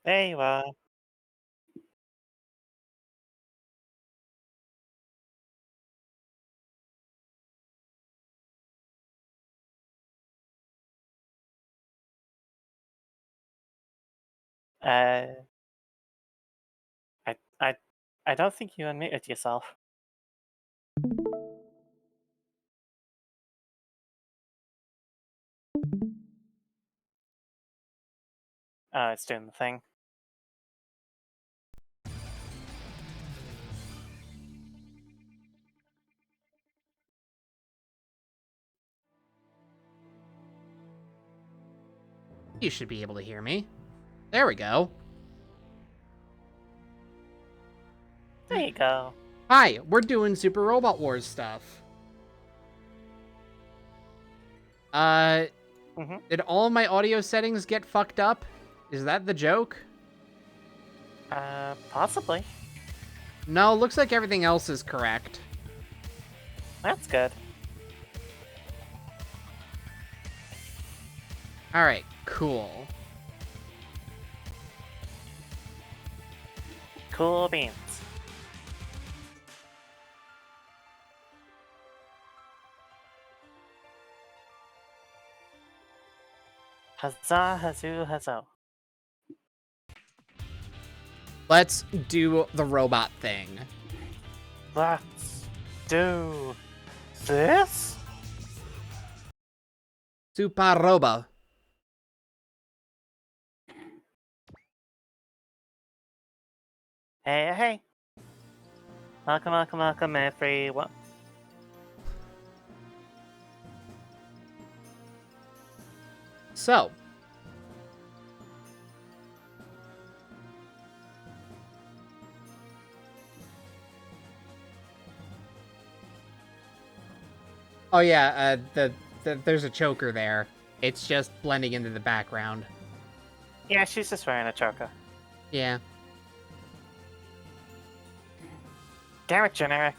There you are. Uh, I I I don't think you unmuted yourself. Oh, it's doing the thing. You should be able to hear me. There we go. There you go. Hi, we're doing Super Robot Wars stuff. Mhm. Did all my audio settings get fucked up? Is that the joke? Possibly. No, looks like everything else is correct. That's good. Alright, cool. Cool beans. Huzzah, hazoo, huzzah. Let's do the robot thing. Let's do this? Super Robo. Hey, hey. Welcome, welcome, welcome, everyone. So. Oh yeah, there's a choker there. It's just blending into the background. Yeah, she's just wearing a choker. Yeah. Damn it, generic.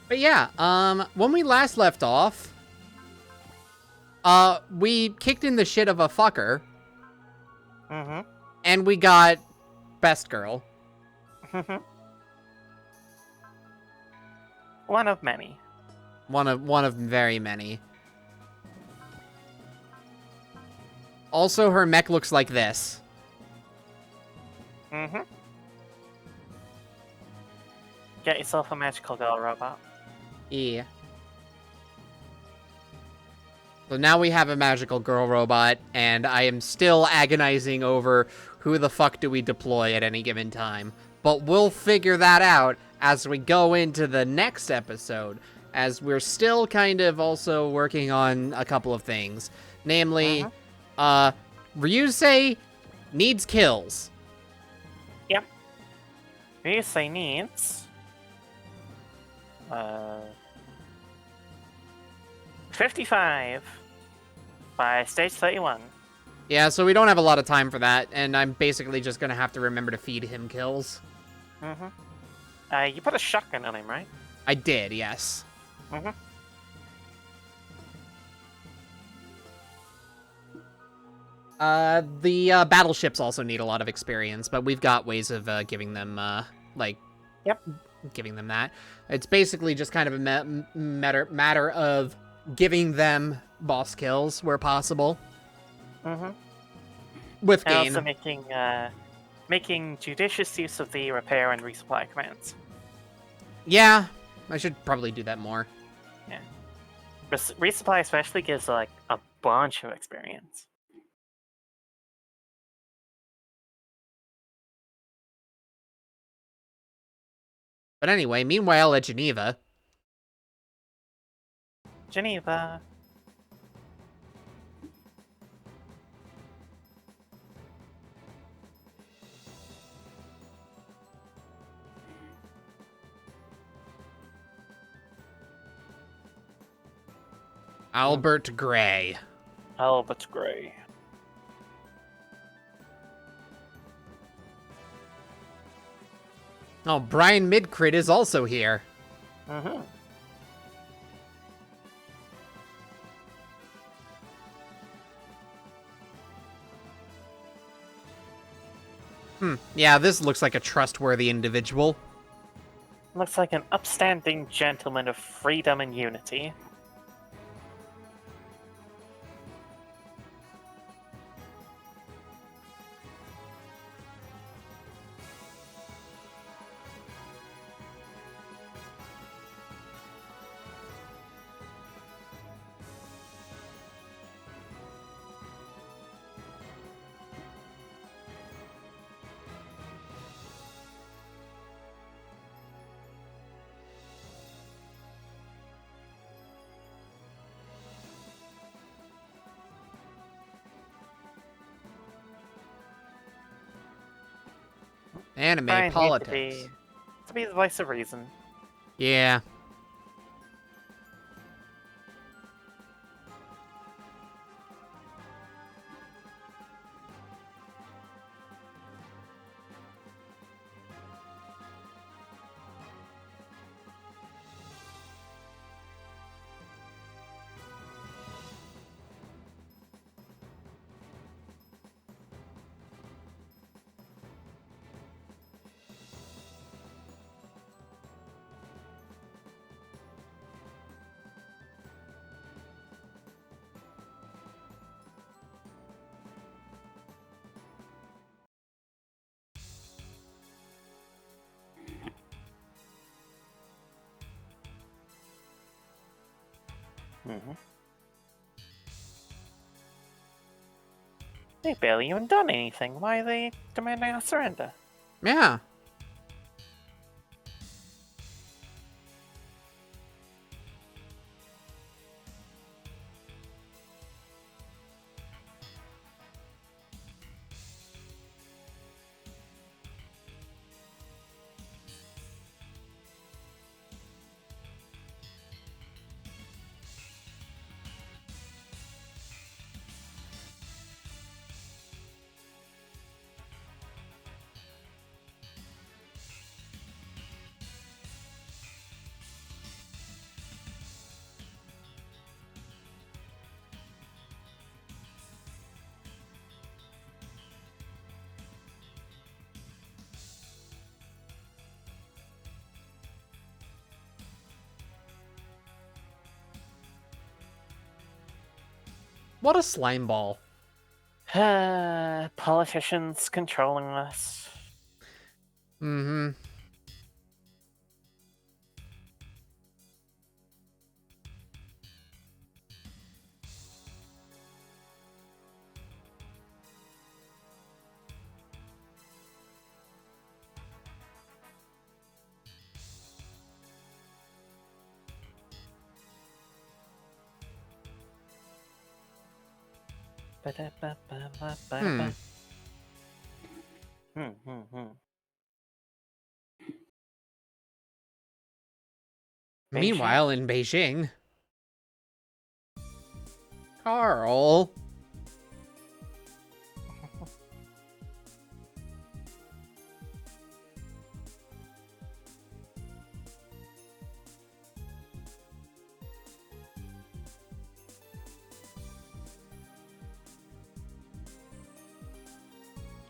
But yeah, when we last left off, we kicked in the shit of a fucker. Mm-hmm. And we got Best Girl. One of many. One of very many. Also, her mech looks like this. Mm-hmm. Get yourself a magical girl robot. Yeah. So now we have a magical girl robot, and I am still agonizing over who the fuck do we deploy at any given time. But we'll figure that out as we go into the next episode, as we're still kind of also working on a couple of things. Namely, Ryusei needs kills. Yep. Ryusei needs 55 by stage 31. Yeah, so we don't have a lot of time for that, and I'm basically just gonna have to remember to feed him kills. Mm-hmm. You put a shotgun on him, right? I did, yes. Mm-hmm. The battleships also need a lot of experience, but we've got ways of giving them, Yep. giving them that. It's basically just kind of a matter of giving them boss kills where possible. Mm-hmm. With And gain. also making judicious use of the repair and resupply commands. Yeah, I should probably do that more. Yeah. Resupply especially gives, like, a bunch of experience. But anyway, meanwhile at Geneva. Geneva. Albert Gray. Albert Gray. Oh, Brian Midcrit is also here. Mm-hmm. Yeah, this looks like a trustworthy individual. Looks like an upstanding gentleman of freedom and unity. Anime Brian needs politics. to be the voice of reason. Yeah. Mm-hmm. They barely even done anything. Why are they demanding our surrender? Yeah. What a slime ball. Politicians controlling us. Mm-hmm. Hmm. Hmm. Beijing? Meanwhile, in Beijing... Carl...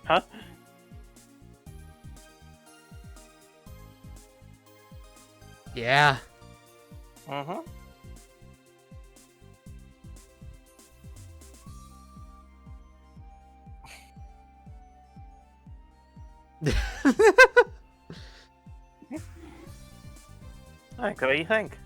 Huh? Yeah. Mm-hmm. Like, what do you think?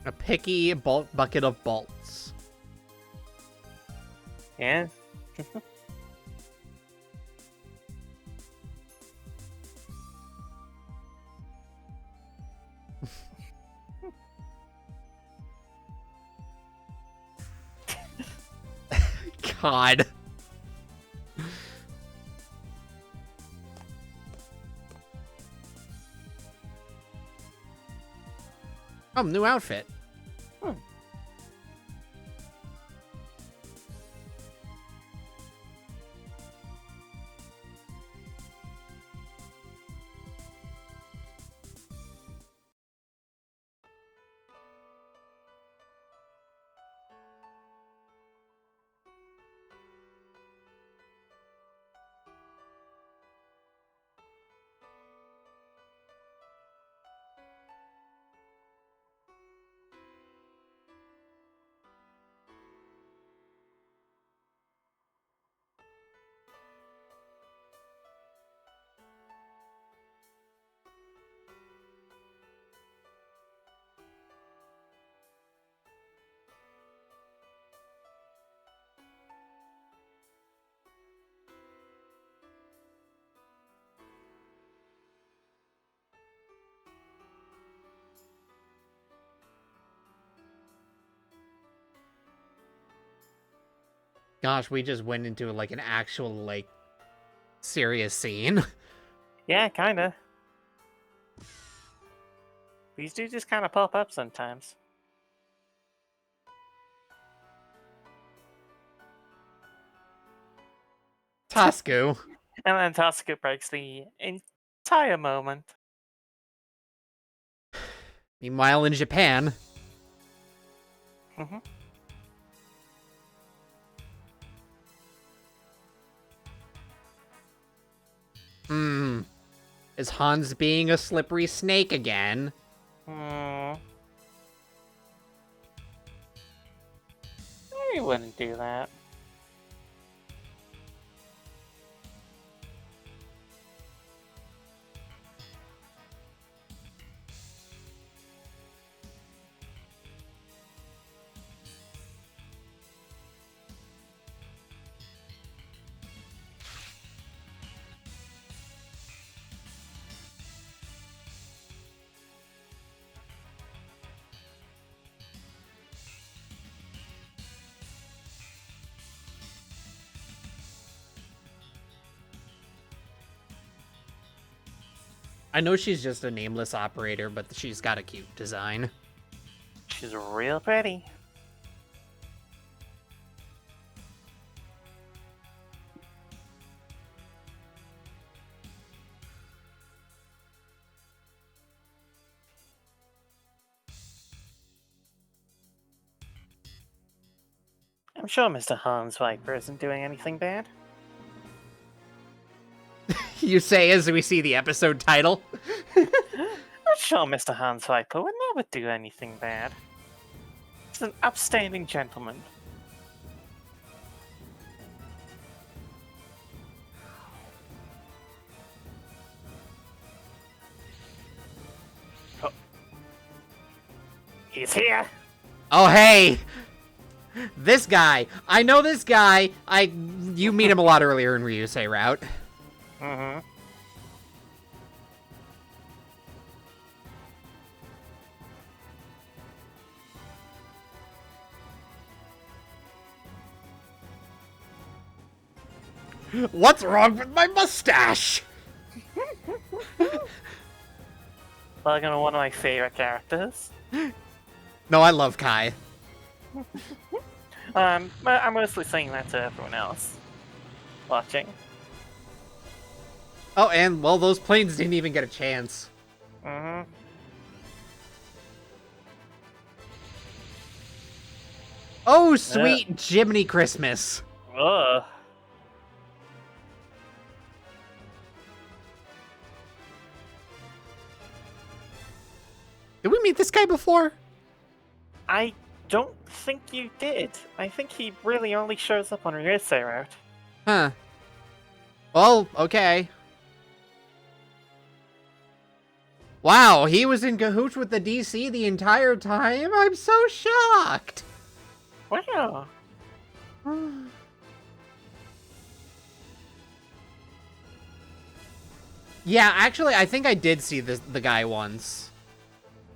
A picky bucket of bolts. Yeah. God. Oh, new outfit. Hmm. Gosh, we just went into like an actual like serious scene. Yeah, kinda. These do just kind of pop up sometimes. Tasku. And then Tasuku breaks the entire moment. Meanwhile, in Japan, Hmm. is Hans being a slippery snake again? Hmm. I wouldn't do that. I know she's just a nameless operator, but she's got a cute design. She's real pretty. I'm sure Mr. Hans Viper isn't doing anything bad. You say as we see the episode title. I'm sure Mr. Hans Viper would never do anything bad. He's an upstanding gentleman. Oh. He's here! Oh, hey! This guy! I know this guy! You meet him a lot earlier in Ryusei Route. Mm-hmm. What's wrong with my mustache? Well, one of my favorite characters. No, I love Kai. But I'm mostly saying that to everyone else watching. Oh, and, well, those planes didn't even get a chance. Mm-hmm. Oh, sweet Jiminy Christmas. Ugh. Did we meet this guy before? I don't think you did. I think he really only shows up on Ryusei Route. Huh. Well, okay. Wow, he was in cahoots with the DC the entire time? I'm so shocked! Wow. Yeah, actually, I think I did see the guy once.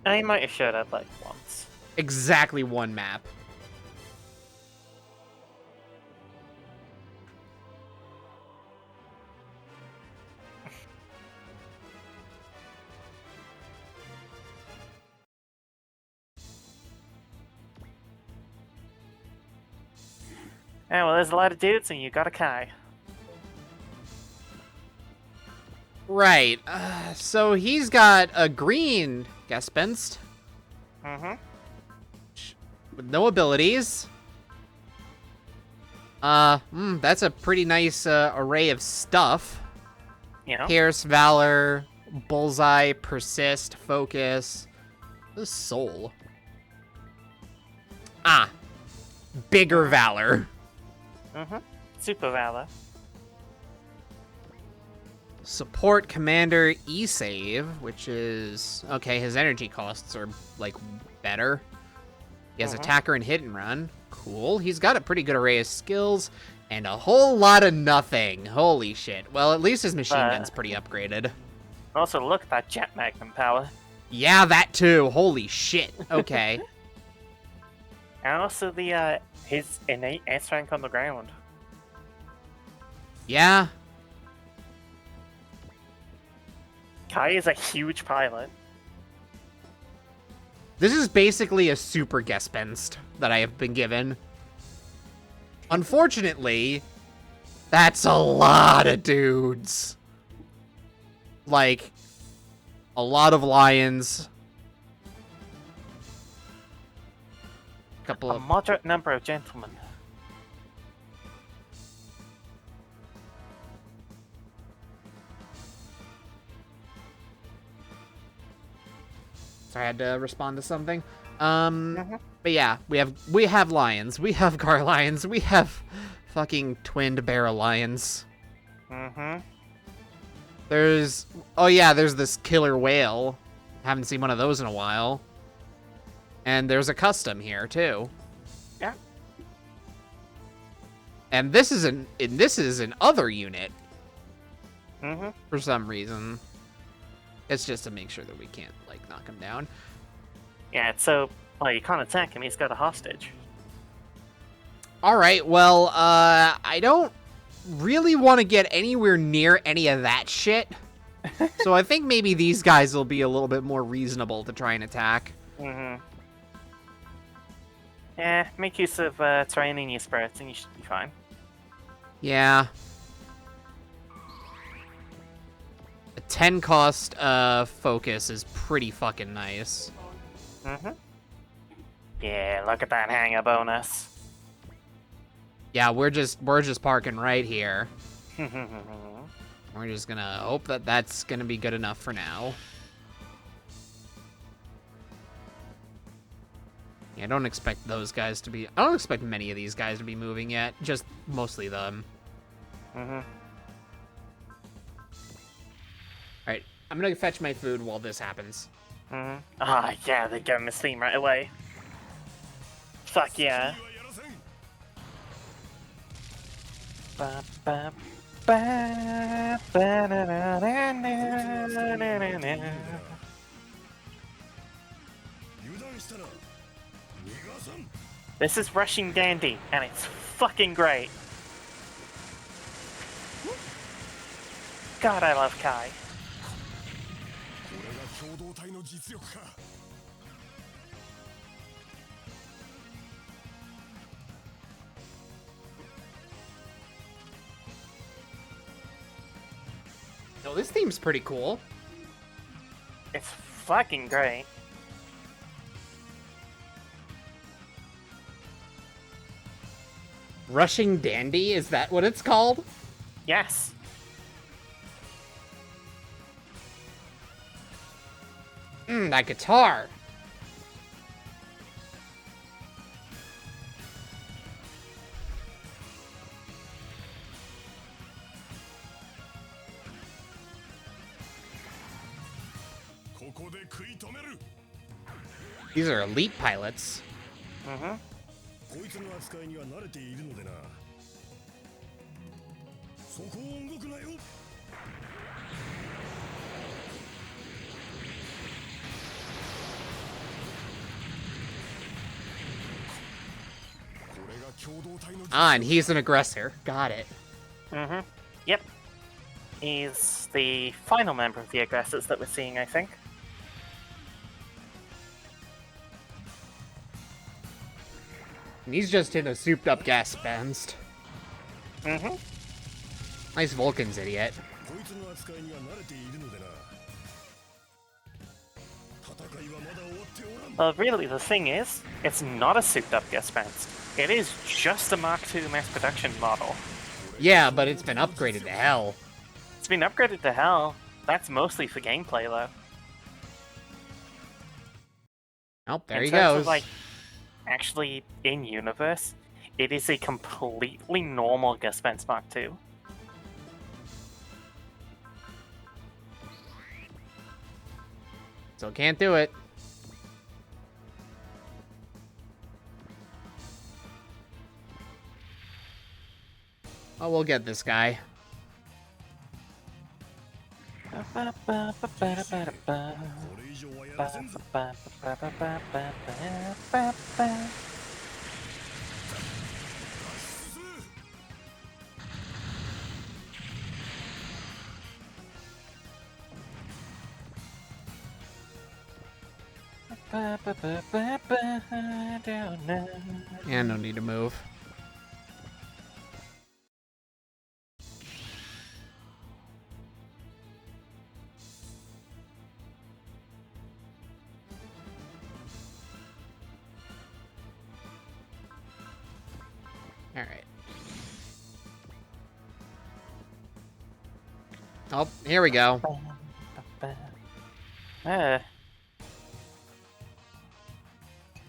I might have showed up like once. Exactly one map. Yeah, well, there's a lot of dudes, and you got a Kai. Right. So he's got a green Gespenst Mm-hmm. with no abilities. That's a pretty nice array of stuff. You know? Pierce, Valor, Bullseye, Persist, Focus. This is Soul. Ah. Bigger Valor. Mm-hmm. Super Valor. Support Commander E-Save, which is... Okay, his energy costs are, like, better. He has Attacker and Hit and Run. Cool. He's got a pretty good array of skills. And a whole lot of nothing. Holy shit. Well, at least his machine gun's pretty upgraded. Also, look at that Jet Magnum power. Yeah, that too. Holy shit. Okay. And also the, his innate S rank on the ground. Yeah. Kai is a huge pilot. This is basically a super Gespenst that I have been given. Unfortunately, that's a lot of dudes. Like, a lot of lions. Couple A of... moderate number of gentlemen. Sorry, I had to respond to something. But yeah, we have lions. We have gar lions. We have fucking twinned bear lions. Mm-hmm. There's... Oh yeah, there's this killer whale. Haven't seen one of those in a while. And there's a custom here, too. Yeah. And this is an other unit. Mm-hmm. For some reason. It's just to make sure that we can't, like, knock him down. Yeah, so, well, you can't attack him, he's got a hostage. Alright, well, I don't really want to get anywhere near any of that shit. So I think maybe these guys will be a little bit more reasonable to try and attack. Mm-hmm. Yeah, make use of training your spirits and you should be fine. Yeah. A 10 cost focus is pretty fucking nice. Mm-hmm. Yeah, look at that hanger bonus. Yeah, we're just parking right here. We're just gonna hope that that's gonna be good enough for now. Yeah, I don't expect those guys to be... I don't expect many of these guys to be moving yet. Just mostly them. Mm-hmm. Alright, I'm gonna fetch my food while this happens. Mm-hmm. Ah, yeah, they're getting this theme right away. Fuck yeah. Ba, ba, ba, ba, na, na, na, na, na, na, na. This is Rushing Dandy, and it's fucking great. God, I love Kai. No, this theme's pretty cool. It's fucking great. Rushing Dandy? Is that what it's called? Yes. That guitar. These are elite pilots. Mm-hmm. Ah, and he's an aggressor. Got it. Mm-hmm. Yep. He's the final member of the aggressors that we're seeing, I think. And he's just in a souped-up gas band. Mm-hmm. Nice Vulcan's idiot. Well, really, the thing is, it's not a souped-up Gespenst. It is just a Mark II mass production model. Yeah, but it's been upgraded to hell. It's been upgraded to hell. That's mostly for gameplay, though. Oh, there in he terms goes. Of, like, actually, in universe, it is a completely normal Gespenst Mark II. So can't do it. Oh, we'll get this guy. Yeah, no need to move. All right. Oh, here we go.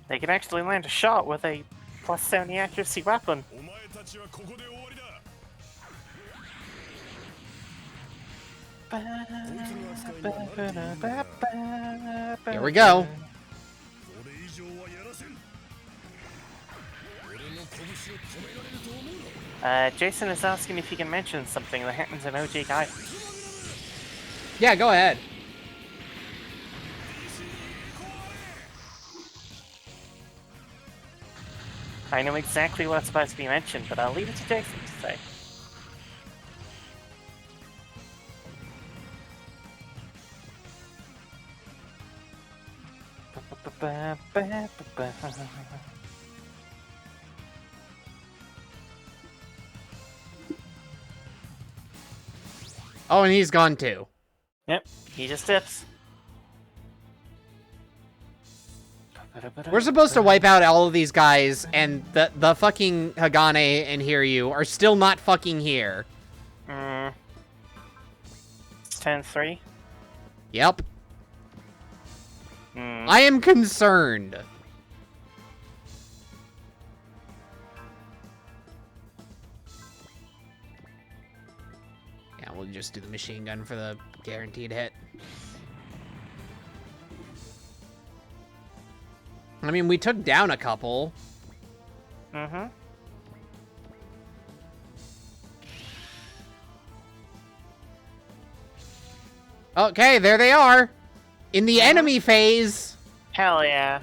They can actually land a shot with a +70 accuracy weapon. Here we go. Jason is asking if he can mention something that happens in OG Guide. Yeah, go ahead. I know exactly what's supposed to be mentioned, but I'll leave it to Jason to say. Oh, and he's gone too. Yep, he just dips. We're supposed to wipe out all of these guys, and the fucking Hagane and Hiryu are still not fucking here. It's 10-3. Yep. I am concerned. Yeah, we'll just do the machine gun for the guaranteed hit. I mean, we took down a couple. Mm-hmm. Okay, there they are. In the enemy phase. Hell yeah.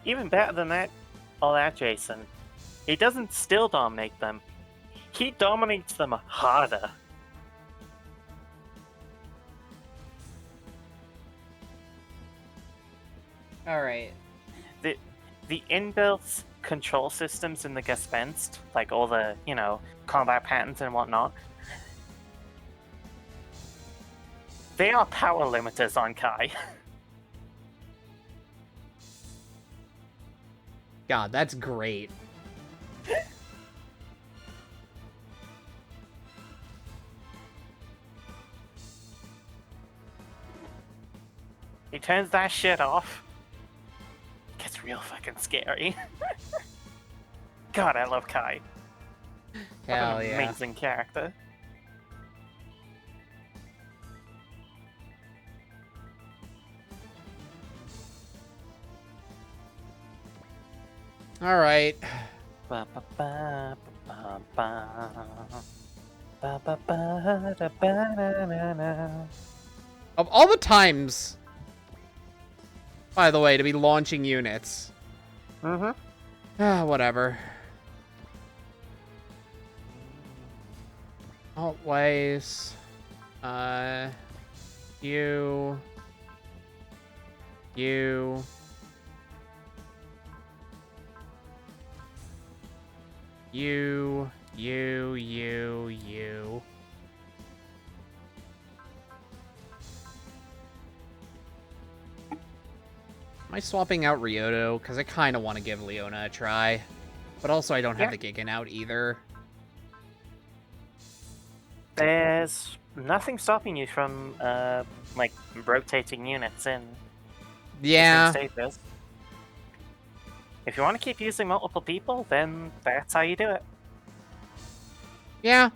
Even better than that, all that, Jason. He doesn't still dominate them. He dominates them harder. Alright. The inbuilt control systems in the Gespenst, like all the, combat patterns and whatnot, they are power limiters on Kai. God, that's great. He turns that shit off. Gets real fucking scary. God, I love Kai. What Hell an yeah. amazing character. All right. Ba, ba, ba, ba, ba, ba, ba, ba, da, ba, da, da, da. Of all the times, by the way, to be launching units. Whatever. Always. You. You. You. You. You. You. Am I swapping out Ryoto? Because I kind of want to give Leona a try. But also I don't have the Gigan out either. There's nothing stopping you from, like, rotating units in Yeah. between stages. If you want to keep using multiple people, then that's how you do it. Yeah.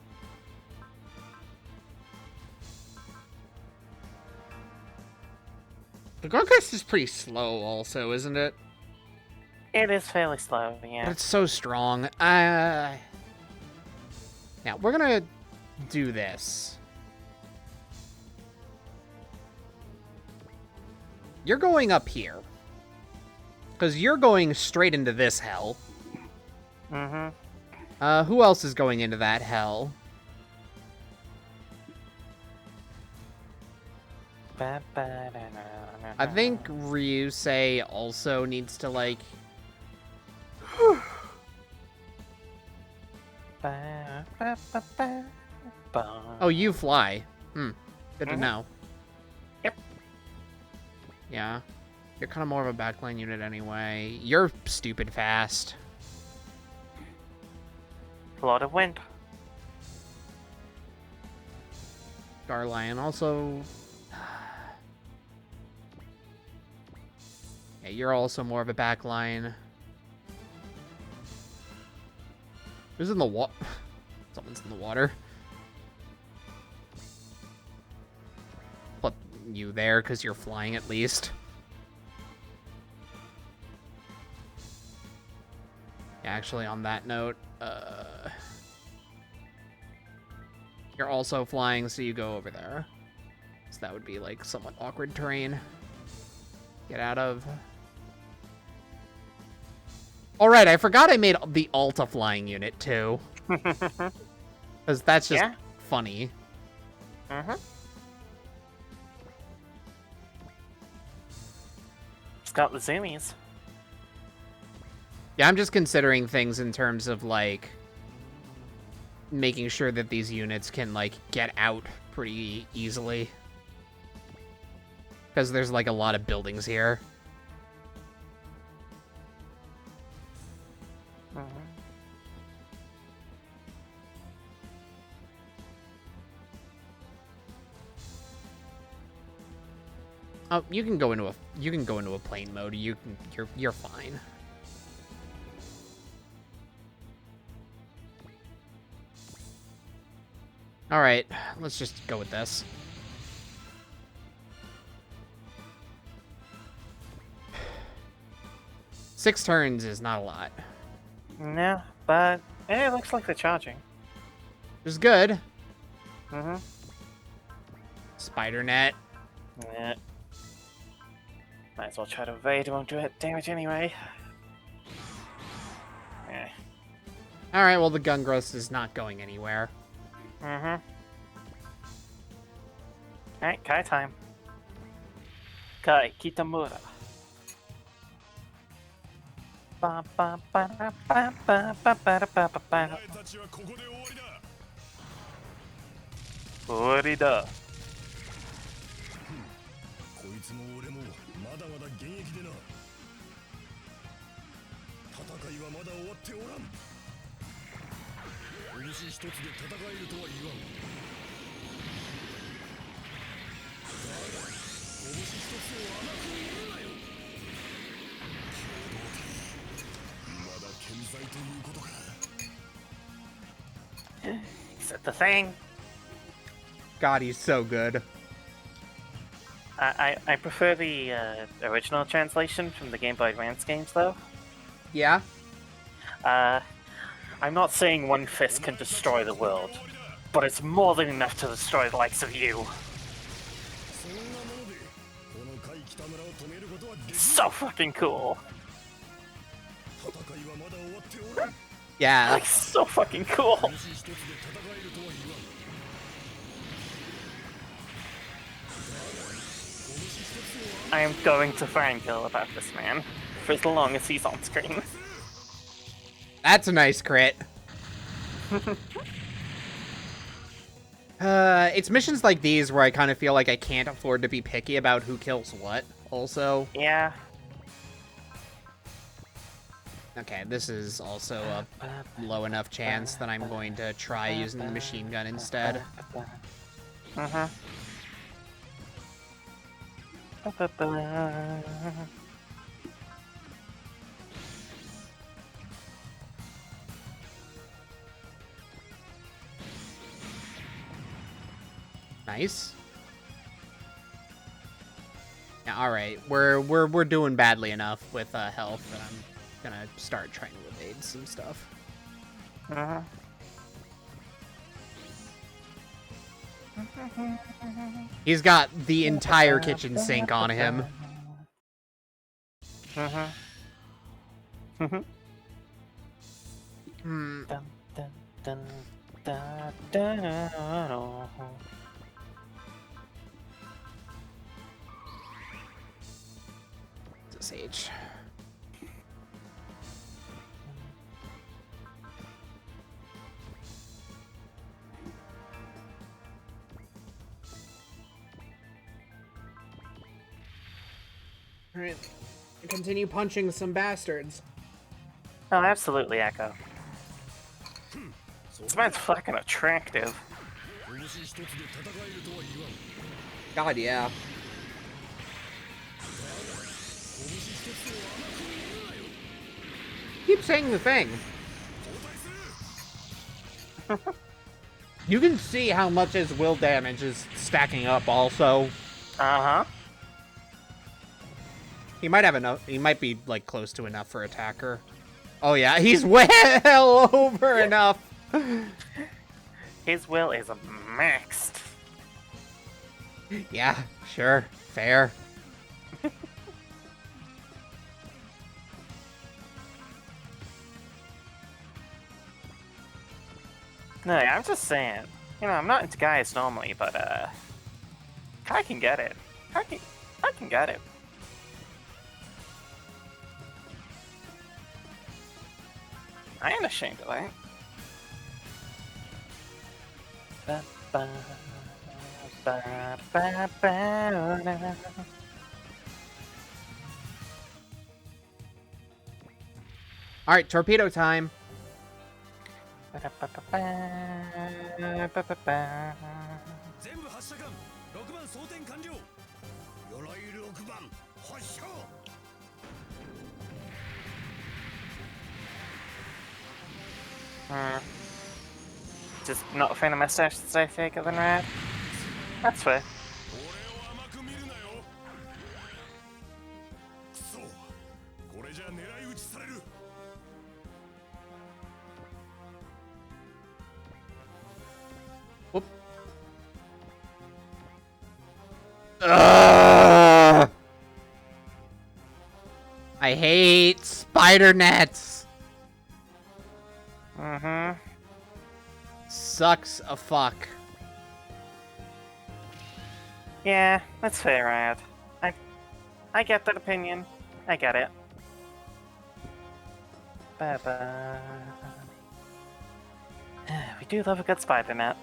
The Gorgas is pretty slow also, isn't it? It is fairly slow, yeah. But it's so strong. Now, we're gonna do this. You're going up here. Because you're going straight into this hell. Who else is going into that hell? I think Ryusei also needs to, like... Oh, you fly. Good to know. Yep. Yeah. You're kind of more of a backline unit anyway. You're stupid fast. A lot of wind. Garlion also... Yeah, you're also more of a backline. Who's in the water? Someone's in the water. Put you there because you're flying at least. Yeah, actually, on that note, you're also flying, so you go over there. So that would be like somewhat awkward terrain. Get out of. All right, I forgot I made the Alta flying unit too. Because that's just funny. It's got the zoomies. Yeah, I'm just considering things in terms of, like, making sure that these units can, like, get out pretty easily. Because there's, like, a lot of buildings here. Oh, you can go into a plane mode. You're fine. All right, let's just go with this. Six turns is not a lot. No, but it looks like they're charging. Which is good. Spider net. Yeah. Might as well try to evade, won't do it damage anyway. Yeah. Alright, well the Gungrowth is not going anywhere. Alright, Kai time. Kai, Kitamura. Ba ba ba ba ba ba ba ba ba ba ba. 終わりだ。こいつも俺もまだまだ現役でな。戦いはまだ終わっておらん。拳一つで戦えるとは言わん。だが、拳一つを甘く見るなよ。共同体、まだ健在ということか。Is it the thing? God, he's so good. I prefer the original translation from the Game Boy Advance games, though. Yeah? I'm not saying one fist can destroy the world, but it's more than enough to destroy the likes of you. そんなものでこの海北村を止めることはできない。 So fucking cool. 戦いはまだ終わっておらん。 Yeah. Like, so fucking cool. 拳一つで戦えるとは言わん。 I am going to fangirl about this man for as long as he's on screen. That's a nice crit. It's missions like these where I kind of feel like I can't afford to be picky about who kills what, also. Yeah. Okay, this is also a low enough chance that I'm going to try using the machine gun instead. Uh-huh. Nice. Yeah, alright. We're doing badly enough with health that I'm gonna start trying to evade some stuff. Uh-huh. He's got the entire kitchen sink on him. Uh-huh. Mhm. Hmm. Dun, dun, dun, dun, dun, dun. Sage. Alright. Continue punching some bastards. Oh, absolutely, Echo. This man's fucking attractive. 拳一つで戦えるとは言わん。 God, yeah. 拳一つを甘く見るなよ。 Keep saying the thing. You can see how much his will damage is stacking up also. Uh-huh. He might have enough. He might be, like, close to enough for attacker. Oh, yeah. He's well over enough. His will is maxed. Yeah, sure. Fair. No, I'm just saying. You know, I'm not into guys normally, but, I can get it. I can get it. I ain't ashamed of that. Ba, ba, ba, ba, ba, All right, torpedo time. ba, ba, ba, ba, ba, ba, ba. 全部発射管6番装填完了。鎧6番発射。 Just not a fan of mustache that's I thicker than red. That's fair. 俺を甘く見るなよ。くそ。これじゃ狙い撃ちされる。 Whoop. Ugh! I hate spider nets. Mm-hmm. Sucks a fuck. Yeah, that's fair, Rad. I get that opinion. I get it. Ba-ba. We do love a good spider net.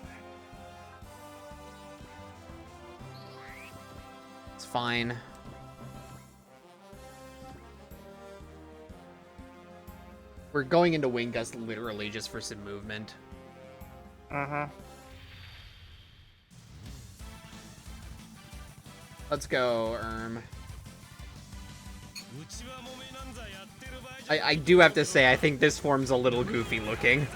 It's fine. We're going into Wing Gust literally just for some movement. Mm-hmm. Let's go, I do have to say, I think this form's a little goofy looking.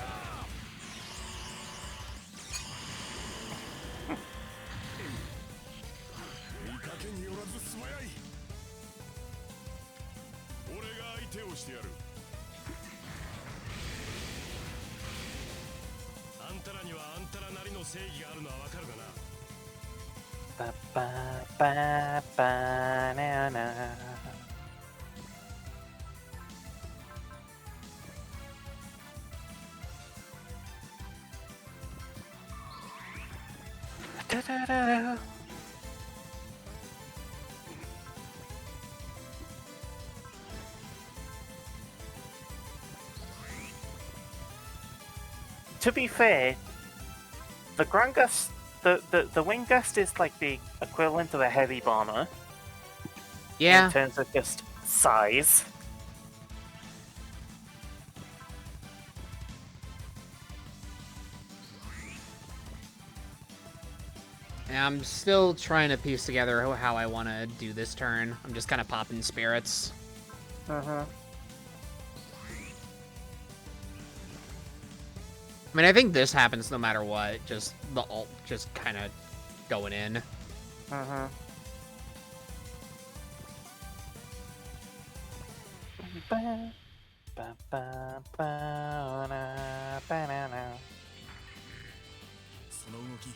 手をしてやる。あんたらにはあんたらなりの正義があるのはわかるがな。Ba ba ba banana. Da-da-da-da. To be fair, the ground gust, the wind gust is like the equivalent of a heavy bomber Yeah. in terms of just size. I'm still trying to piece together how I want to do this turn. I'm just kind of popping spirits. Uh-huh. I mean, I think this happens no matter what. Just the ult just kind of going in. Uh-huh. Ba, ba, ba, ba, banana. その動き、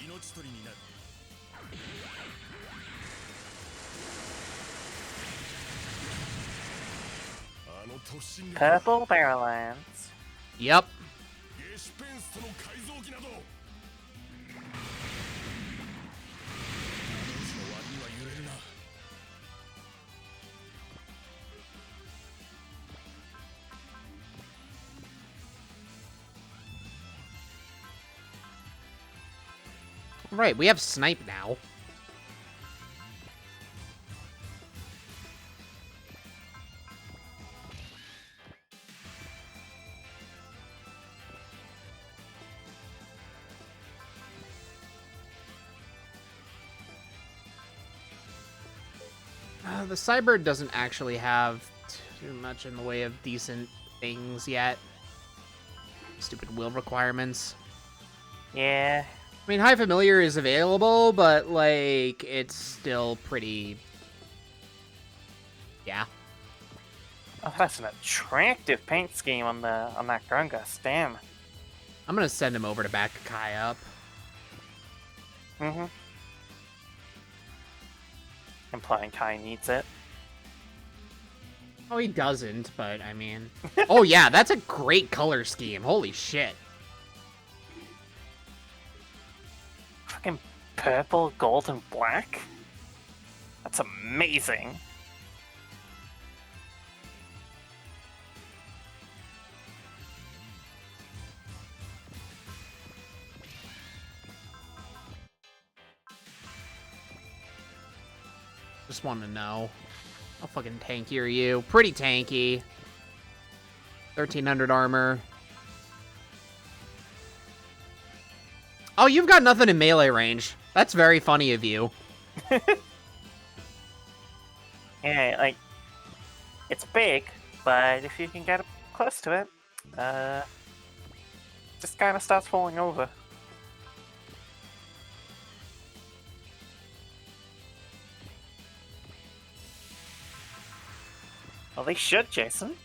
命取りになる。あの突進力、 Purple Barrowlands. Yep. ゲシュペンストの改造機など。あの日の割には揺れるな。Right, we have snipe now. The Cybird doesn't actually have too much in the way of decent things yet. Stupid will requirements. Yeah. I mean, High Familiar is available, but, like, it's still pretty... Yeah. Oh, that's an attractive paint scheme on that Grungus. Damn. I'm gonna send him over to back Kai up. Mm-hmm. Implying Kai needs it. Oh, he doesn't, but, I mean... Oh, yeah, that's a great color scheme. Holy shit. Fucking purple, gold, and black? That's amazing. Just want to know. How fucking tanky are you? Pretty tanky. 1300 armor. Oh, you've got nothing in melee range. That's very funny of you. Yeah, like, it's big, but if you can get close to it, just kind of starts falling over. Well, they should, Jason.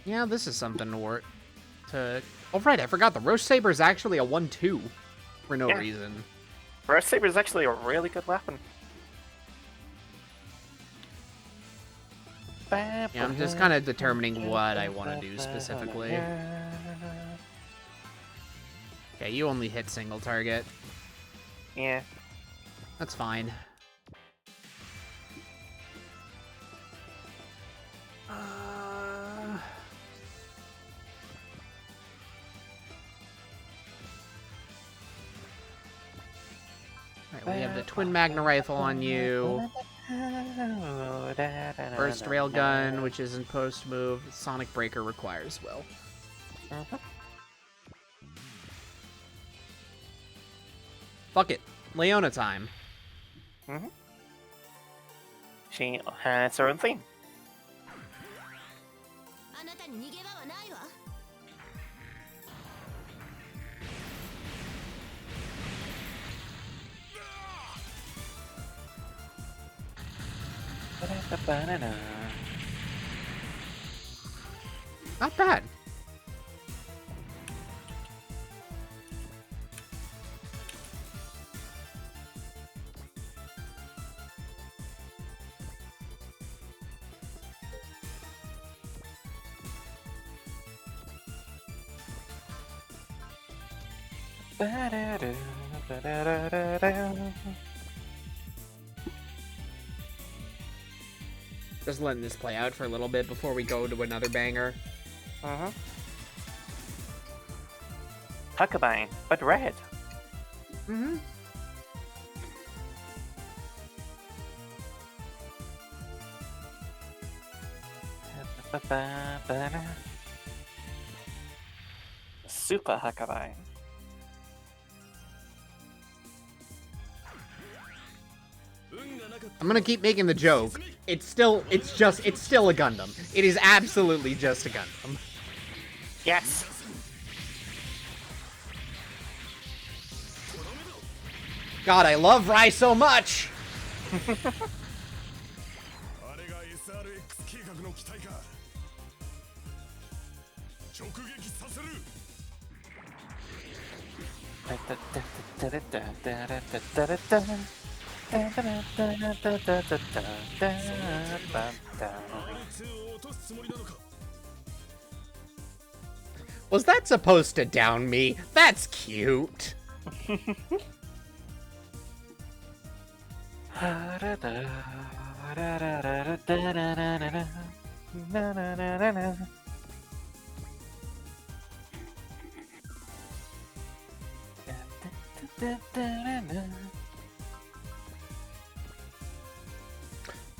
Yeah, this is something to work to... Oh, right, I forgot. The Roche Saber is actually a 1-2 for no reason. Roche Saber is actually a really good weapon. Yeah, I'm just kind of determining what I want to do specifically. Okay, you only hit single target. Yeah. That's fine. Alright, we have the Twin Magna Rifle on you. Burst Railgun, which isn't post-move. Sonic Breaker requires will. Fuck it. Leona time. She has her own theme. あなたに逃げ場はないわ。Ba-ba-da-da. Not bad. Ba-da-da, ba-da-da-da-da. Just letting this play out for a little bit before we go to another banger. Huckabane, but red. Mm-hmm. Ba-ba-ba-da. Super Huckabane. I'm gonna keep making the joke. It's still a Gundam. It is absolutely just a Gundam. Yes. God, I love Rai so much! あれが SRX 計画の機体か。直撃させる。 R2 を落とすつもりなのか。 Was that supposed to down me? That's cute.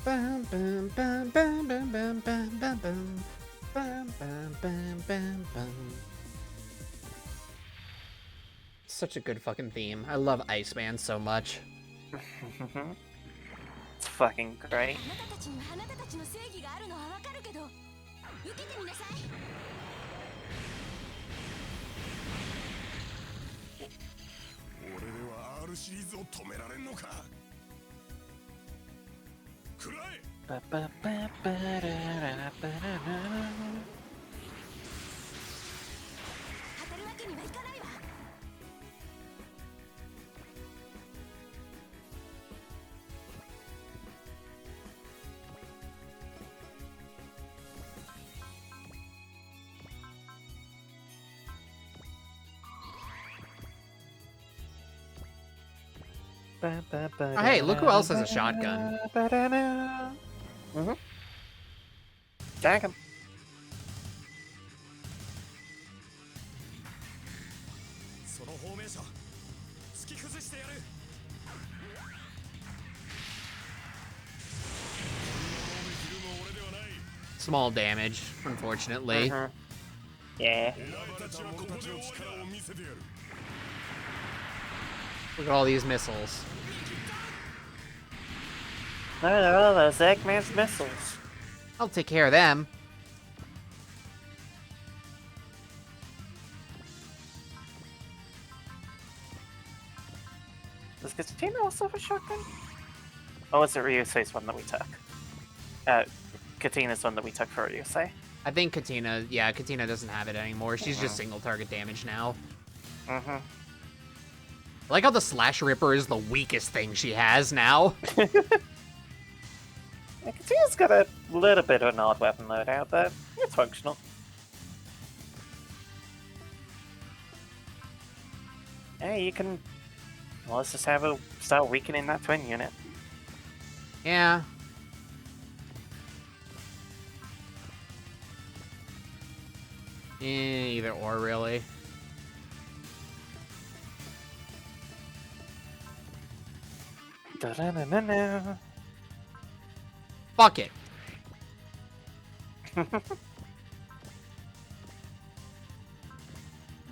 Bum, bum, bum, bum, bum, bum, bum, bum, bum. Bum, bum, bum, bum, bum. Such a good fucking theme. I love Iceman so much. It's fucking great. あなたたちにはあなたたちの正義があるのはわかるけど受けてみなさい。俺では R シリーズを止められんのか。くらえ。 当たるわけにはいかないわ。 Oh, hey, look who else has a shotgun. Tag him. その方面者突き崩してやる。 Small damage, unfortunately. Yeah. お前たちはここで力を見せてやる。 Look at all these missiles. Look at all those Eggman's missiles. I'll take care of them. Does Katina also have a shotgun? Or was it Ryusei's one that we took? Katina's one that we took for Ryusei. I think Katina, yeah, Katina doesn't have it anymore. She's just single target damage now. Mm-hmm. I like how the Slash Ripper is the weakest thing she has now. Yeah, Katina's got a little bit of an odd weapon loadout, but it's functional. Hey, you can... Well, let's just have her start weakening that twin unit. Yeah. Either or, really. Da-da-na-na-na. Fuck it.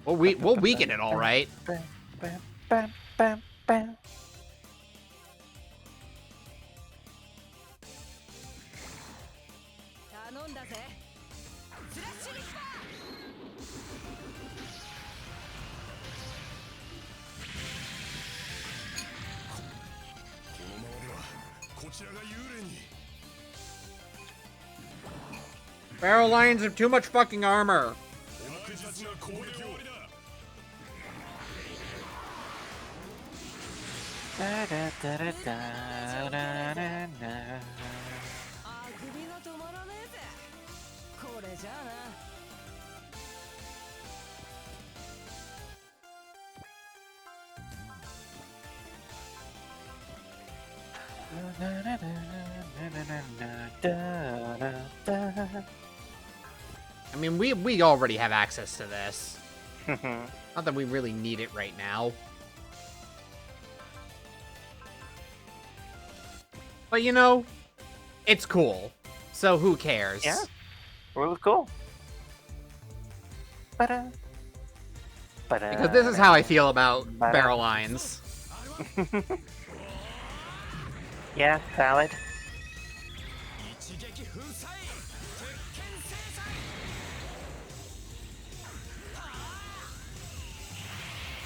We'll weaken it, all right. Bam, bam, bam, bam, bam. 頼んだぜ。スラッシュリッパこのままではこちらが幽霊に。Barrel lions have too much fucking armor. 確実な攻撃を終わりだ あくびが止まらねえぜこれじゃあな I mean, we already have access to this. Not that we really need it right now. But you know, it's cool. So who cares? Yeah. Really cool. Because this is how I feel about barrel lines. Yeah, valid. 一撃粉砕鉄拳制裁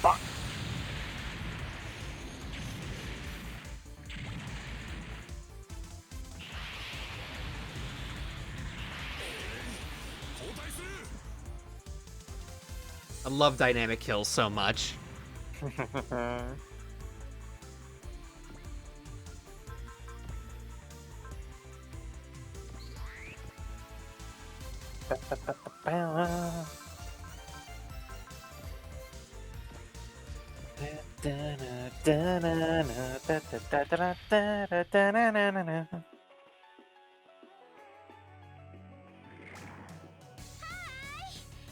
Fuck. I love dynamic kills so much. Ba-ba-ba-ba.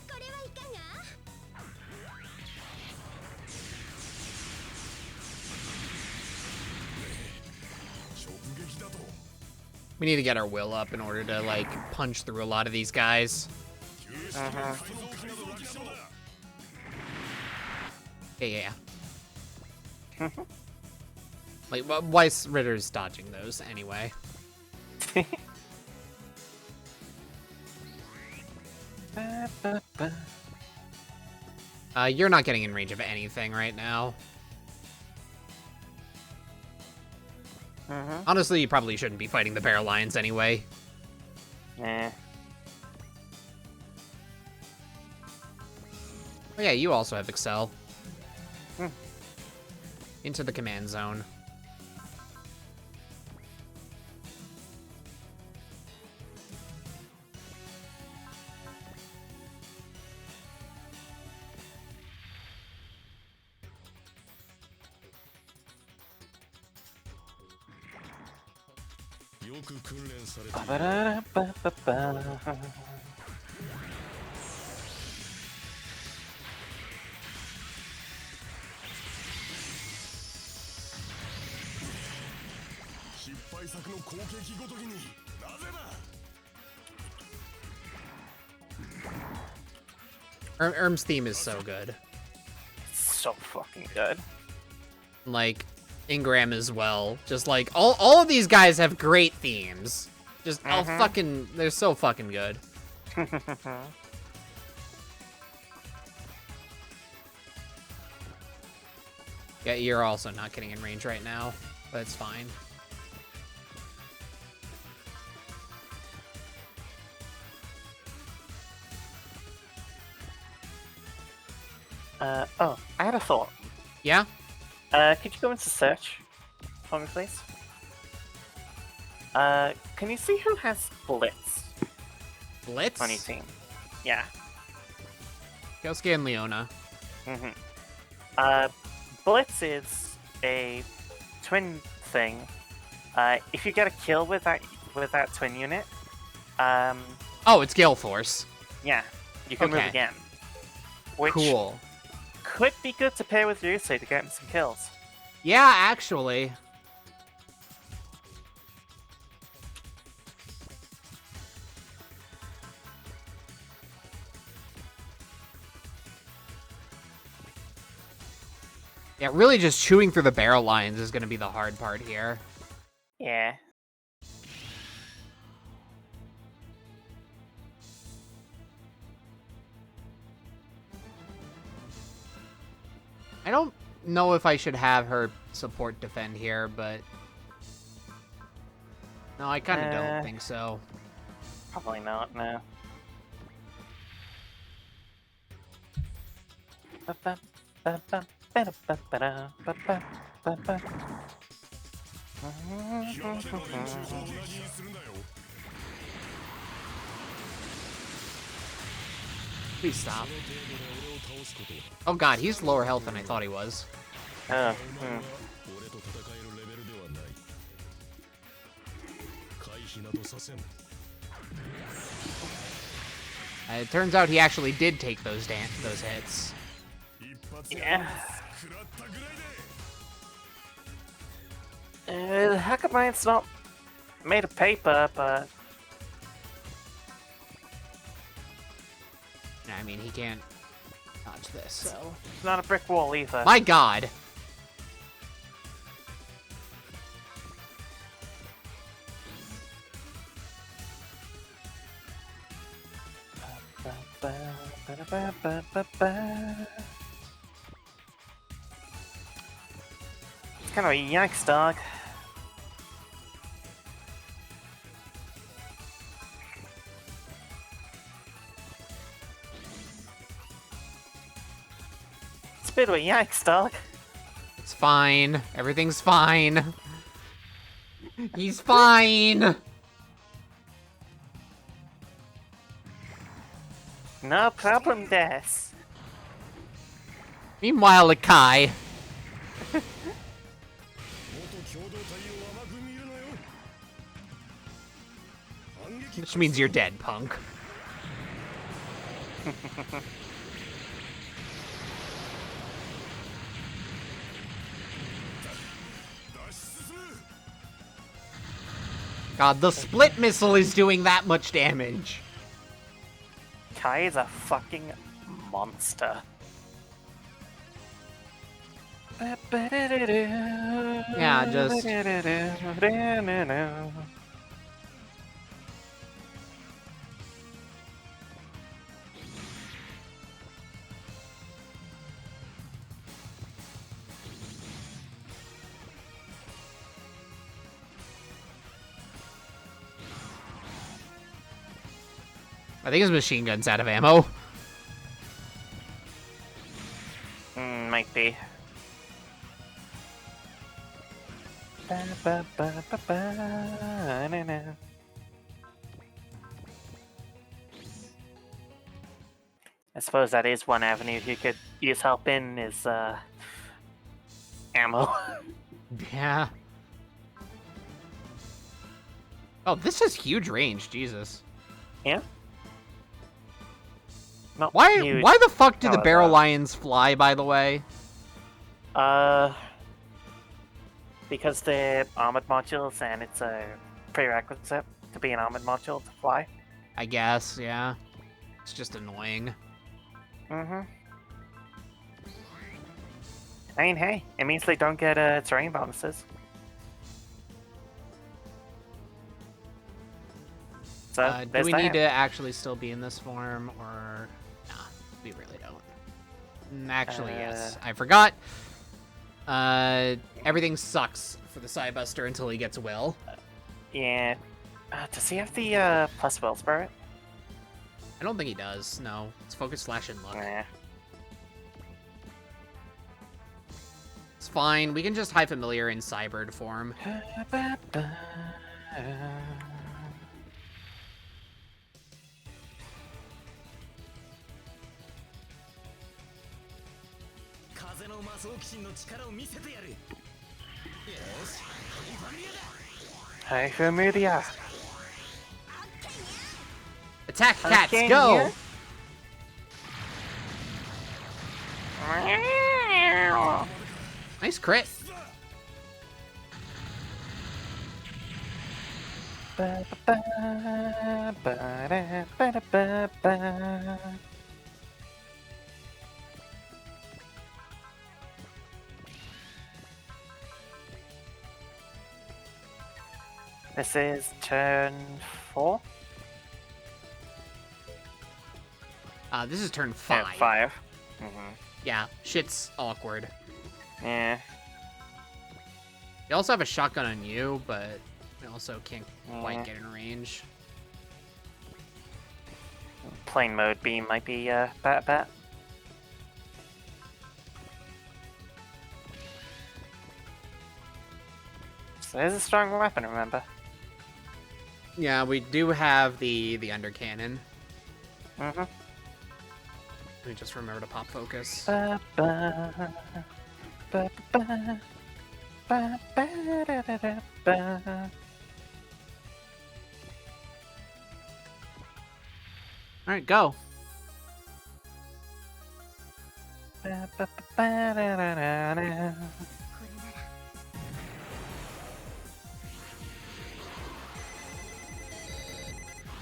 これはいかが 直撃だと We need to get our will up in order to, like, punch through a lot of these guys. Yeah. Like, Weiss Ritter's dodging those anyway. You're not getting in range of anything right now. Honestly, you probably shouldn't be fighting the Bear Lions anyway. Nah. Oh yeah, you also have Excel. Into the command zone. Ba-ba-da-da-ba-ba-ba. 失敗作の攻撃ごときになぜだ Erm's theme is so good. So fucking good. Like, Ingram as well. Just like, all of these guys have great themes. Just, they're so fucking good. Yeah, you're also not getting in range right now, but it's fine. Oh, I had a thought. Yeah? Could you go into search for me, please? Can you see who has Blitz Blitz? on your team? Yeah. Kyosuke and Leona. Blitz is a twin thing. If you get a kill with that twin unit, Oh, it's Gale Force. yeah, you can move Okay. again. Which Cool. could be good to pair with Ryusei to get him some kills. Yeah, actually. Yeah, really just chewing through the barrel lines is going to be the hard part here. Yeah. I don't know if I should have her support defend here, but... No, I kind of don't think so. Probably not, no. Please stop. Oh god, he's lower health than I thought he was. Oh, 俺と戦えるレベルではない回避などさせん It turns out he actually did take those hits. 一発 yeah. 食らったぐらいで The Hackamine's not made of paper, but I mean, he can't dodge this, so... it's not a brick wall either. My god! It's kind of a yikes, dog. It's a bit of a yikes, dog. It's fine. Everything's fine. He's fine! No problem, Des. Meanwhile, Akai. 元共同体を甘く見るなよ反撃 Which means you're dead, punk. 脱出する God, the split missile is doing that much damage. Kai is a fucking monster. Yeah, just... I think his machine gun's out of ammo. Might be. I suppose that is one avenue you could use help in, is ammo. Yeah. Oh, this is huge range, Jesus. Yeah? Not Why huge. why the fuck do the No, barrel lions fly, by the way? Because they're armored modules and it's a prerequisite to be an armored module to fly. I guess, yeah. It's just annoying. Mm-hmm. I mean, hey, it means they don't get terrain bonuses. So, Do there's we that. need to actually still be in this form, or... Nah, we really don't. Actually, yes. I forgot. Everything sucks for the Psybuster until he gets Will. Yeah. Does he have the plus will spirit? I don't think he does, no. It's focus slash and luck. Nah. It's fine, we can just high familiar in Cybird form. 風の魔装騎士の力を見せてやるよしハイファミリアだ Hi, Familia. Attack cats, Okay, go! Yeah. Nice crit. This is turn 4? This is turn 5. Yeah, 5. Yeah, shit's awkward. Yeah. You also have a shotgun on you, but we also can't quite Yeah. get in range. Plain mode beam might be bat. So it is a strong weapon, remember? Yeah, we do have the undercannon. Mm-hmm. Let me just remember to pop focus. Ba, ba, ba, ba, ba, ba, da, da, da, ba. Alright, go. Ba, ba, ba, da, da, da, da. これなら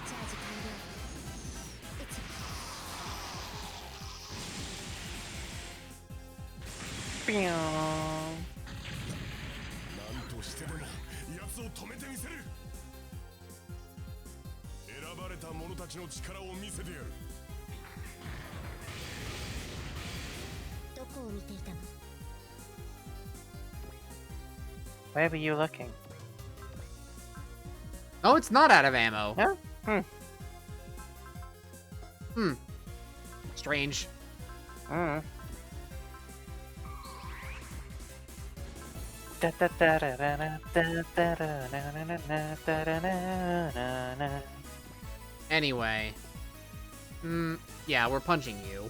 チャージ完了ぴょーん。なんとしてでも奴を止めてみせる。選ばれた者たちの力を見せてやる。どこを見ていたの Where were you looking? Oh, it's not out of ammo. Yeah? Strange. Mm. Da da da da da da da da da da da da da da. Anyway. Yeah, we're punching you.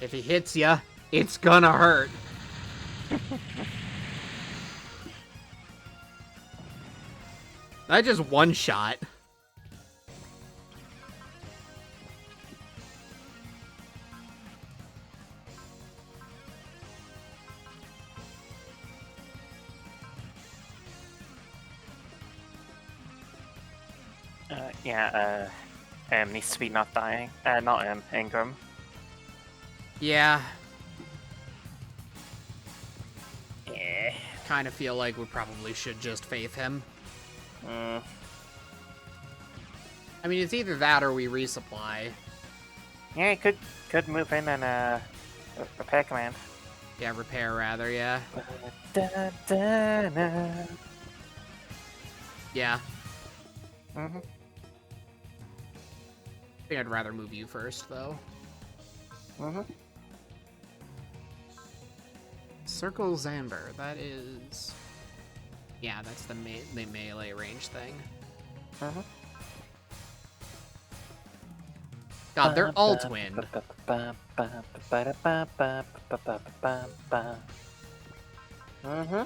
If he hits ya, it's gonna hurt. That just one shot. Yeah, needs to be not dying. Not Ingram. Yeah, Yeah. kind of feel like we probably should just faith him. Mm. I mean, it's either that or we resupply. Yeah, he could move in and repair command. Yeah, repair rather, yeah. Da, da, da. Yeah, Mm-hmm. I think I'd rather move you first, though. Mm-hmm. Circle Xander, that is... Yeah, that's the melee range thing. Mm-hmm. God, they're all twinned. Mm-hmm.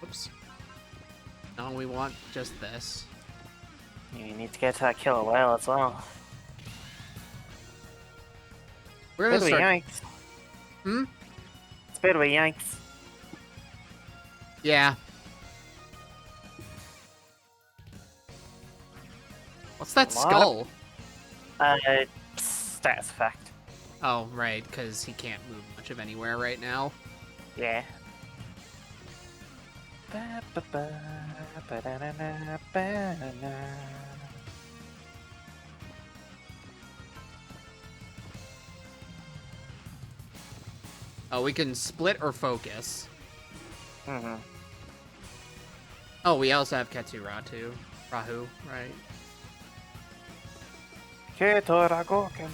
Oops. No, we want just this. You need to get to that killer whale as well. We're Bit gonna of a start... yikes. Hmm? It's a bit of a yikes. Yeah. What's that What? skull? Status effect. Oh, right, because he can't move much of anywhere right now. Yeah. Ba, ba, ba, ba, da, da, da, ba, da. Oh, we can split or focus. Mm-hmm. Oh, we also have Rahu, right? Ketoragoken.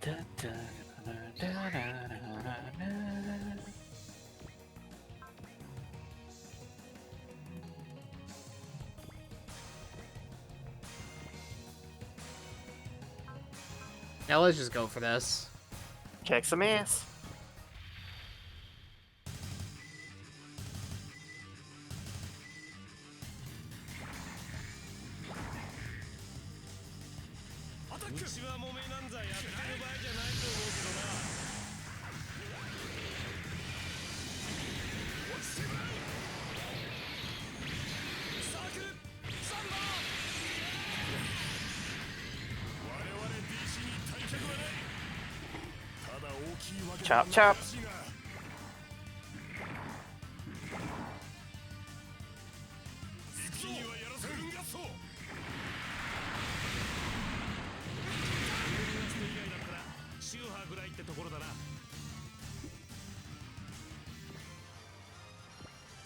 Da, da, da, da, da, da, da. Yeah, let's just go for this. Kick some ass. Chop, chop.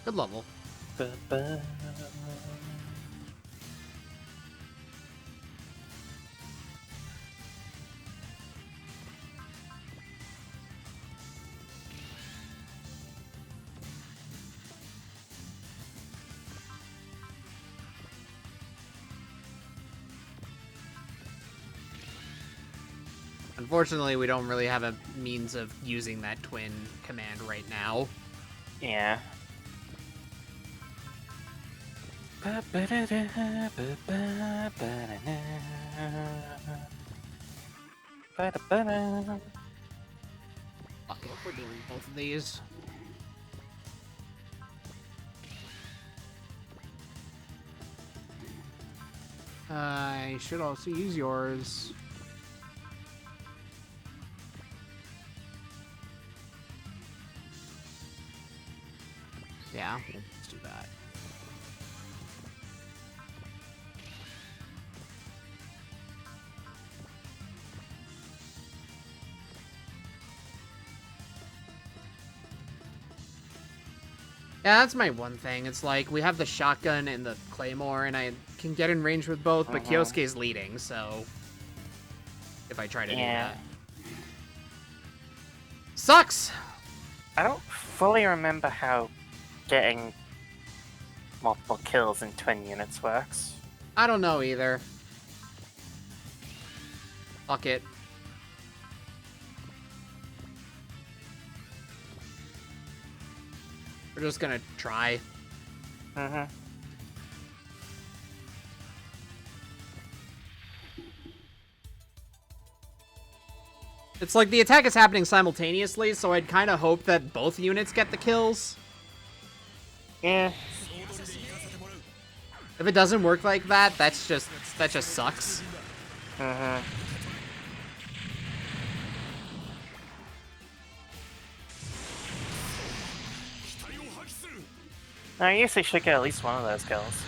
Good level. Ba-ba. Unfortunately, we don't really have a means of using that twin command right now. Yeah. Ba-da-ba-da. Fuck it, we're doing both of these. I should also use yours. Yeah, let's do that. Yeah, that's my one thing. It's like, we have the shotgun and the claymore, and I can get in range with both, but Kyosuke's leading, so... If I try to do that. Sucks! I don't fully remember how getting multiple kills in twin units works. I don't know either. Fuck it. We're just gonna try. Mm-hmm. It's like the attack is happening simultaneously, so I'd kind of hope that both units get the kills. Yeah. If it doesn't work like that, that just sucks. Mm-hmm. I usually should get at least one of those kills.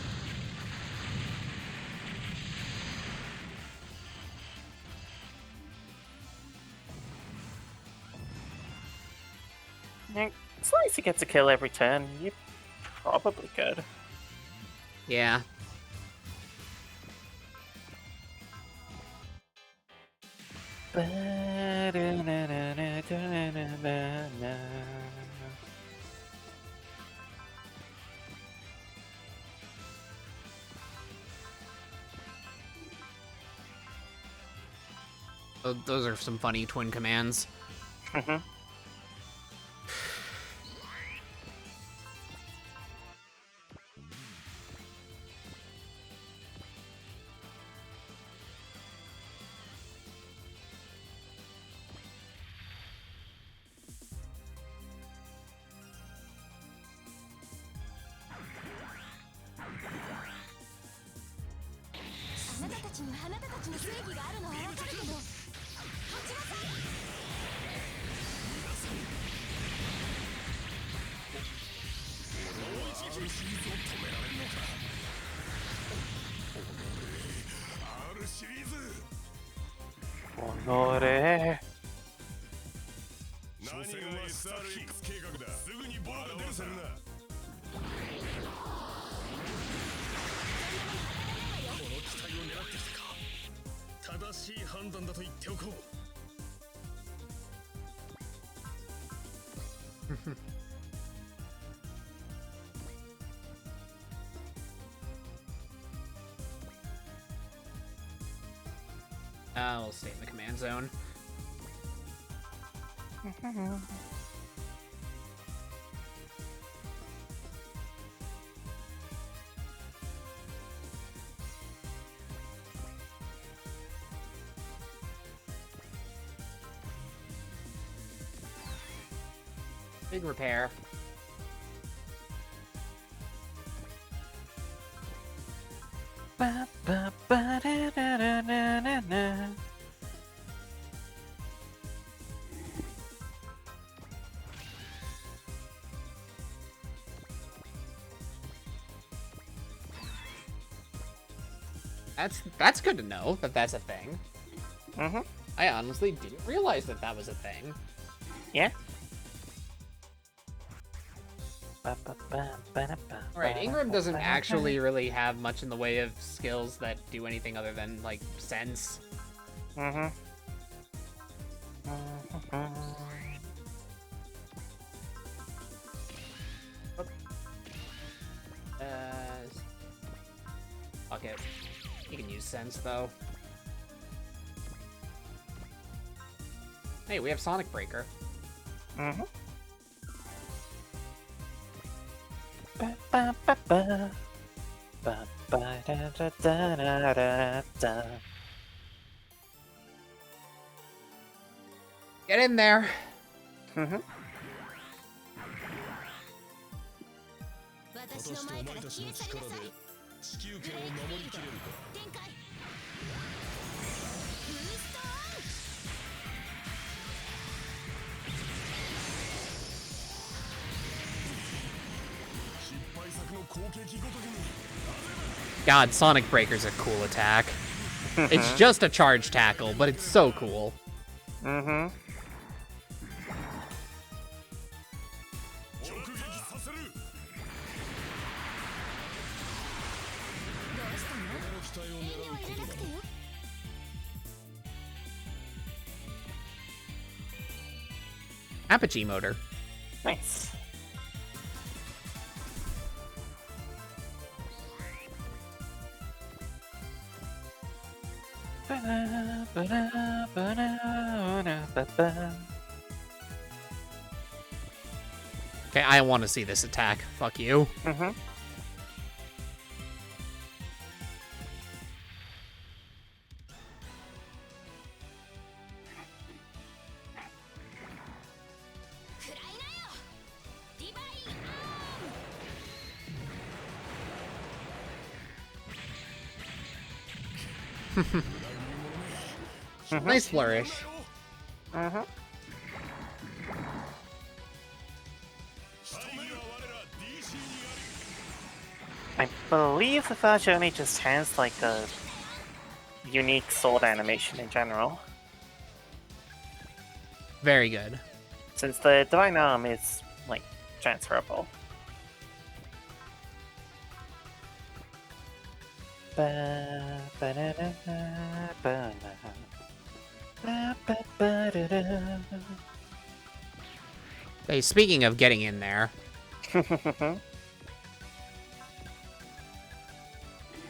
Yeah, as long as he gets a kill every turn, you probably could. Yeah. Those are some funny twin commands. Mm-hmm. Honore. 所詮は SRX 計画だ。すぐにボロが出るさ。この機体を狙ってきたか。正しい判断だと言っておこう。I'll stay in the command zone. Big repair. Ba, ba, ba, da, da, da, da, da, da. That's good to know that that's a thing. Mm-hmm. I honestly didn't realize that that was a thing. Yeah. Alright, Ingram doesn't actually really have much in the way of skills that do anything other than, like, sense. Mm-hmm. Fuck it. You can use sense, though. Hey, we have Sonic Breaker. Mm-hmm. Get in there! Mm-hmm. 私の前から消え去りなさい。地球圏を守りきれるか。展開。ブーストオン。 God, Sonic Breaker's a cool attack. It's just a charge tackle, but it's so cool. Mm-hmm. Apogee motor. Nice. Okay, I want to see this attack. Fuck you. Mm-hmm. Nice flourish. Uh-huh. I believe the version only just has like a unique sword animation in general, Very good. since the Divine Arm is like transferable. Hey, speaking of getting in there,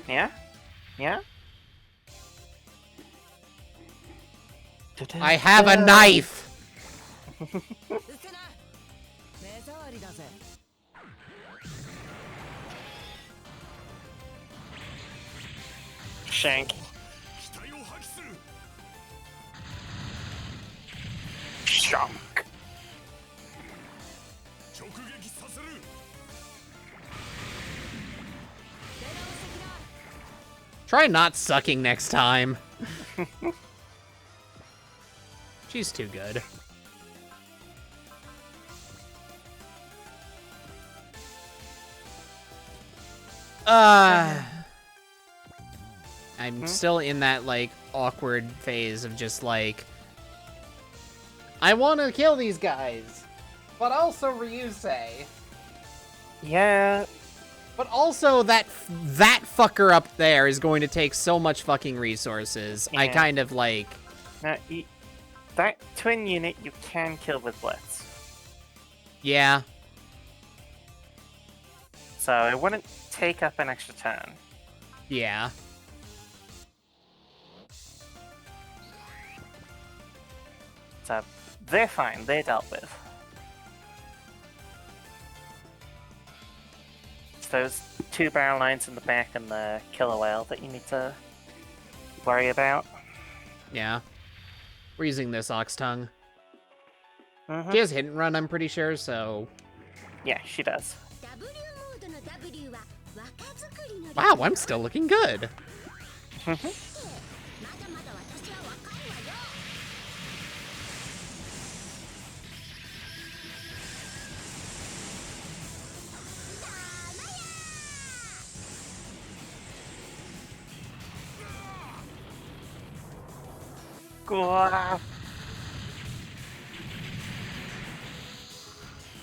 Yeah? Yeah? I have a knife! うせな。目障りだぜ。 Shank. Shonk. Try not sucking next time. She's too good. I'm still in that, like, awkward phase of just, like, I want to kill these guys, but also Ryusei. Yeah. But also that fucker up there is going to take so much fucking resources. I Yeah. kind of, like... Now, that twin unit you can kill with Blitz. Yeah. So it wouldn't take up an extra turn. Yeah. So they're fine, they're dealt with. It's those two barrel lines in the back and the killer whale that you need to worry about. Yeah. We're using this Ox Tongue. Mm-hmm. She has hit and run, I'm pretty sure, so... Yeah, she does. W モードの W は若作りの。 Wow, I'm still looking good. まだまだ私は若いわよ。 ダメや。Wow.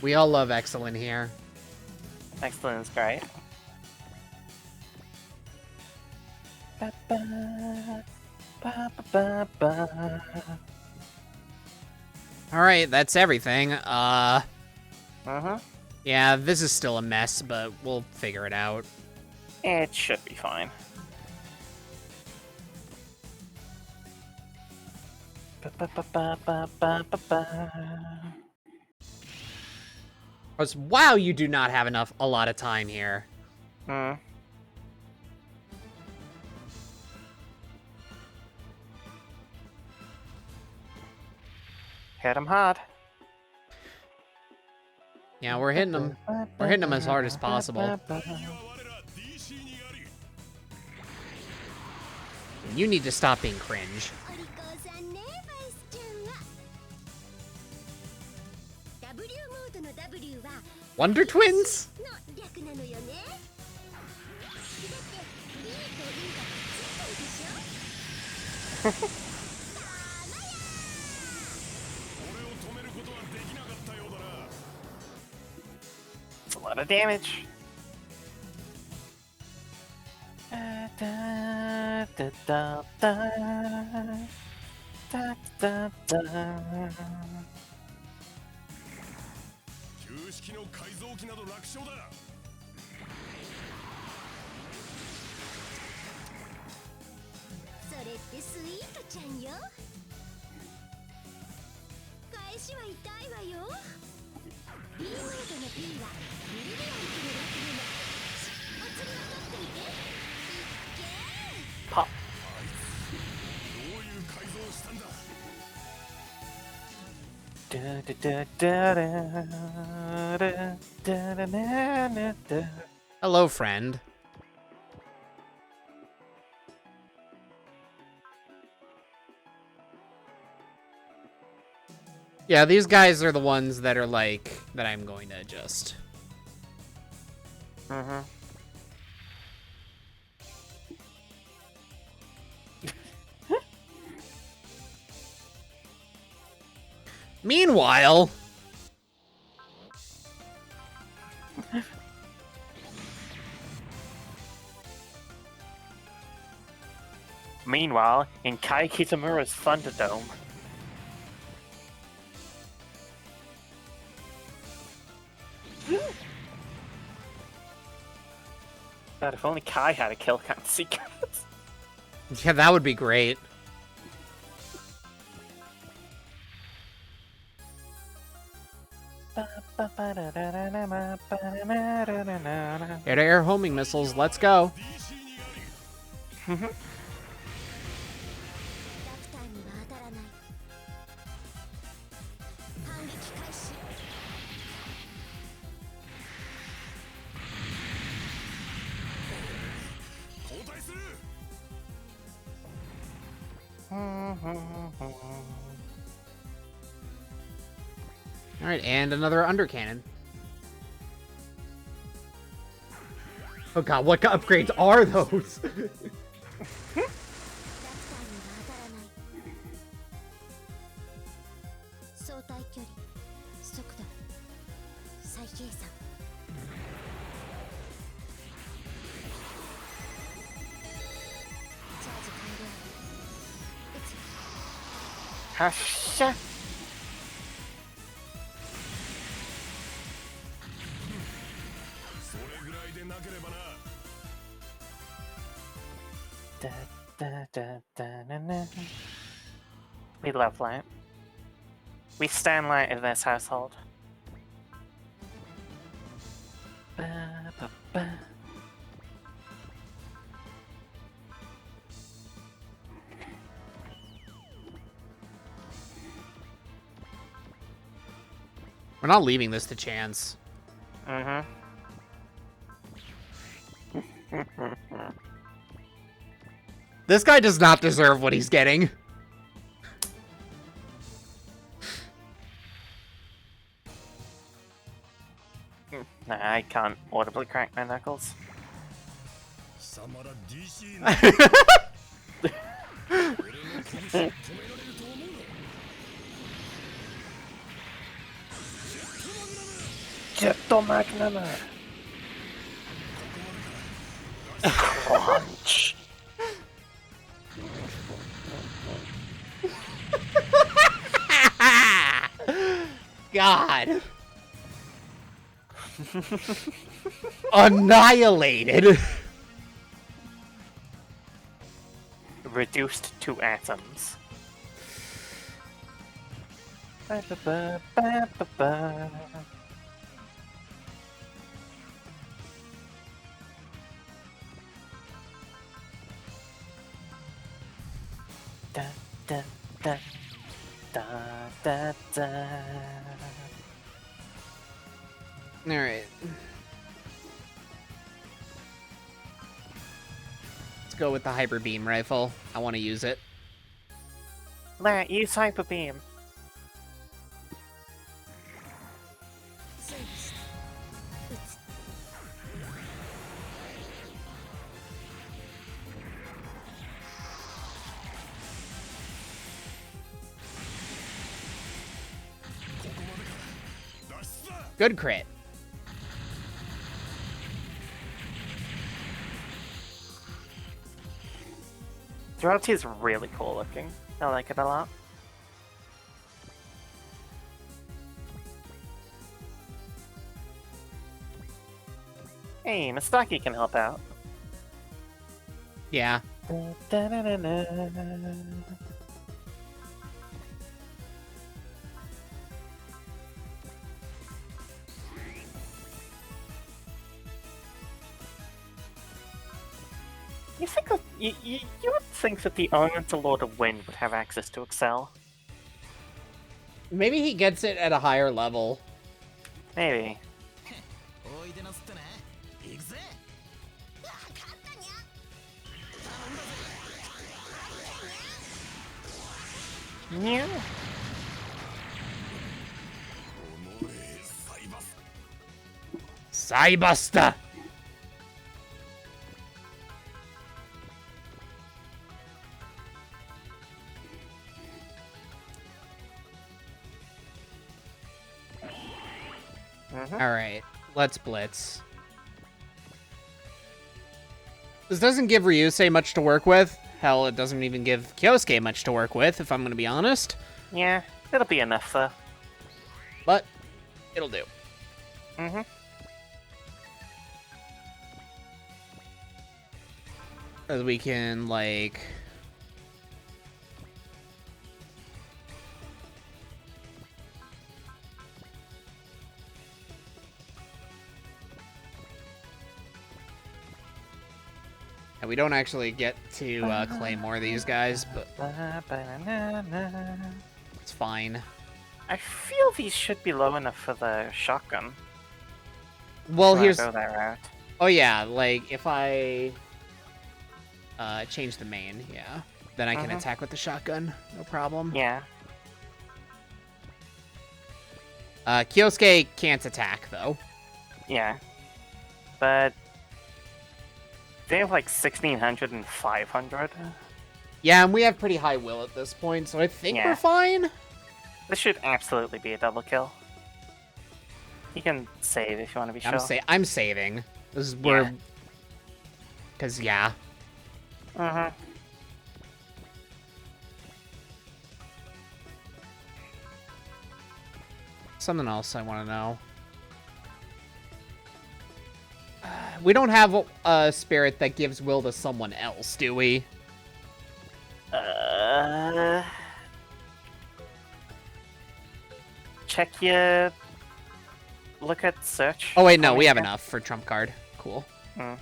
We all love excellent here. Excellent is great. Ba, ba, ba, ba, ba. Alright, that's everything. Uh-huh. Yeah, this is still a mess, but we'll figure it out. It should be fine. Ba, ba, ba, ba, ba, ba, ba, ba. Wow, you do not have a lot of time here. Hmm. Hit him hard. Yeah, we're hitting them. We're hitting them as hard as possible. You need to stop being cringe. お利口さんねバイスちゃんは W モードの W は Wonder Twins? の略なのよねだって B と E がついてるでしょたまや俺を止めることはできなかったようだな。 It's a lot of damage. Da, da, da, da, da, da, da. 旧式の改造機など楽勝だ。それってスイートちゃんよ返しは痛いわよ B モードの B はブリリアントの略なのお釣りを取っていていっけー Pop. どういう改造をしたんだ。 Da, da, da, da, da, da, da, da, da, da. Hello, friend. Yeah, these guys are the ones that are like, that I'm going to adjust. Mm-hmm. Meanwhile... Meanwhile, in Kai Kitamura's Thunderdome. God, if only Kai had a kill count sequence. Yeah, that would be great. Air-to-air homing missiles, let's go. ラプターには当たらない反撃開始 交代する。 Alright, and another undercannon. Oh god, what upgrades are those? ラプターには当たらない相対距離速度再計算チャージ完了撃つ Hasha. それぐらいでなければな。 Da, da, da, da, na, na. We love light. We stand light in this household. Ba, ba, ba. We're not leaving this to chance. Mm-hmm. This guy does not deserve what he's getting. Nah, I can't audibly crack my knuckles. 貴様ら DC の俺の拳止められると Jetto Magnum. Crunch. God. Annihilated. Reduced to atoms. Da, da, da, da, da, da. All right. Let's go with the hyper beam rifle. I want to use it. Matt, use Hyper Beam. Good crit. Durality is really cool looking. I like it a lot. Hey, Mistaki can help out. Yeah. You think that you would think that the Elemental Lord of Wind would have access to Excel? Maybe he gets it at a higher level. Maybe. おいでなすってね。行くぜ。わかったにゃ。頼んだぜ。 Yeah. おのれサイバス。サイバスタ. All right, let's blitz. This doesn't give Ryusei much to work with. Hell, it doesn't even give Kyosuke much to work with, if I'm going to be honest. Yeah, it'll be enough though. But it'll do. Mm-hmm. As we can, like... And we don't actually get to claim more of these guys, but it's fine. I feel these should be low enough for the shotgun. Well, If I here's... go that route. Oh yeah, like, if I... change the main, yeah. Then I can attack with the shotgun, no problem. Yeah. Kyosuke can't attack, though. Yeah. But they have like 1600 and 500. Yeah, and we have pretty high will at this point, so I think Yeah. we're fine. This should absolutely be a double kill. You can save if you want to be sure. I'm saving. This is Yeah. where... Because, yeah. Uh-huh. Something else I want to know. We don't have a spirit that gives will to someone else, do we? Check your... Look at search. Oh, wait, no, we have here. enough for trump card. Cool. Mm.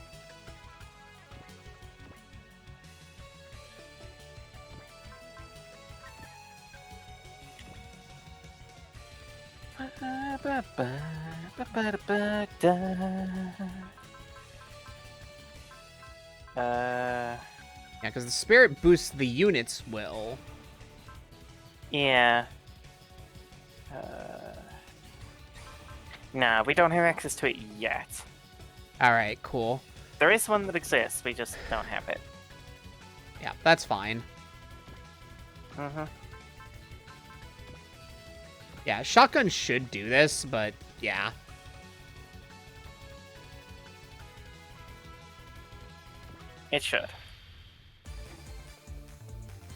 Yeah, because the spirit boosts the unit's will. Yeah. Nah, we don't have access to it yet. Alright, cool. There is one that exists, we just don't have it. Yeah, that's fine. Mm-hmm. Yeah, shotgun should do this, but yeah. It should.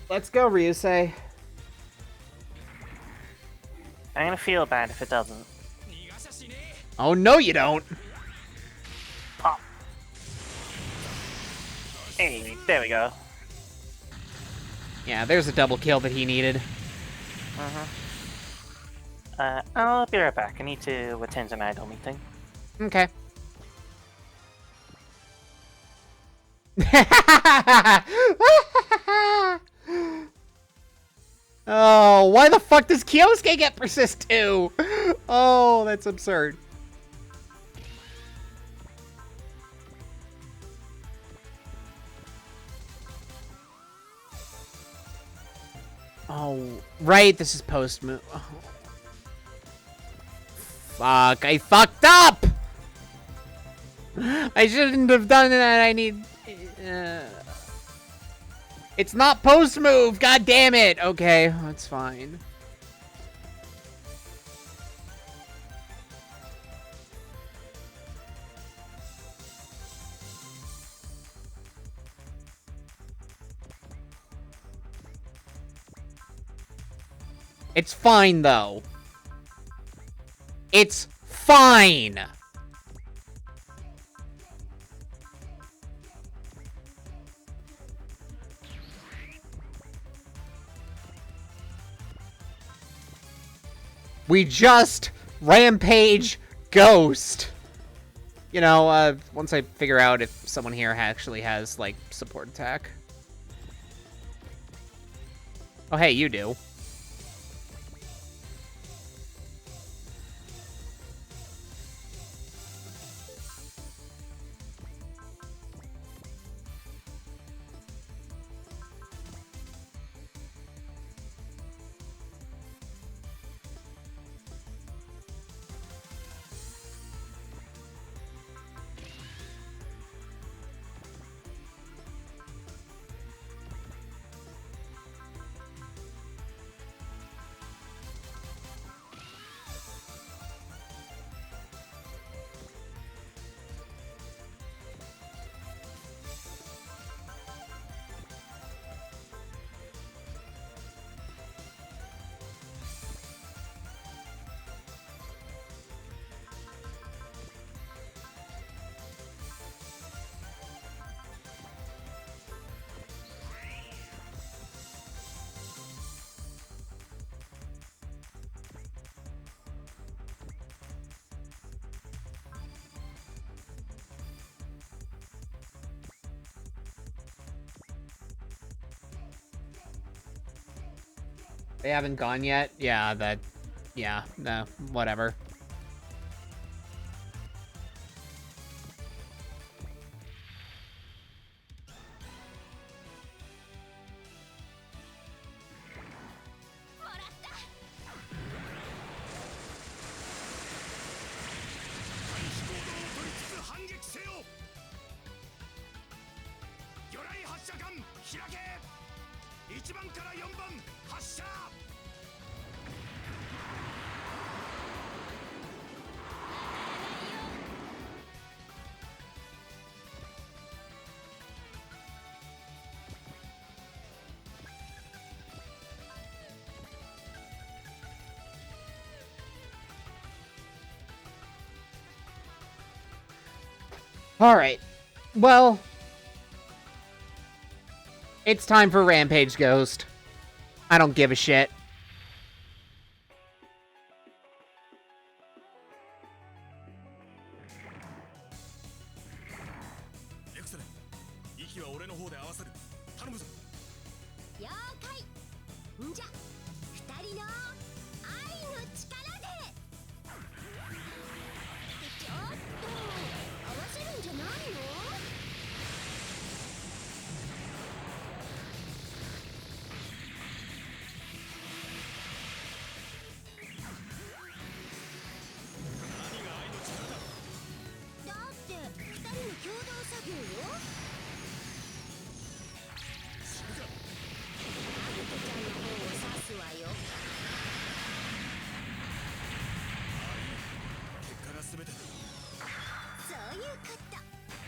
Let's go, Ryusei. I'm gonna feel bad if it doesn't. Oh, no, you don't. Pop. Hey, there we go. Yeah, there's a double kill that he needed. I'll be right back. I need to attend an idol meeting. Okay. Oh, why the fuck does Kyosuke get persist too? Oh, that's absurd. Oh, right, this is post move. Oh. Fuck, I fucked up! I shouldn't have done that, I need... It's not post move, god damn it! Okay, that's fine. It's fine, though. It's fine! We just rampage ghost. You know, once I figure out if someone here actually has, like, support attack. Oh, hey, you do. They haven't gone yet? Yeah, yeah, no, whatever. Alright. Well, it's time for Rampage Ghost. I don't give a shit.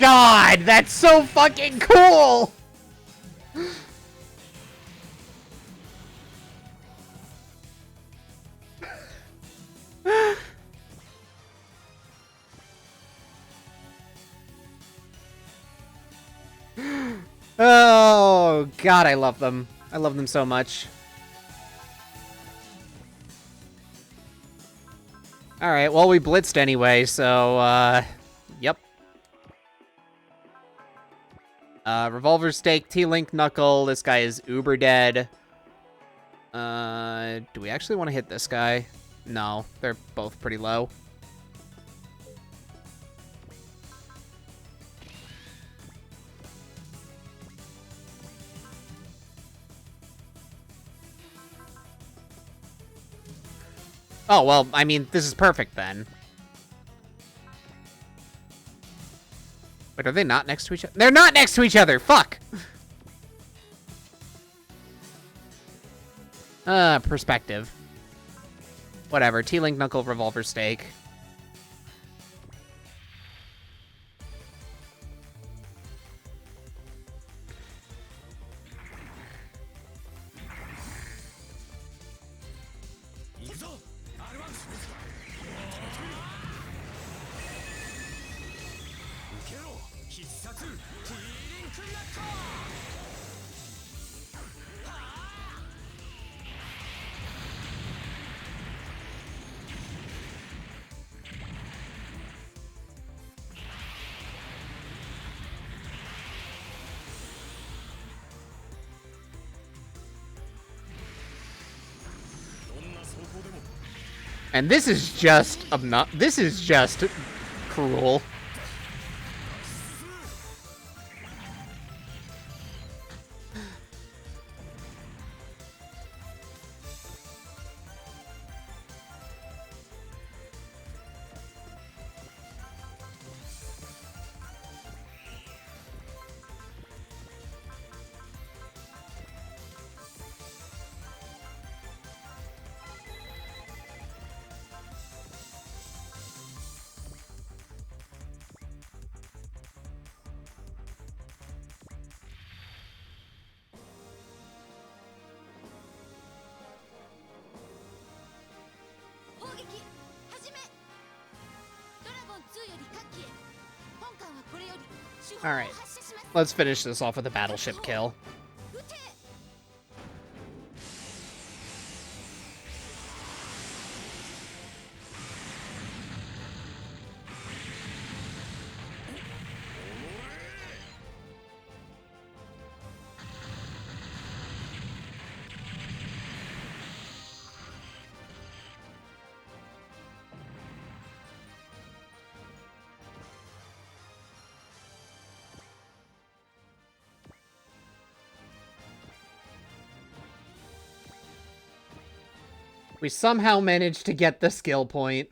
god, that's so fucking cool! Oh god, I love them. I love them so much. Alright, well, we blitzed anyway, so, yep. Revolver Stake, T-Link Knuckle, this guy is uber dead. Do we actually want to hit this guy? No, they're both pretty low. Oh, well, I mean, this is perfect then. Wait, are they not next to each other? They're not next to each other! Fuck! Perspective. Whatever. T-Link Knuckle Revolver Stake. And this is just this is just cruel. Alright, let's finish this off with a battleship kill. We somehow managed to get the skill point.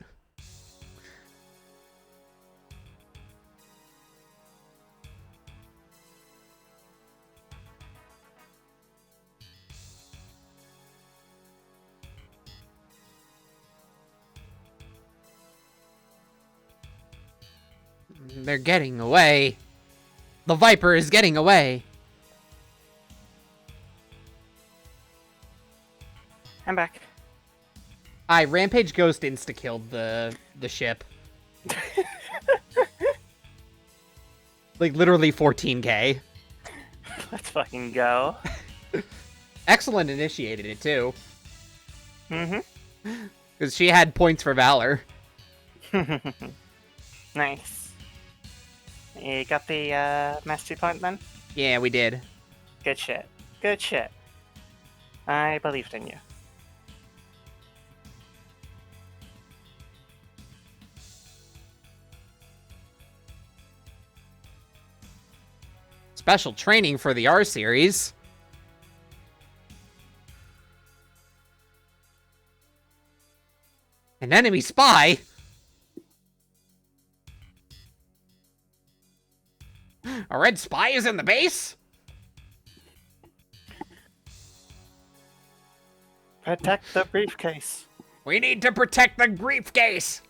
They're getting away. The Viper is getting away. I'm back. Rampage Ghost insta-killed the ship. Like, literally 14k. Let's fucking go. Excellent initiated it, too. Mm-hmm. Because she had points for Valor. Nice. You got the mastery point then? Yeah, we did. Good shit. Good shit. I believed in you. Special training for the R series. An enemy spy? A red spy is in the base? Protect the briefcase. We need to protect the briefcase.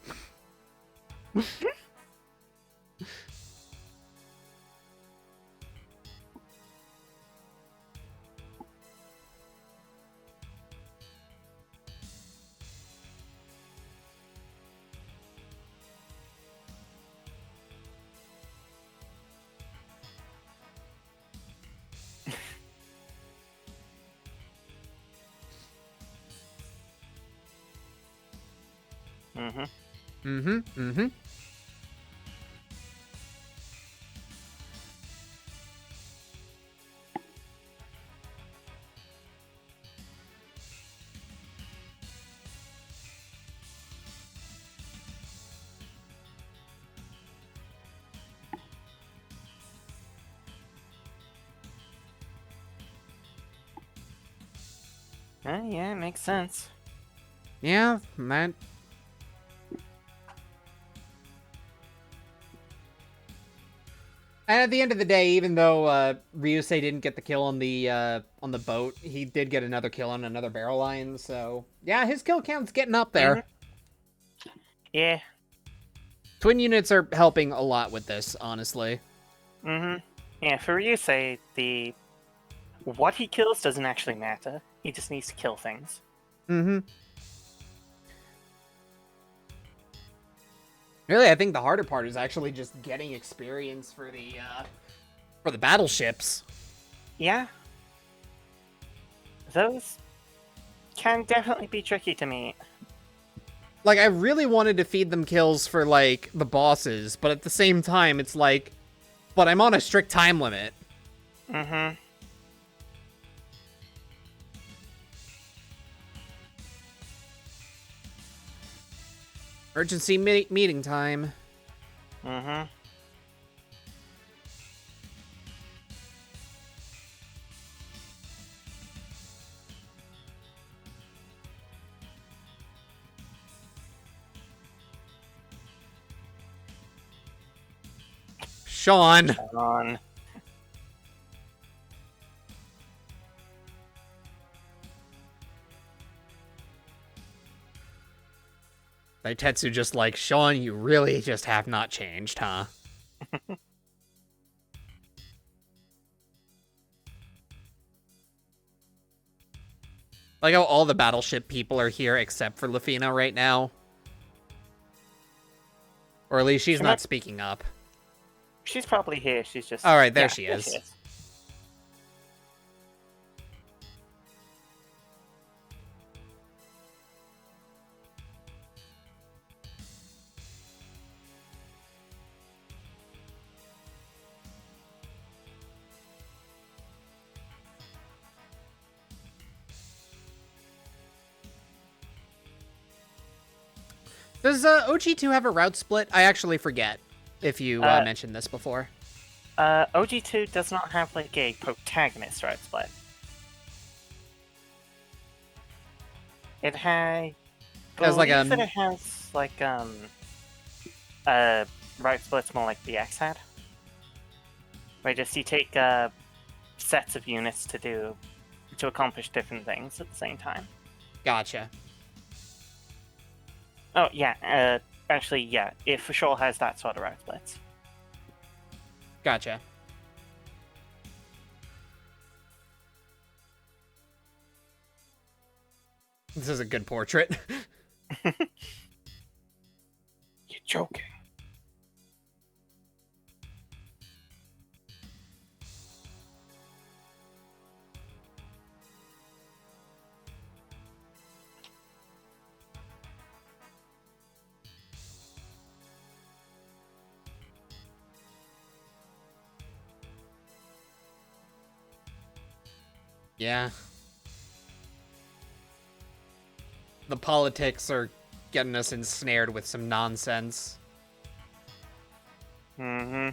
Mm-hmm. Mm-hmm. Mm-hmm. Yeah, it makes sense. Yeah, that... And at the end of the day, even though Ryusei didn't get the kill on the boat, he did get another kill on another barrel line, so... Yeah, his kill count's getting up there. Yeah. Twin units are helping a lot with this, honestly. Mm-hmm. Yeah, for Ryusei, what he kills doesn't actually matter. He just needs to kill things. Mm-hmm. Really, I think the harder part is actually just getting experience for the battleships. Yeah. Those can definitely be tricky to meet. Like, I really wanted to feed them kills for, like, the bosses, but at the same time, it's like, but I'm on a strict time limit. Mm-hmm. Urgency meeting time. Mm-hmm. Sean. On. Tetsu just like, Sean, you really just have not changed, huh? Like how all the battleship people are here except for Lafina right now. Or at least she's not speaking up. She's probably here. She's just... Alright, there yeah, she is. Does OG2 have a route split? I actually forget if you mentioned this before. OG2 does not have, like, a protagonist route split. It has... Has, like, that it has, like, route splits more like the X had. Where just you take, sets of units to accomplish different things at the same time. Gotcha. Oh, yeah, actually, yeah, it for sure has that sort of route splits. Gotcha. This is a good portrait. You're joking. Yeah. The politics are getting us ensnared with some nonsense. Mm-hmm.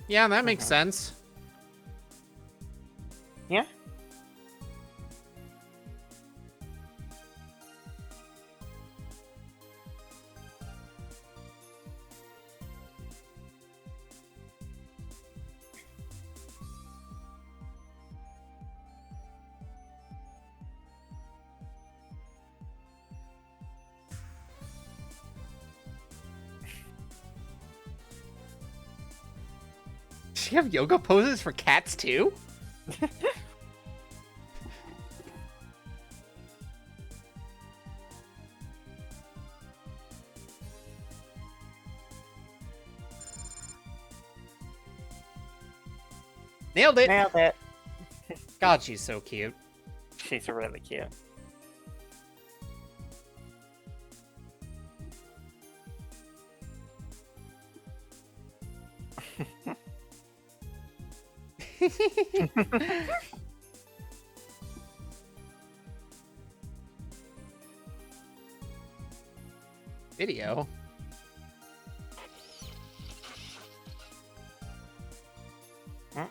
Yeah, that makes sense. Yeah. Does she have yoga poses for cats too? Nailed it! Nailed it. God, she's so cute. She's really cute. Video? Hmm?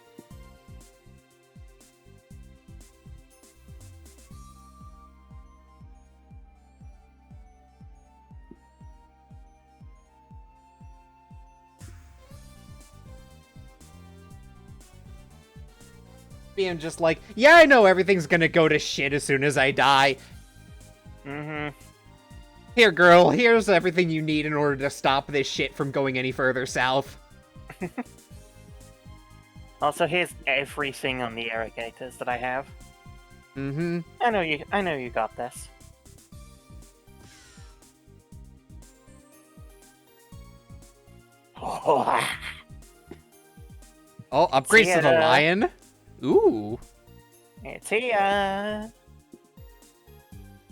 Being just like, yeah, I know everything's gonna go to shit as soon as I die. Mm-hmm. Here, girl, here's everything you need in order to stop this shit from going any further south. Also, here's everything on the irrigators that I have. Mm-hmm. I know you got this. Oh, Oh, upgrades to the Theater. lion? Ooh. it's here.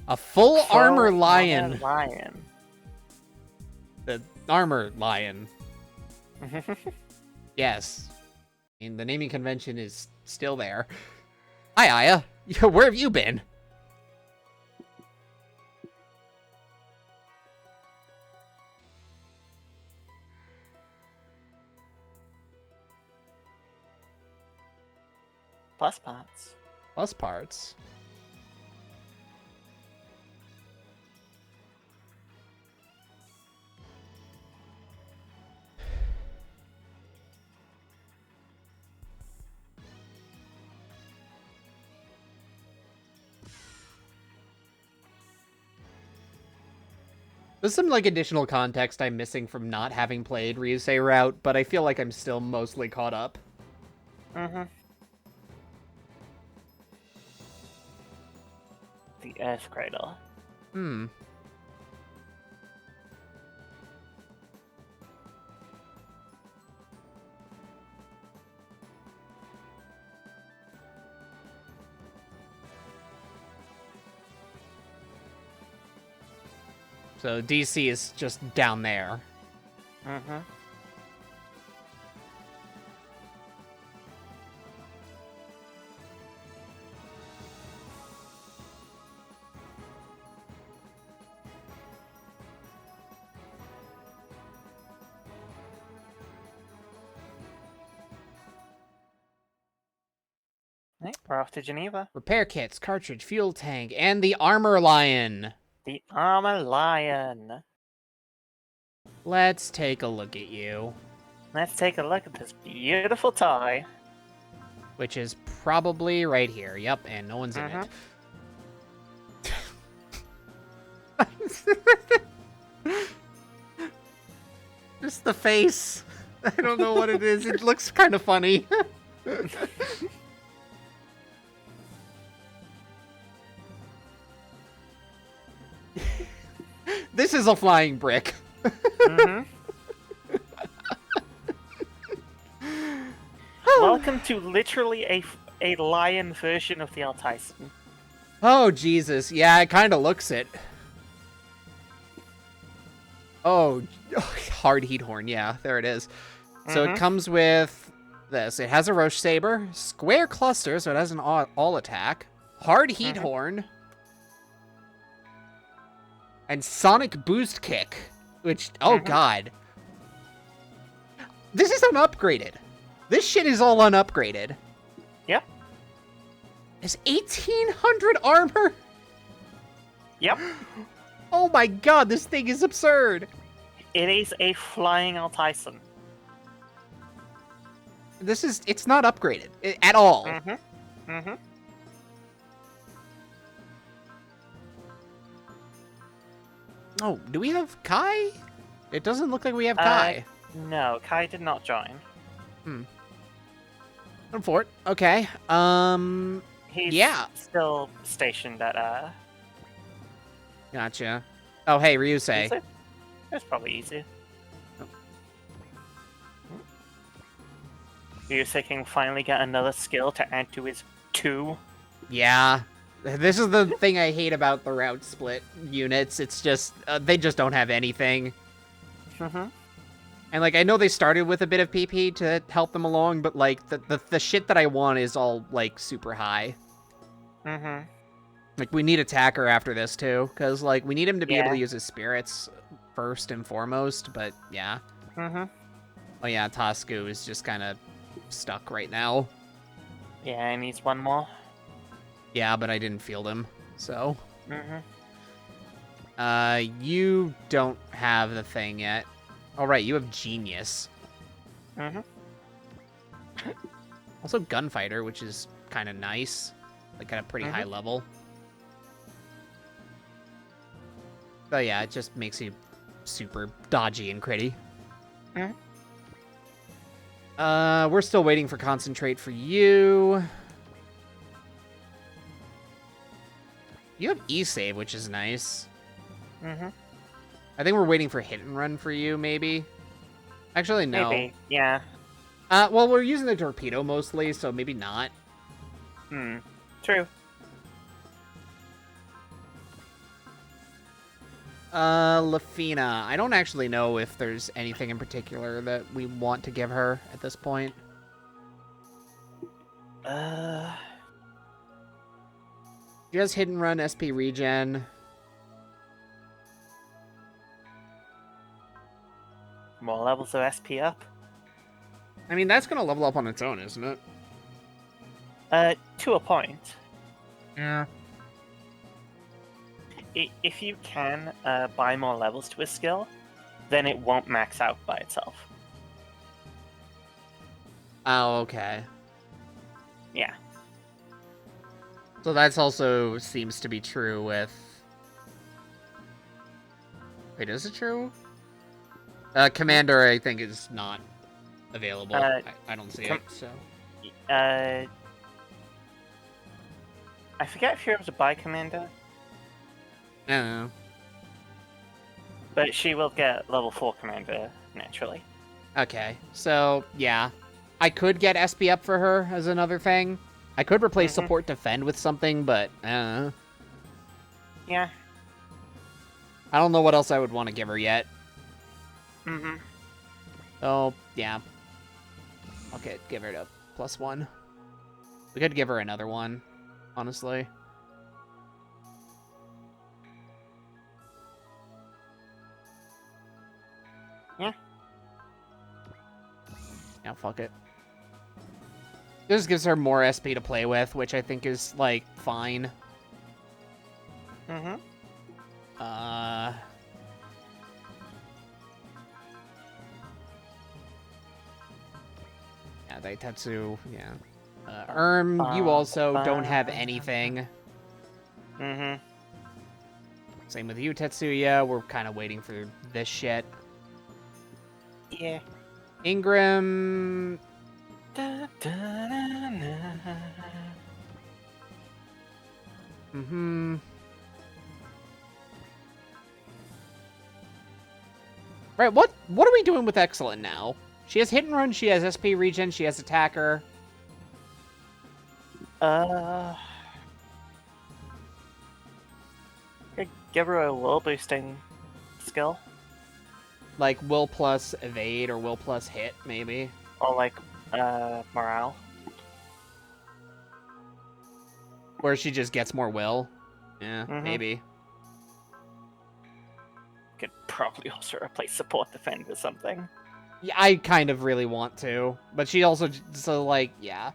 A full armor Full lion. armor lion. The armor lion. Yes. I mean, the naming convention is still there. Hi, Aya. Where have you been? Plus parts. Plus parts. There's some, like, additional context I'm missing from not having played Ryusei Route, but I feel like I'm still mostly caught up. Mm-hmm. The Earth Cradle. Hmm. So DC is just down there. Mm-hmm. Right, we're off to Geneva. Repair kits, cartridge, fuel tank, and the armor lion. The Armor Lion. Let's take a look at you. Let's take a look at this beautiful toy. Which is probably right here. Yep, and no one's in it. Just the face. I don't know what it is. It looks kind of funny. This is a flying brick. Mm-hmm. Welcome to literally a lion version of the Altyson. Oh, Jesus. Yeah, it kind of looks it. Oh, hard heat horn. Yeah, there it is. So it comes with this. It has a Roche Saber, square cluster, so it has an all attack, hard heat horn, and sonic boost kick, which, oh god. This is unupgraded. This shit is all unupgraded. Yep. It's 1800 armor? Yep. Oh my god, this thing is absurd. It is a flying Altyson. It's not upgraded at all. Mm-hmm. Mm-hmm. Oh, do we have Kai? It doesn't look like we have Kai. No, Kai did not join. Fort. Okay. He's Yeah. still stationed at Gotcha. Oh, hey, Ryusei. Ryusei? It's probably easy. Ryusei can finally get another skill to add to his 2. Yeah. This is the thing I hate about the route split units. It's just, they just don't have anything. Mm-hmm. And, like, I know they started with a bit of PP to help them along, but, like, the shit that I want is all, like, super high. Mm-hmm. Like, we need attacker after this, too, because, like, we need him to be able to Yeah. use his spirits first and foremost, but, yeah. Mm-hmm. Oh, yeah, Tosku is just kind of stuck right now. Yeah, he needs one more. Yeah, but I didn't field him, so... Mm-hmm. You don't have the thing yet. All right, you have Genius. Mm-hmm. Also Gunfighter, which is kind of nice. Like, at a pretty high level. But yeah, it just makes you super dodgy and critty. Mhm. We're still waiting for Concentrate for you. You have E-Save, which is nice. Mm-hmm. I think we're waiting for Hit and Run for you, maybe. Actually, no. Maybe. Yeah. Well, we're using the Torpedo mostly, so maybe not. True. Lafina. I don't actually know if there's anything in particular that we want to give her at this point. She has Hit and Run, SP Regen. More levels of SP up. I mean, that's gonna level up on its own, isn't it? To a point. Yeah. If you can buy more levels to a skill, then it won't max out by itself. Oh, okay. Yeah. So that's also seems to be true with... Wait, is it true? Commander, I think, is not available. I don't see it, so... I forget if you're able to buy Commander, I don't know. but she will get level 4 Commander, naturally. Okay, so, yeah. I could get SP up for her as another thing. I could replace Support Defend with something, but, I don't know. Yeah. I don't know what else I would want to give her yet. Mm-hmm. So, yeah. Okay, give her a +1. We could give her another one, honestly. Yeah. Yeah, fuck it. This gives her more SP to play with, which I think is, like, fine. Mm-hmm. Yeah, Daitetsu, yeah. You also don't have anything. Mm-hmm. Same with you, Tetsuya. We're kind of waiting for this shit. Yeah. Ingram... Da, da, na, na. Mm-hmm. Right, what are we doing with Excellent now? She has Hit and Run, she has SP Regen, she has Attacker. Could give her a will boosting skill, Like, Will plus Evade or Will plus Hit, maybe. or like morale. Where she just gets more Will. Yeah, maybe. Could probably also replace support defend with something. Yeah, I kind of really want to. But she also, so, like, yeah.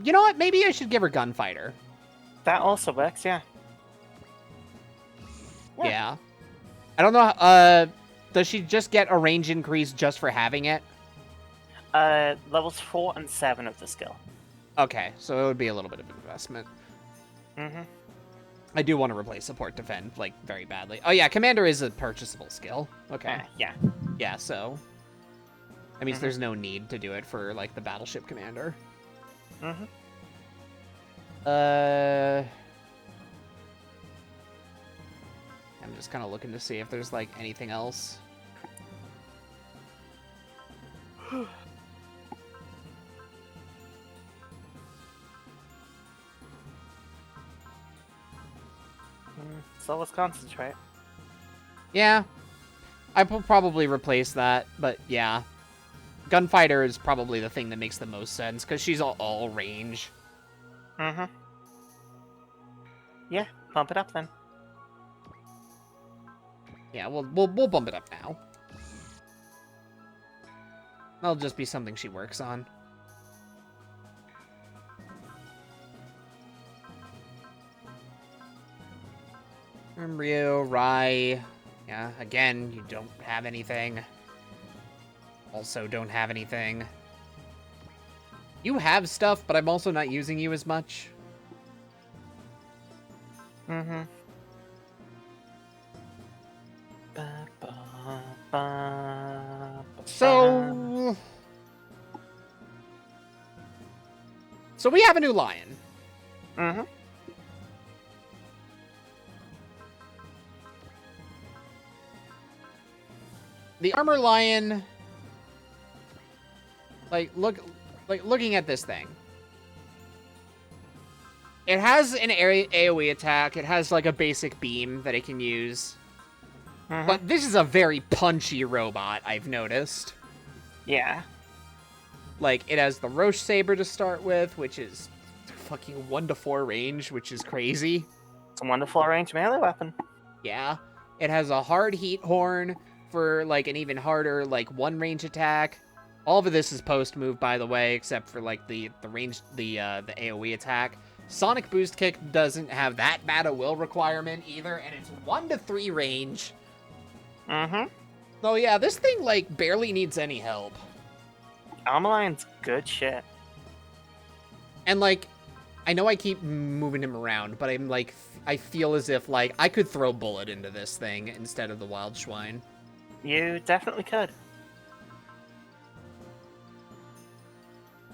You know what? Maybe I should give her Gunfighter. That also works, yeah. Yeah. I don't know, does she just get a range increase just for having it? Levels 4 and 7 of the skill. Okay, so it would be a little bit of investment. Mm-hmm. I do want to replace Support Defend, like, very badly. Oh, yeah, Commander is a purchasable skill. Okay. Yeah. Yeah, so... That means there's no need to do it for, like, the Battleship Commander. Mm-hmm. I'm just kind of looking to see if there's, like, anything else. So let's concentrate. Yeah. I will probably replace that, but yeah. Gunfighter is probably the thing that makes the most sense, because she's all range. Mm-hmm. Yeah, pump it up then. Yeah, we'll bump it up now. That'll just be something she works on. Rio, Rai. Yeah, again, you don't have anything. Also don't have anything. You have stuff, but I'm also not using you as much. Mm-hmm. So we have a new lion. Mm-hmm. The armor lion, looking at this thing. It has an AoE attack. It has like a basic beam that it can use. Mm-hmm. But this is a very punchy robot, I've noticed. Yeah. Like, it has the Roche Saber to start with, which is fucking 1-4 range, which is crazy. It's a wonderful range melee weapon. Yeah. It has a hard heat horn for, like, an even harder, like, 1 range attack. All of this is post-move, by the way, except for, like, the range, the AoE attack. Sonic Boost Kick doesn't have that bad a will requirement either, and it's 1-3 range. Mm-hmm. So yeah, this thing, like, barely needs any help. Armorline's good shit. And, like, I know I keep moving him around, but I'm, like, I feel as if, like, I could throw Bullet into this thing instead of the Wild Schwein. You definitely could.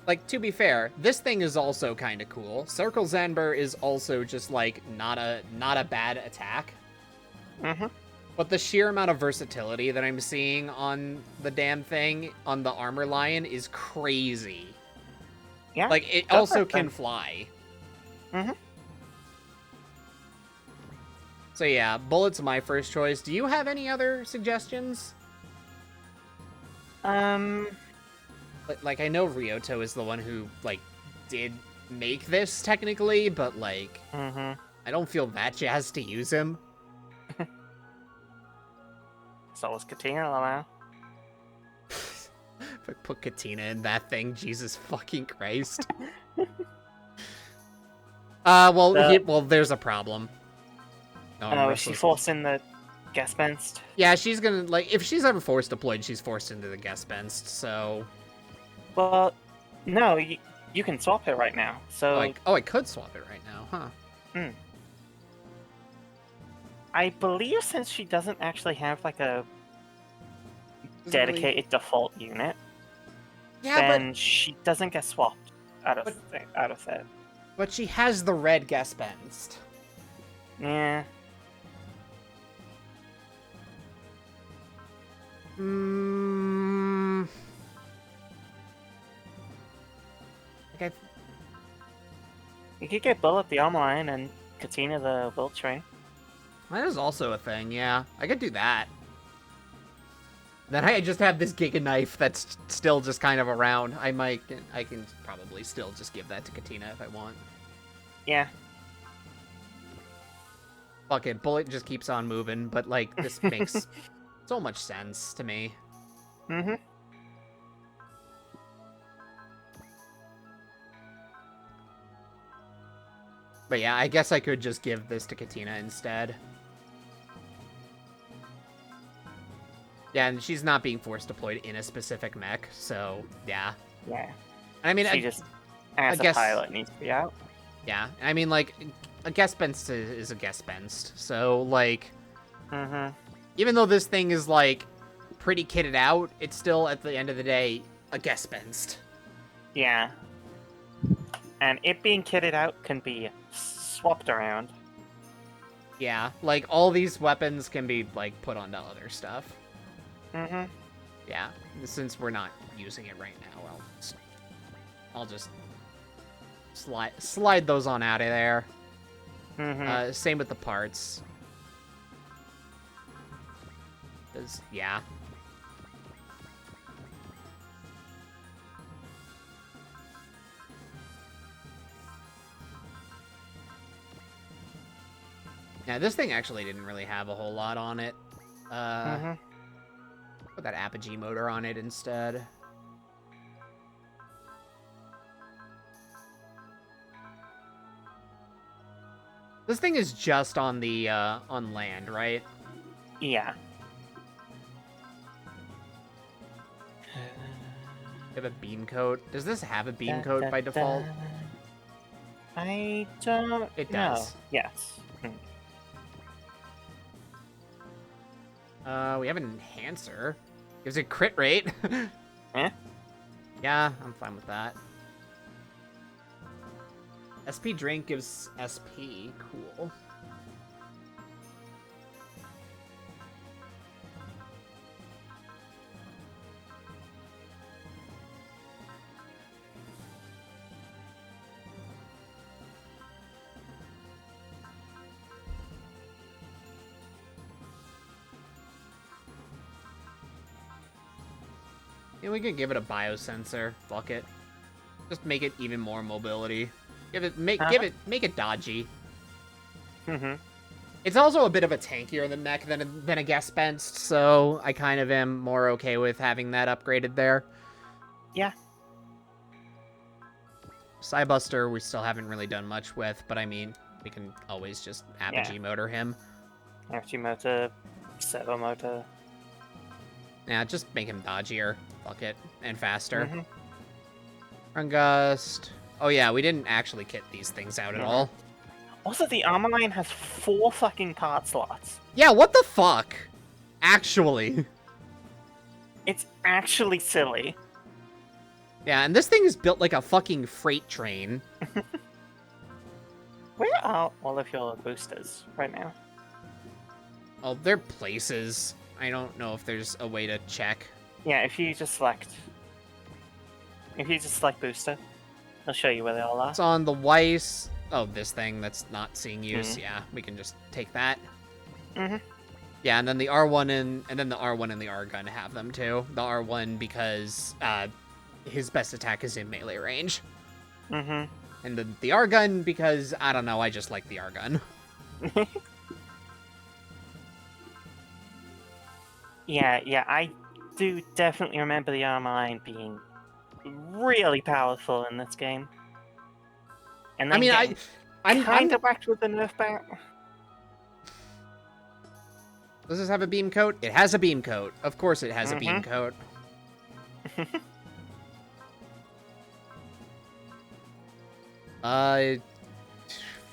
Like, to be fair, this thing is also kind of cool. Circle Zanber is also just, like, not a bad attack. Mm-hmm. But the sheer amount of versatility that I'm seeing on the damn thing, on the Armor Lion, is crazy. Yeah. Like, it go also for it, can then. fly. Mm-hmm. So yeah, Bullet's my first choice. Do you have any other suggestions? Like, I know Ryoto is the one who, like, did make this, technically, but, like, Mm-hmm. I don't feel that jazzed to use him. So was Katina now. If I put Katina in that thing, Jesus fucking Christ. Well, there's a problem. Oh, is she forced in the guest benched? Yeah, she's gonna, like, if she's ever force deployed, she's forced into the guest benched, so... Well, no, you can swap it right now, so... I could swap it right now, huh? Hmm. I believe since she doesn't actually have, like, a dedicated default unit, then she doesn't get swapped out of it. But she has the red guest benched. Yeah. Like, You could get Bullet the Online and Katina the Wiltshire. that is also a thing, yeah. I could do that. Then I just have this Giga Knife that's still just kind of around. I can probably still just give that to Katina if I want. Yeah. Fuck it, Bullet just keeps on moving, but, like, this makes so much sense to me. Mm-hmm. But yeah, I guess I could just give this to Katina instead. Yeah, and she's not being force deployed in a specific mech, so yeah. Yeah. I mean, She just, as a guess- pilot, needs to be out. yeah, I mean, like, a guest benched is a guest benched, so, like, Mm-hmm. even though this thing is, like, pretty kitted out, it's still, at the end of the day, a guest benched. Yeah. And it being kitted out can be swapped around. Yeah, like, all these weapons can be, like, put onto other stuff. Mm-hmm. Yeah, since we're not using it right now, I'll just slide those on out of there. Mm-hmm. Same with the parts. Yeah. Yeah, this thing actually didn't really have a whole lot on it. Put that apogee motor on it instead. This thing is just on the, on land, right? Yeah. You have a beam coat. Does this have a beam coat by default? I don't It know. does. Yes. We have an enhancer. Gives it crit rate. Eh? Yeah, I'm fine with that. SP drink gives SP. Cool. Yeah, we could give it a biosensor. Fuck it. Just make it even more mobility. Make it dodgy. It's also a bit of a tankier than mech than a guest benched, so I kind of am more okay with having that upgraded there. Yeah. Psybuster we still haven't really done much with, but I mean, we can always just apogee motor him. Apogee motor, servo motor. Yeah, just make him dodgier. Fuck it. And faster. Rungust. Oh yeah, we didn't actually kit these things out at all. Also, the armor line has 4 fucking card slots. Yeah, what the fuck? Actually. It's actually silly. Yeah, and this thing is built like a fucking freight train. Where are all of your boosters right now? Oh, they're places. I don't know if there's a way to check. Yeah, if you just select booster, I'll show you where they all are. It's on the Weiss. Oh, this thing that's not seeing use. Yeah, we can just take that. Yeah, and then the R1 and then the R1 and the R gun have them too. The R1 because his best attack is in melee range. And then the R gun because I don't know, I just like the R gun. Yeah, I do definitely remember the armor line being really powerful in this game. And then I'm kind of whacked with the nerf bat. Does this have a beam coat? It has a beam coat. Of course it has a beam coat.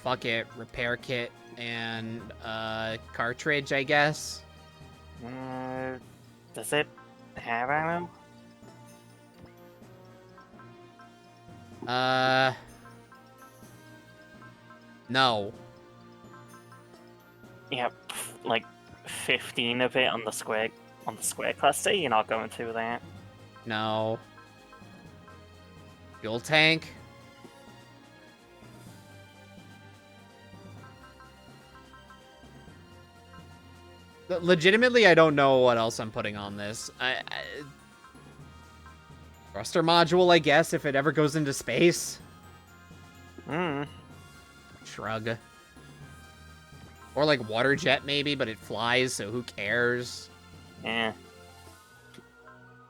Fuck it. Repair kit and cartridge, I guess. Does it have ammo? No. Yeah, like 15 of it on the square cluster. You're not going through that. No. Fuel tank. Legitimately, I don't know what else I'm putting on this. Thruster module, I guess, if it ever goes into space. Shrug. Or like water jet, maybe, but it flies, so who cares? Yeah.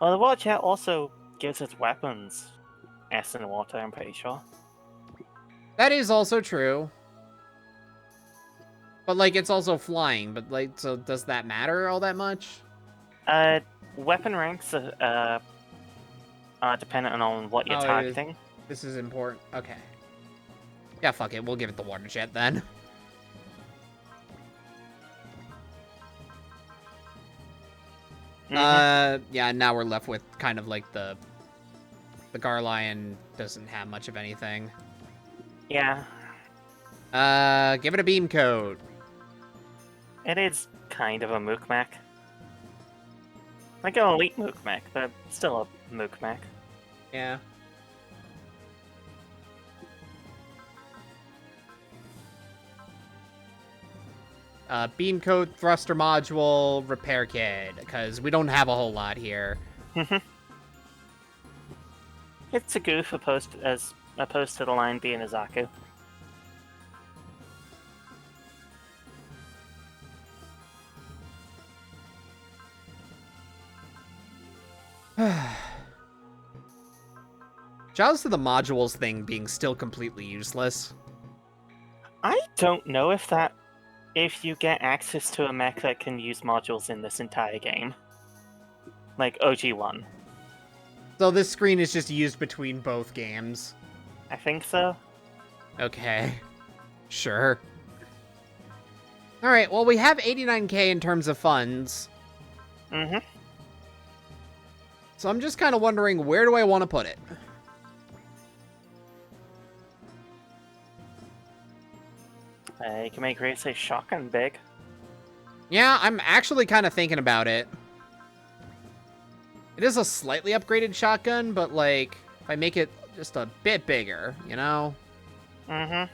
Well, the water jet also gives its weapons S in water, I'm pretty sure. That is also true. But, like, it's also flying, but, like, so does that matter all that much? Weapon ranks are dependent on what you're targeting. This is important. Okay. Yeah, fuck it. We'll give it the water jet then. Yeah, now we're left with kind of like the Garlion doesn't have much of anything. Yeah. Give it a beam coat. It is kind of a Mookmak. Like an elite Mookmak, but still a Mookmak. Yeah. Beam coat, thruster module, repair kit, because we don't have a whole lot here. It's a goof as opposed to the line being a Zaku. Shouts to the modules thing being still completely useless. I don't know if you get access to a mech that can use modules in this entire game. Like OG1. So this screen is just used between both games. I think so. Okay. Sure. Alright, well we have 89k in terms of funds. So I'm just kind of wondering, where do I want to put it? You can make Race shotgun big. Yeah, I'm actually kind of thinking about it. It is a slightly upgraded shotgun, but, like, if I make it just a bit bigger, you know? I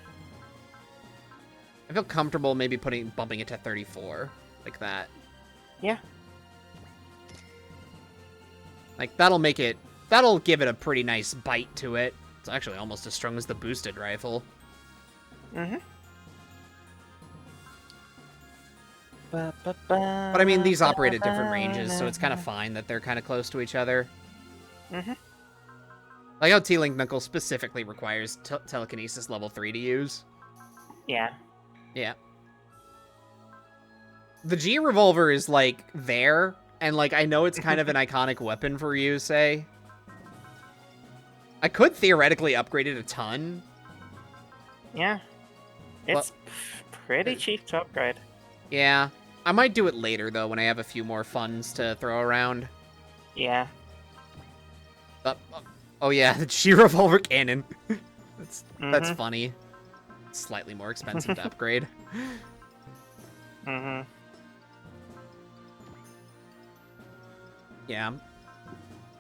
feel comfortable maybe bumping it to 34, like that. Yeah. Like, that'll give it a pretty nice bite to it. It's actually almost as strong as the boosted rifle. But I mean, these operate at different ranges, so it's kind of fine that they're kind of close to each other. Like how T-Link Knuckle specifically requires telekinesis level 3 to use. Yeah. Yeah. The G revolver is, like, there, and, like, I know it's kind of an iconic weapon for Yusei. I could theoretically upgrade it a ton. Yeah. It's pretty cheap to upgrade. Yeah. I might do it later, though, when I have a few more funds to throw around. Yeah. Oh yeah, the G revolver cannon. That's funny. It's slightly more expensive to upgrade. Yeah.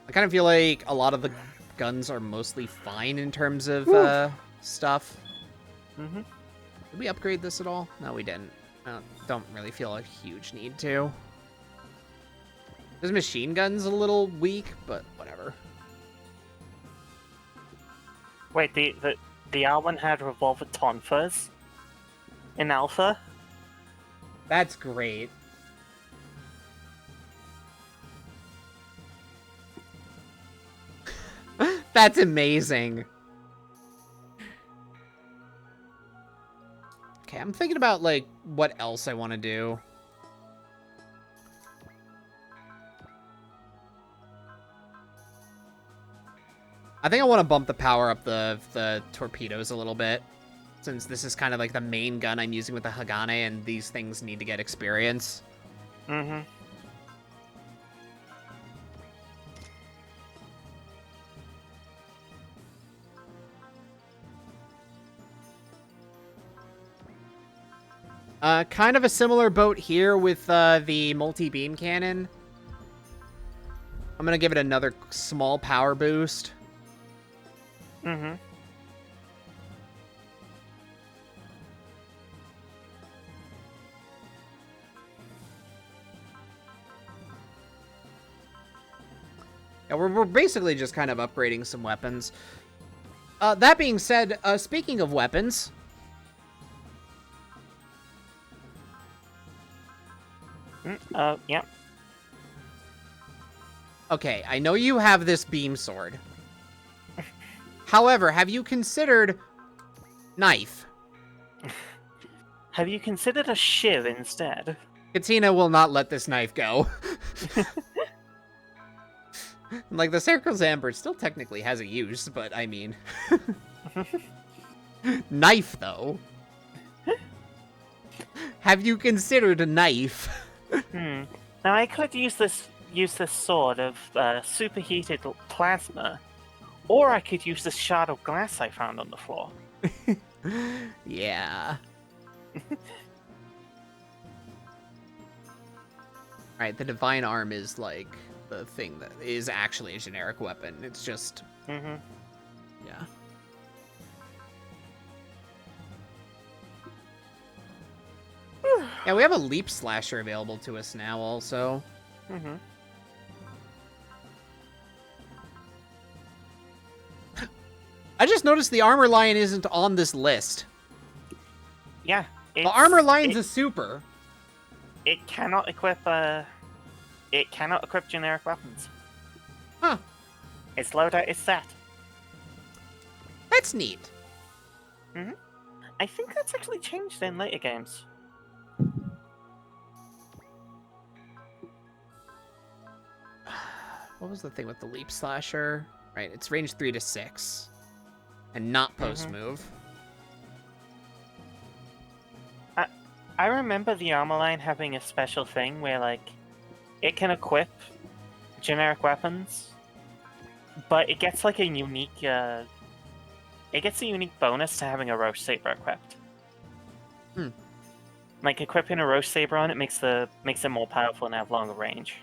I kind of feel like a lot of the guns are mostly fine in terms of stuff. Did we upgrade this at all? No, we didn't. I don't really feel a huge need to. This machine gun's a little weak, but whatever. Wait, the R1 had revolver tonfas in Alpha? That's great. That's amazing. Okay, I'm thinking about, like, what else I want to do. I think I want to bump the power up the torpedoes a little bit, since this is kind of like the main gun I'm using with the Hagane, and these things need to get experience. Kind of a similar boat here with the multi-beam cannon. I'm gonna give it another small power boost. Yeah, we're basically just kind of upgrading some weapons. That being said, speaking of weapons... Yeah. Okay, I know you have this beam sword. However, have you considered knife? Have you considered a shiv instead? Katina will not let this knife go. Like, the Circle's Amber still technically has a use, but I mean... Knife, though. Have you considered a knife? Now, I could use this sword of superheated plasma, or I could use this shard of glass I found on the floor. Yeah. Alright, the Divine Arm is, like, the thing that is actually a generic weapon. It's just... Yeah. Yeah, we have a leap slasher available to us now also. Mm-hmm. I just noticed the Armor Lion isn't on this list. Yeah. The Armor Lion's a super. It cannot equip generic weapons. Huh. Its loadout is set. That's neat. Mm-hmm. I think that's actually changed in later games. What was the thing with the leap slasher? Right, it's range 3 to 6. And not post move. I remember the armor line having a special thing where, like, it can equip generic weapons, but it gets, like, a unique, it gets a unique bonus to having a Roche Saber equipped. Like, equipping a Roche Saber on it makes it more powerful and have longer range.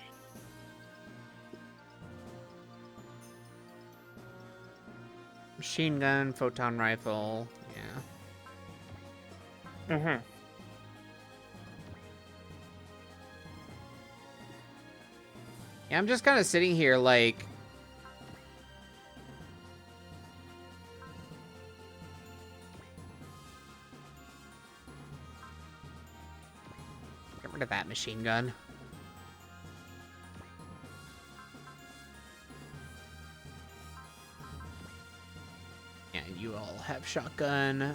Machine gun, photon rifle, yeah. Mm-hmm. Yeah, I'm just kind of sitting here like... Get rid of that machine gun. Yeah, you all have shotgun.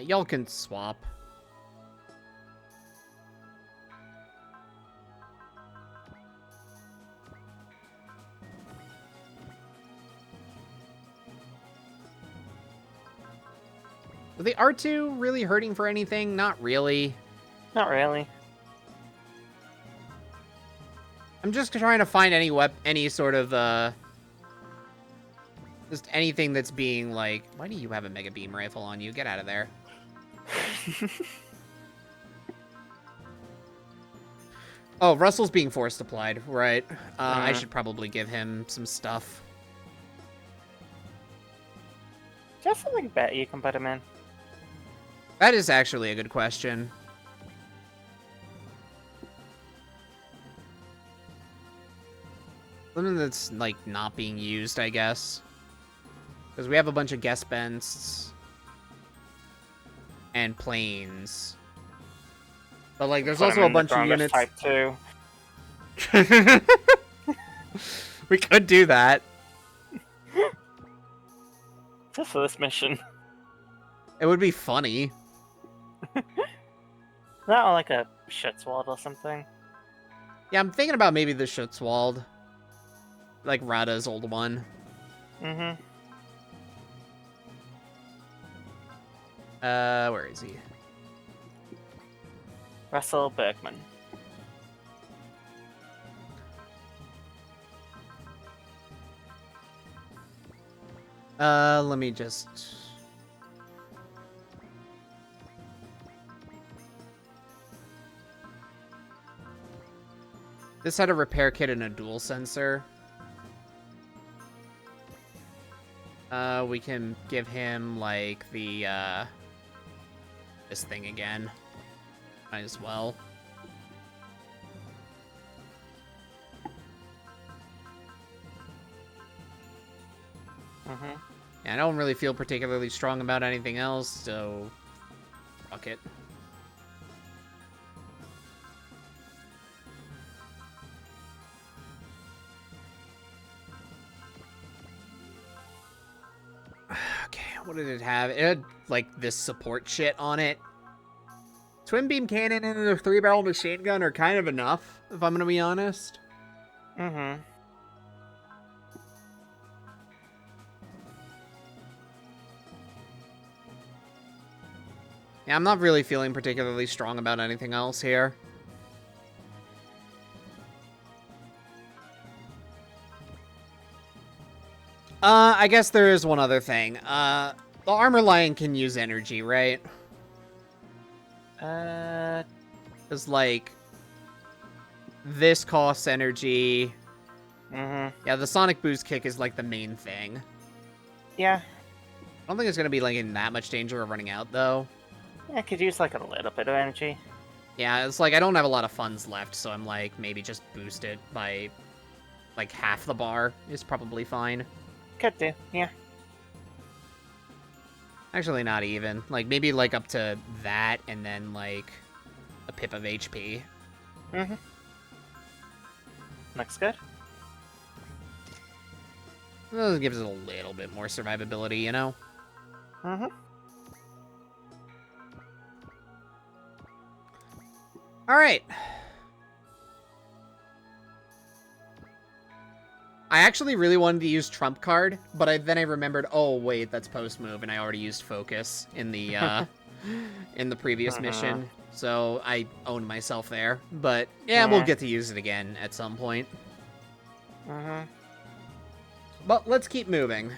Y'all can swap. Are the R2 really hurting for anything? Not really. Not really. I'm just trying to find any sort of, just anything that's being like... Why do you have a Mega Beam rifle on you? Get out of there. Oh, Russell's being force applied, right. I should probably give him some stuff. Just something better you can put him in. That is actually a good question. Something that's, like, not being used, I guess. Because we have a bunch of guest bests. And planes. But, like, there's also a bunch of units... Type 2. We could do that. Just for this mission. It would be funny. That or like a Schutzwald or something. Yeah, I'm thinking about maybe the Schutzwald. Like Rada's old one. Mm-hmm. Where is he? Russell Bergman. Let me just... This had a repair kit and a dual sensor. We can give him, like, the, this thing again. Might as well. Mm-hmm. Yeah, I don't really feel particularly strong about anything else, so... Fuck it. Okay, what did it have? It had, like, this support shit on it. Twin beam cannon and a 3-barrel machine gun are kind of enough, if I'm gonna be honest. Mm-hmm. Yeah, I'm not really feeling particularly strong about anything else here. I guess there is one other thing. The Armor Lion can use energy, right? Because, like, this costs energy. Mm-hmm. Yeah, the Sonic Boost kick is, like, the main thing. Yeah. I don't think it's gonna be like in that much danger of running out though. I could use like a little bit of energy. Yeah, it's like I don't have a lot of funds left, so I'm like maybe just boost it by like half the bar is probably fine. Could do, yeah. Actually, not even. Like maybe like up to that, and then like a pip of HP. Mm-hmm. Looks good. Well, it gives it a little bit more survivability, you know? Mm-hmm. Alright. I actually really wanted to use Trump Card, but then I remembered, oh wait, that's post move, and I already used Focus in the in the previous mission, so I owned myself there. But yeah, we'll get to use it again at some point. Mm-hmm. But let's keep moving.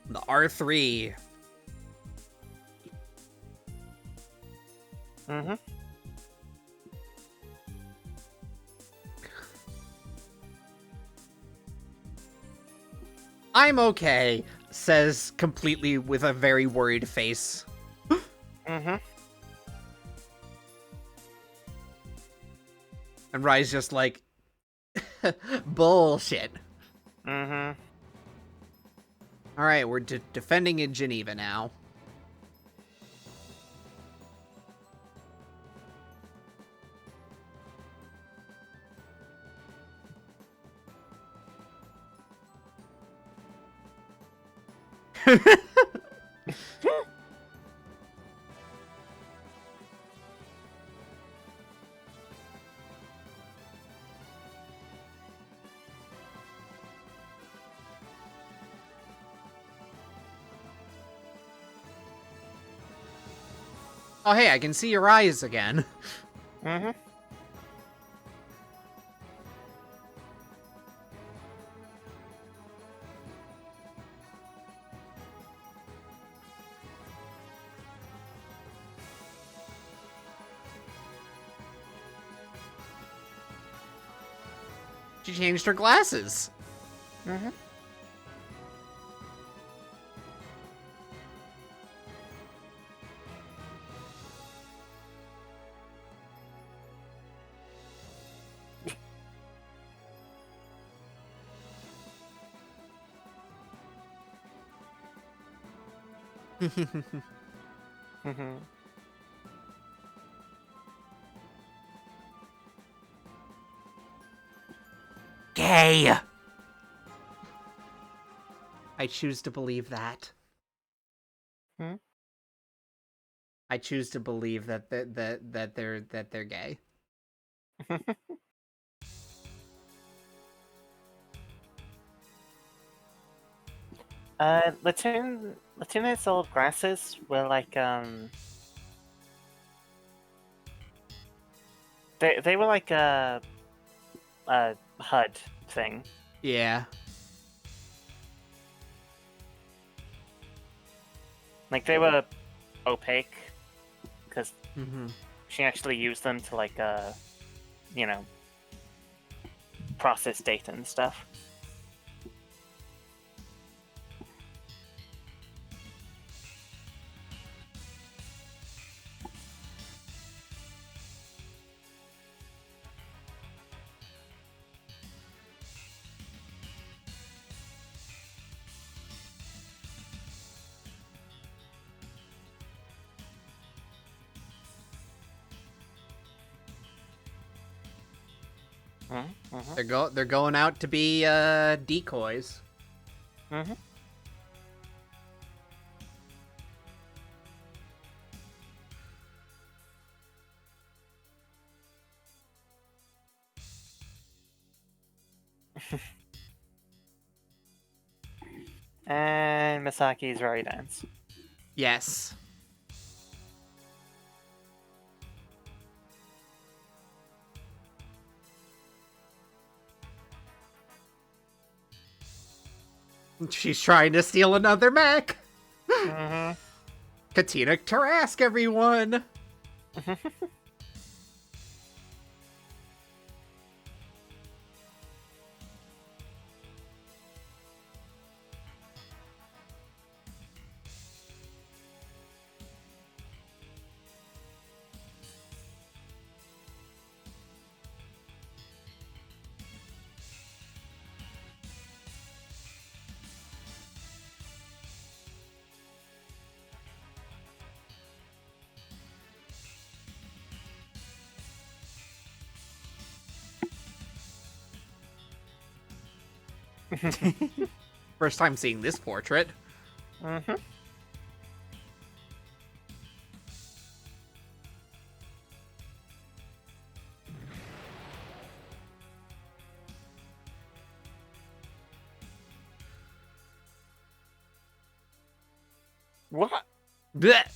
The R3. Mm-hmm. I'm okay, says completely with a very worried face. Mm-hmm. And Rai's just like, bullshit. Mm-hmm. Alright, we're defending in Geneva now. Oh, hey, I can see your eyes again. Mm-hmm. She changed her glasses. Mm-hmm. Mm-hmm. Gay! I choose to believe that. Hmm? I choose to believe that they're gay. Latina's old glasses were like they were like a HUD thing. Yeah. Like they were opaque because Mm-hmm. she actually used them to like you know, process data and stuff. Mm-hmm. They're going out to be decoys. Mm-hmm. And Misaki's Rari dance. Yes. She's trying to steal another mech. Mm-hmm. Katina Tarask, everyone! First time seeing this portrait. Mm-hmm. What? Blech.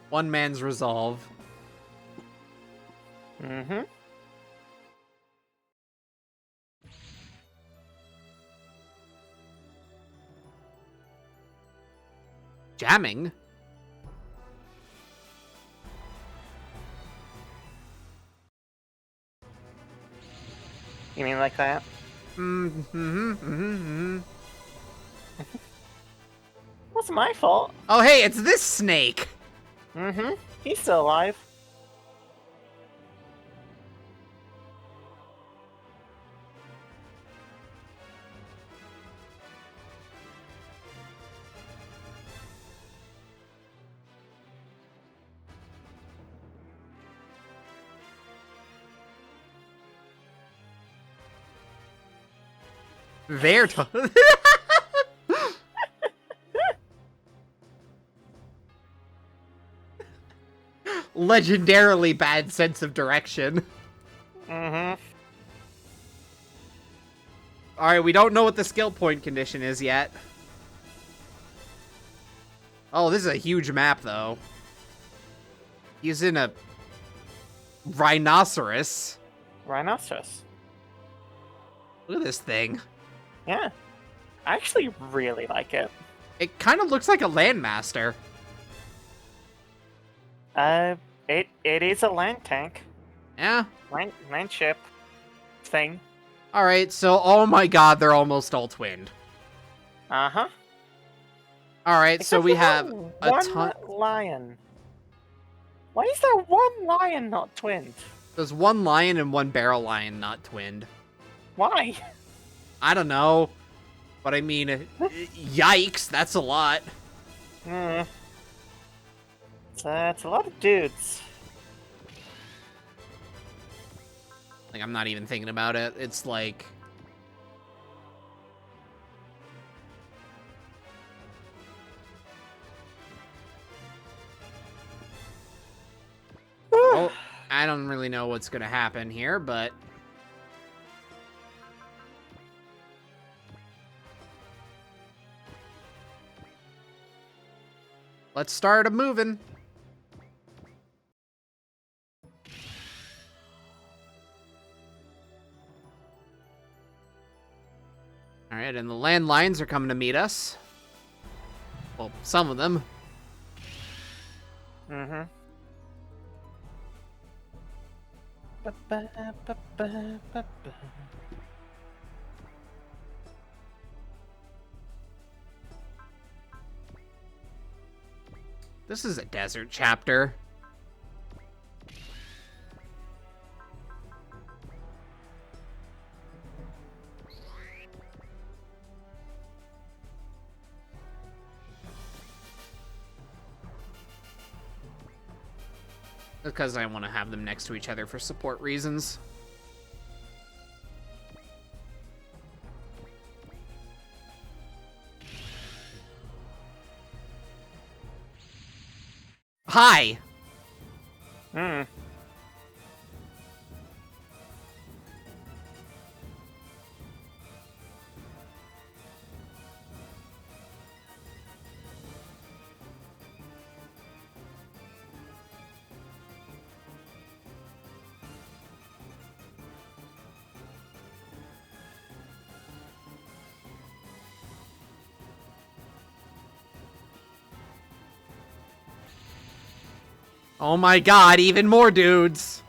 One man's resolve. Mm-hmm. Jamming? You mean like that? Wasn't my fault. Oh, hey, it's this snake! Mm-hmm. He's still alive. There. Legendarily bad sense of direction. Mm-hmm. Alright, we don't know what the skill point condition is yet. Oh, this is a huge map, though. He's in a... rhinoceros. Rhinoceros. Look at this thing. Yeah. I actually really like it. It kind of looks like a landmaster. It is a land tank. Yeah. Land ship thing. Alright, so, oh my god, they're almost all twinned. Uh-huh. Alright, so we have a one ton... lion. Why is there one lion not twinned? There's one lion and one barrel lion not twinned. Why? I don't know. But I mean, yikes, that's a lot. Hmm. It's a lot of dudes. Like, I'm not even thinking about it. It's like... Oh, I don't really know what's gonna happen here, but... let's start a-moving. Alright, and the landlines are coming to meet us. Well, some of them. Mm-hmm. This is a desert chapter. Because I want to have them next to each other for support reasons. Hi! Hmm. Oh my god, even more dudes!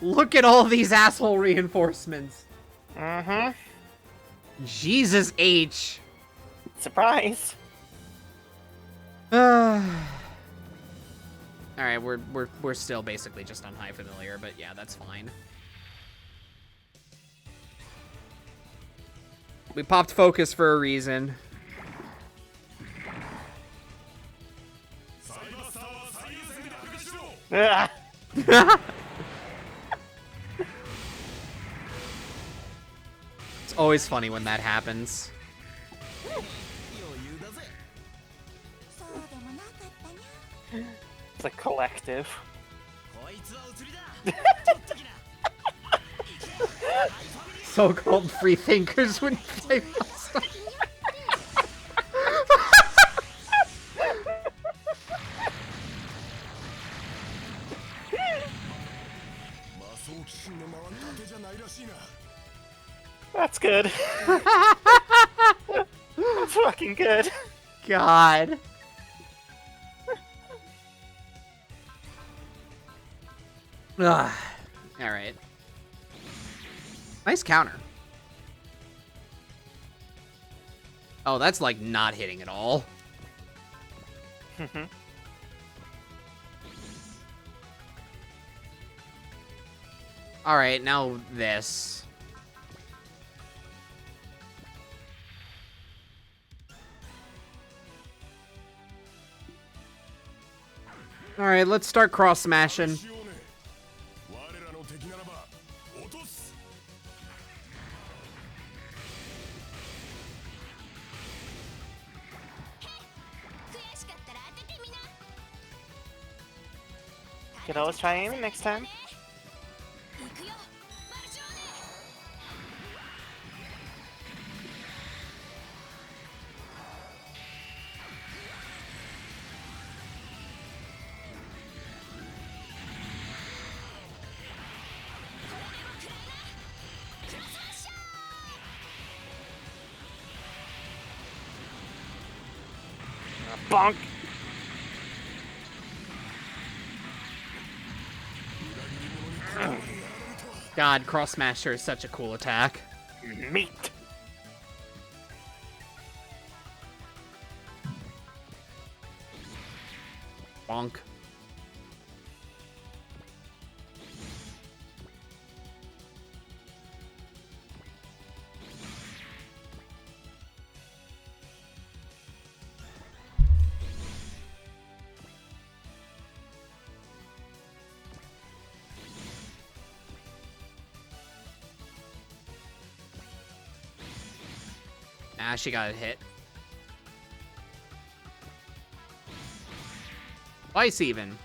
Look at all these asshole reinforcements. Mm-hmm. Jesus H. Surprise. Alright, we're still basically just on high familiar, but yeah, that's fine. We popped focus for a reason. Ah. It's always funny when that happens. 余裕だぜ。 そうでもなかったにゃ。 It's a collective. こいつはお釣りだ。ちょっときな。 So-called free thinkers would say stuff. 魔装機種の回るだけじゃないらしいな。 That's good. That's fucking good. God. Ugh. Alright. Nice counter. Oh, that's like not hitting at all. Alright, now this. Alright, let's start cross smashing. しようね。我らの敵ならば落とす。 悔しかったら当ててみな。 Could always try aiming next time. 行くよ。マルショーネ。 Bonk. God, cross smasher is such a cool attack. Meat. Bonk. Ah, she got a hit. Twice even.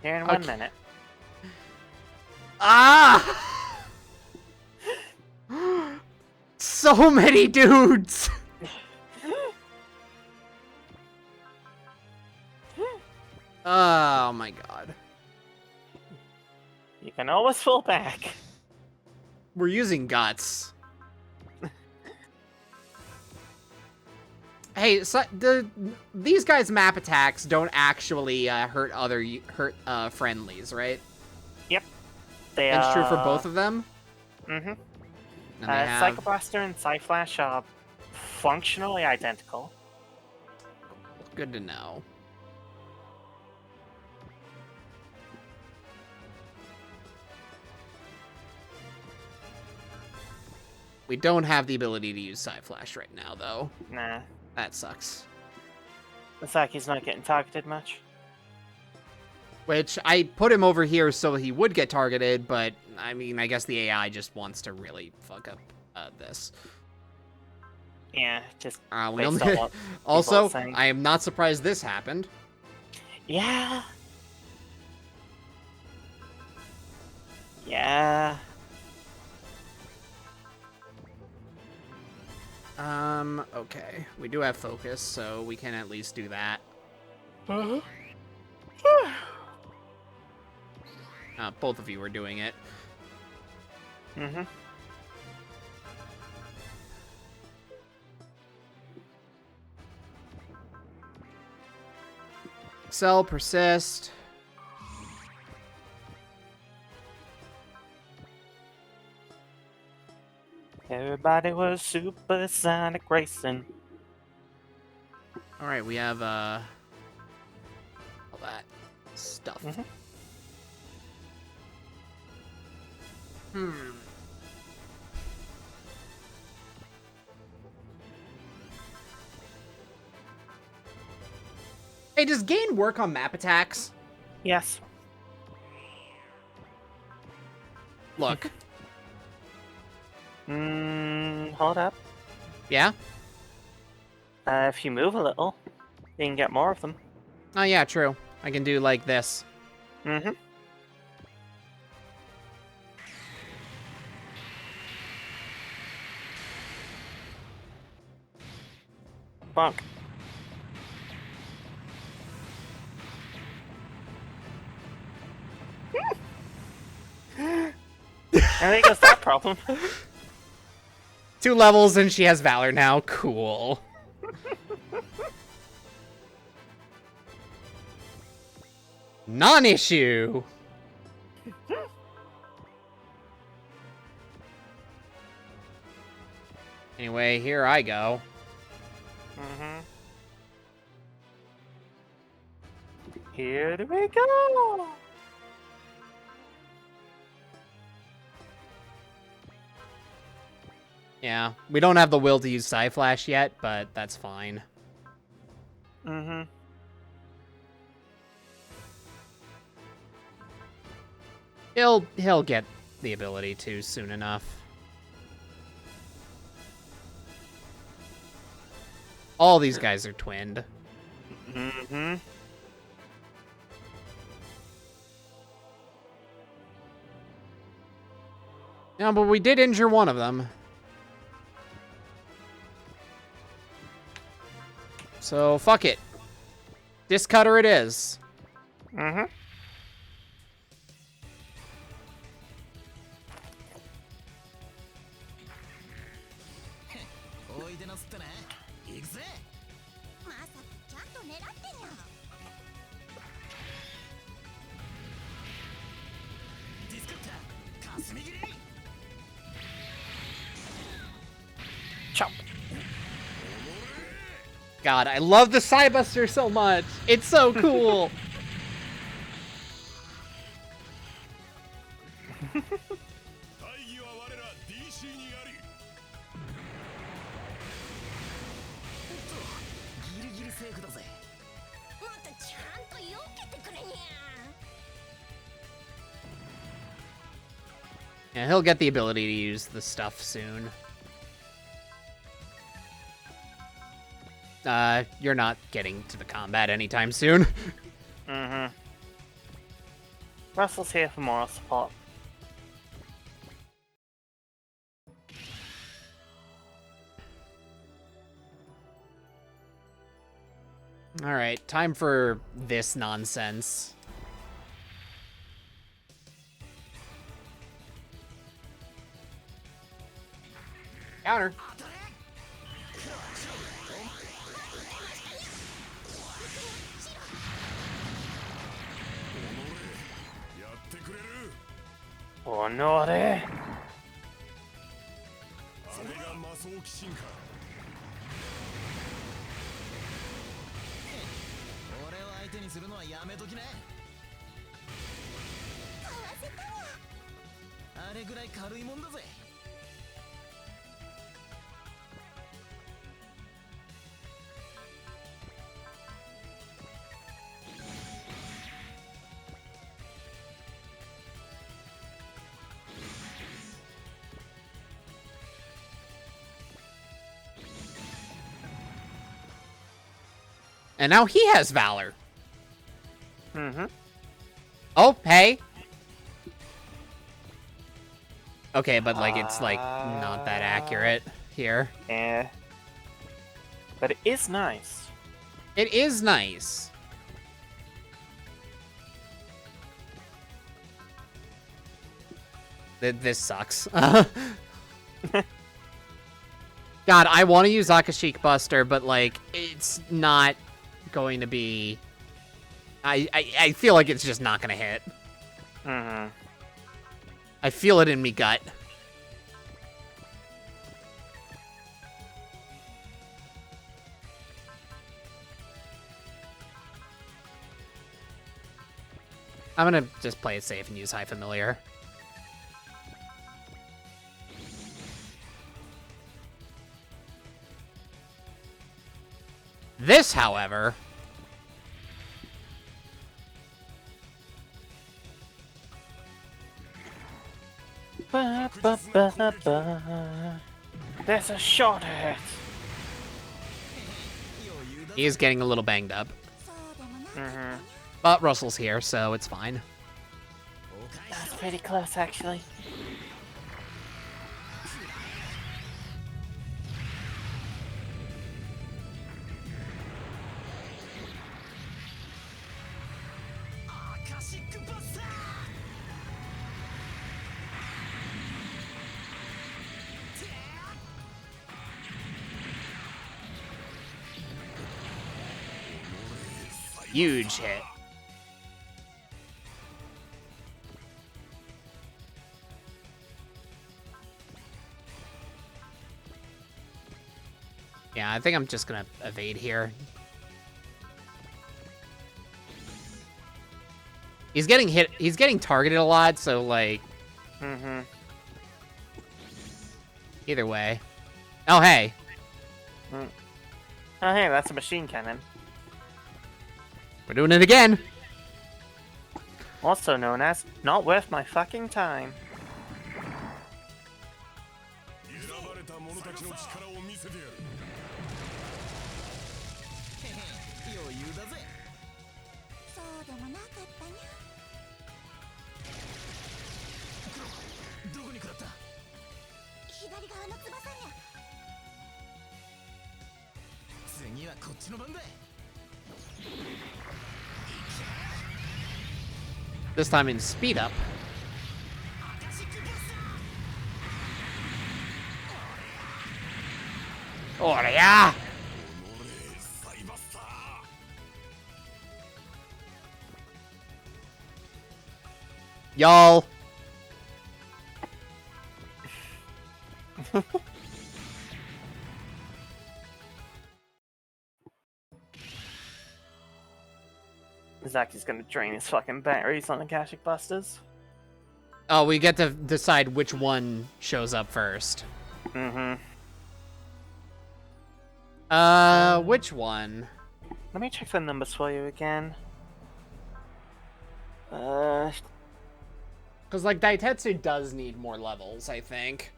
Here in 1 Okay. minute. Ah! So many dudes! Oh my god. You can always fall back. We're using guts. Hey, so these guys' map attacks don't actually hurt friendlies, right? Yep. They That's true for both of them? Mm-hmm. And they have... Psychoblaster and Psyflash are functionally identical. Good to know. We don't have the ability to use Psyflash right now, though. Nah. That sucks. Looks like he's not getting targeted much. Which, I put him over here so he would get targeted, but, I mean, I guess the AI just wants to really fuck up this. Yeah, just We based only... on what Also, people are saying. I am not surprised this happened. Yeah. Yeah. Okay. We do have focus, so we can at least do that. Both of you are doing it. Mm-hmm. Excel, persist. Everybody was supersonic racing. Alright, we have, all that stuff. Mm-hmm. Hey, does gain work on map attacks? Yes. Look. Hold up. Yeah? If you move a little, you can get more of them. Oh, yeah, true. I can do, like, this. Mm-hmm. Bonk. I think it's that problem. 2 levels and she has Valor now. Cool. Non-issue. Anyway, here I go. Mm-hmm. Here we go. Yeah, we don't have the will to use Psy-Flash yet, but that's fine. Mm-hmm. He'll get the ability to soon enough. All these guys are twinned. Mm-hmm. Yeah, but we did injure one of them. So, fuck it. Discutter it is. Mm-hmm. Chop. God, I love the Psybuster so much. It's so cool. Yeah, he'll get the ability to use the stuff soon. You're not getting to the combat anytime soon. Mm-hmm. Russell's here for moral support. Alright, time for this nonsense. Counter. Oh no, there. And now he has Valor. Mm-hmm. Oh, hey. Okay, but, like, it's, like, not that accurate here. Yeah. But it is nice. It is nice. This sucks. God, I want to use Akashic Buster, but, like, it's not going to be... I feel like it's just not going to hit. Mm-hmm. I feel it in me gut. I'm gonna just play it safe and use High Familiar. This, however... Ba, ba, ba, ba. There's a shot hit. He is getting a little banged up. Mm-hmm. But Russell's here, so it's fine. That's pretty close, actually. Huge hit. Yeah, I think I'm just gonna evade here. He's getting hit. He's getting targeted a lot, so, like... Mm-hmm. Either way. Oh, hey. Mm. Oh, hey, that's a machine cannon. We're doing it again. Also known as not worth my fucking time. This time in speed up. Oh, yeah. Y'all. Zaki's gonna drain his fucking batteries on the Akashic Busters. Oh, we get to decide which one shows up first. Mm-hmm. Which one? Let me check the numbers for you again. Because, like, Daitetsu does need more levels, I think.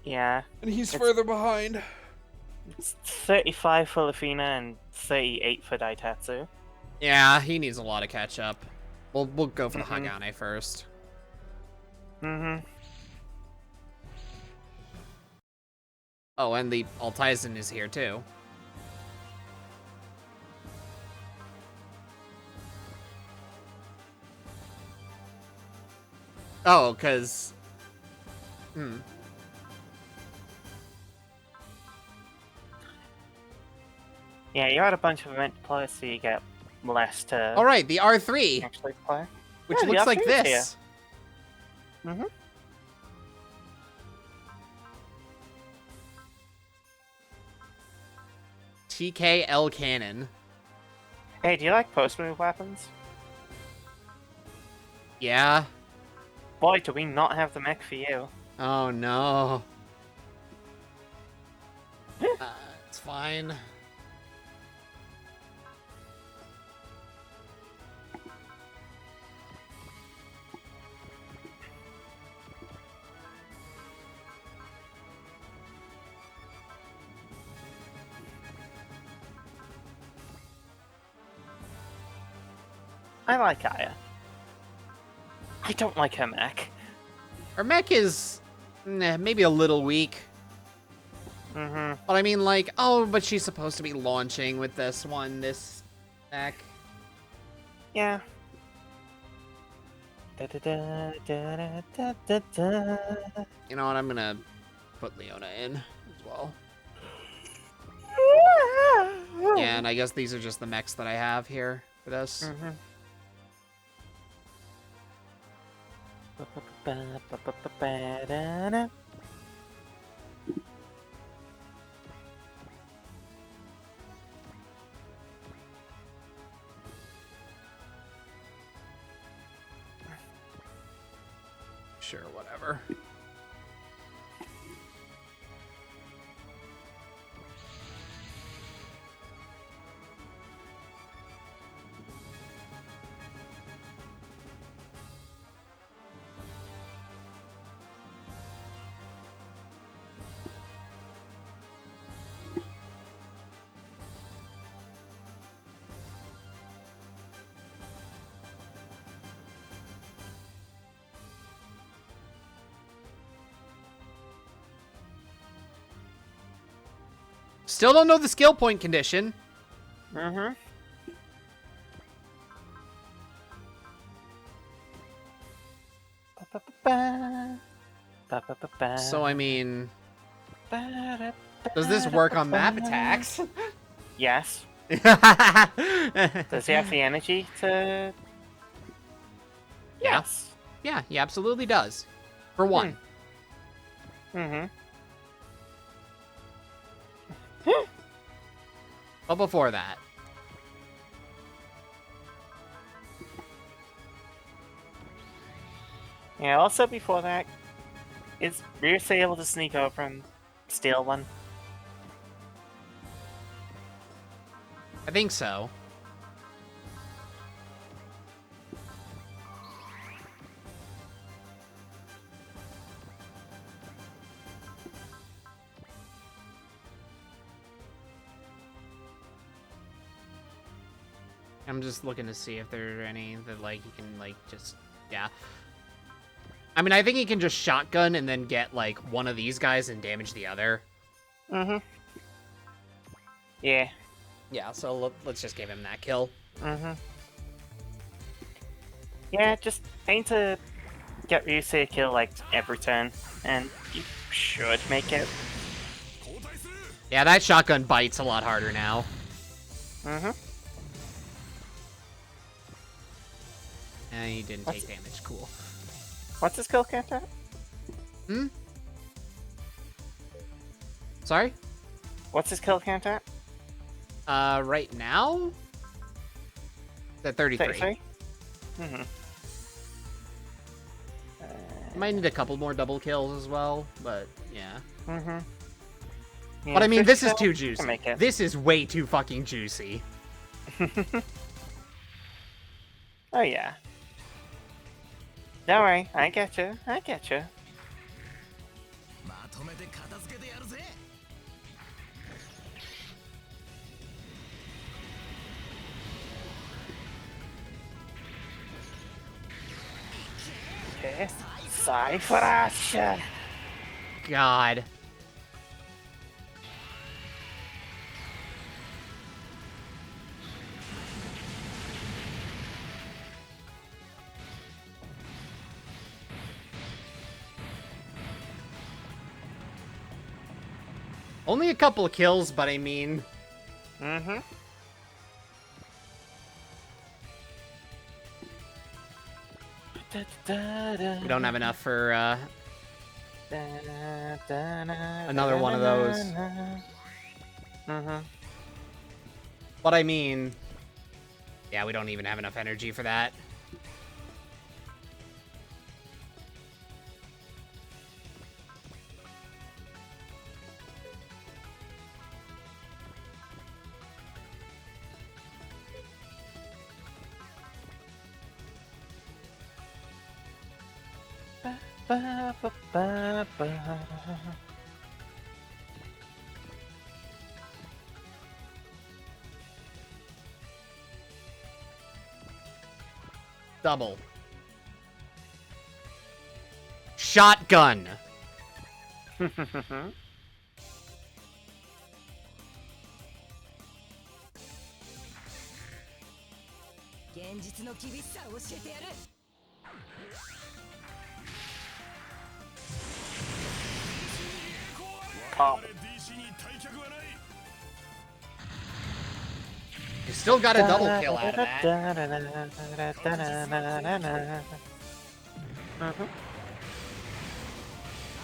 Yeah. And he's further behind. It's 35 for Lufina and 38 for Daitetsu. Yeah, he needs a lot of catch up. We'll go for the Hagane first. Mm-hmm. Oh, and the Altizen is here too. Oh, because... Yeah, you had a bunch of event players, so you get less to All right, the R3, actually play. which Yeah, the looks like R3 is this. here. Mm-hmm. TKL Cannon. Hey, do you like post-move weapons? Yeah. Boy, do we not have the mech for you. Oh, no. It's fine. I like Aya. I don't like her mech. Her mech is maybe a little weak. Mm-hmm. But I mean, like, oh, but she's supposed to be launching with this mech. Yeah. Da, da, da, da, da, da, da. You know what? I'm gonna put Leona in as well. Yeah, and I guess these are just the mechs that I have here for this. Mm-hmm. Sure, whatever. Still don't know the skill point condition. Mm-hmm. So, I mean, does this work on map attacks? Yes. Does he have the energy to... Yes. Yeah, he absolutely does. For one. Mm-hmm. But before that. Yeah, also before that, is Ryusei able to sneak over and steal one? I think so. I'm just looking to see if there are any that, like, he can, like, just... Yeah. I mean, I think he can just shotgun and then get, like, one of these guys and damage the other. Mm-hmm. Yeah. Yeah, so let's just give him that kill. Mm-hmm. Yeah, just aim to get Ryusei a kill, like, every turn, and you should make it. Yeah, that shotgun bites a lot harder now. Mm-hmm. And he didn't take damage. Cool. What's his kill count at? Hmm? Sorry? What's his kill count at? Right now? At 33. 33? Mm-hmm. Might need a couple more double kills as well, but yeah. Mm-hmm. Yeah, But I mean, this is 50 too kills to juicy. make it. This is way too fucking juicy. Oh yeah. Don't worry, I get you. I get you. まとめて片付けてやるぜ。Okay. Cypher-Ash! God. Only a couple of kills, but I mean... Mm-hmm. We don't have enough for, another one of those. Mm-hmm. But I mean... Yeah, we don't even have enough energy for that. Double. Shotgun. 現実の厳しさを教えてやる。Oh. You still got a double kill out of that. Mhm.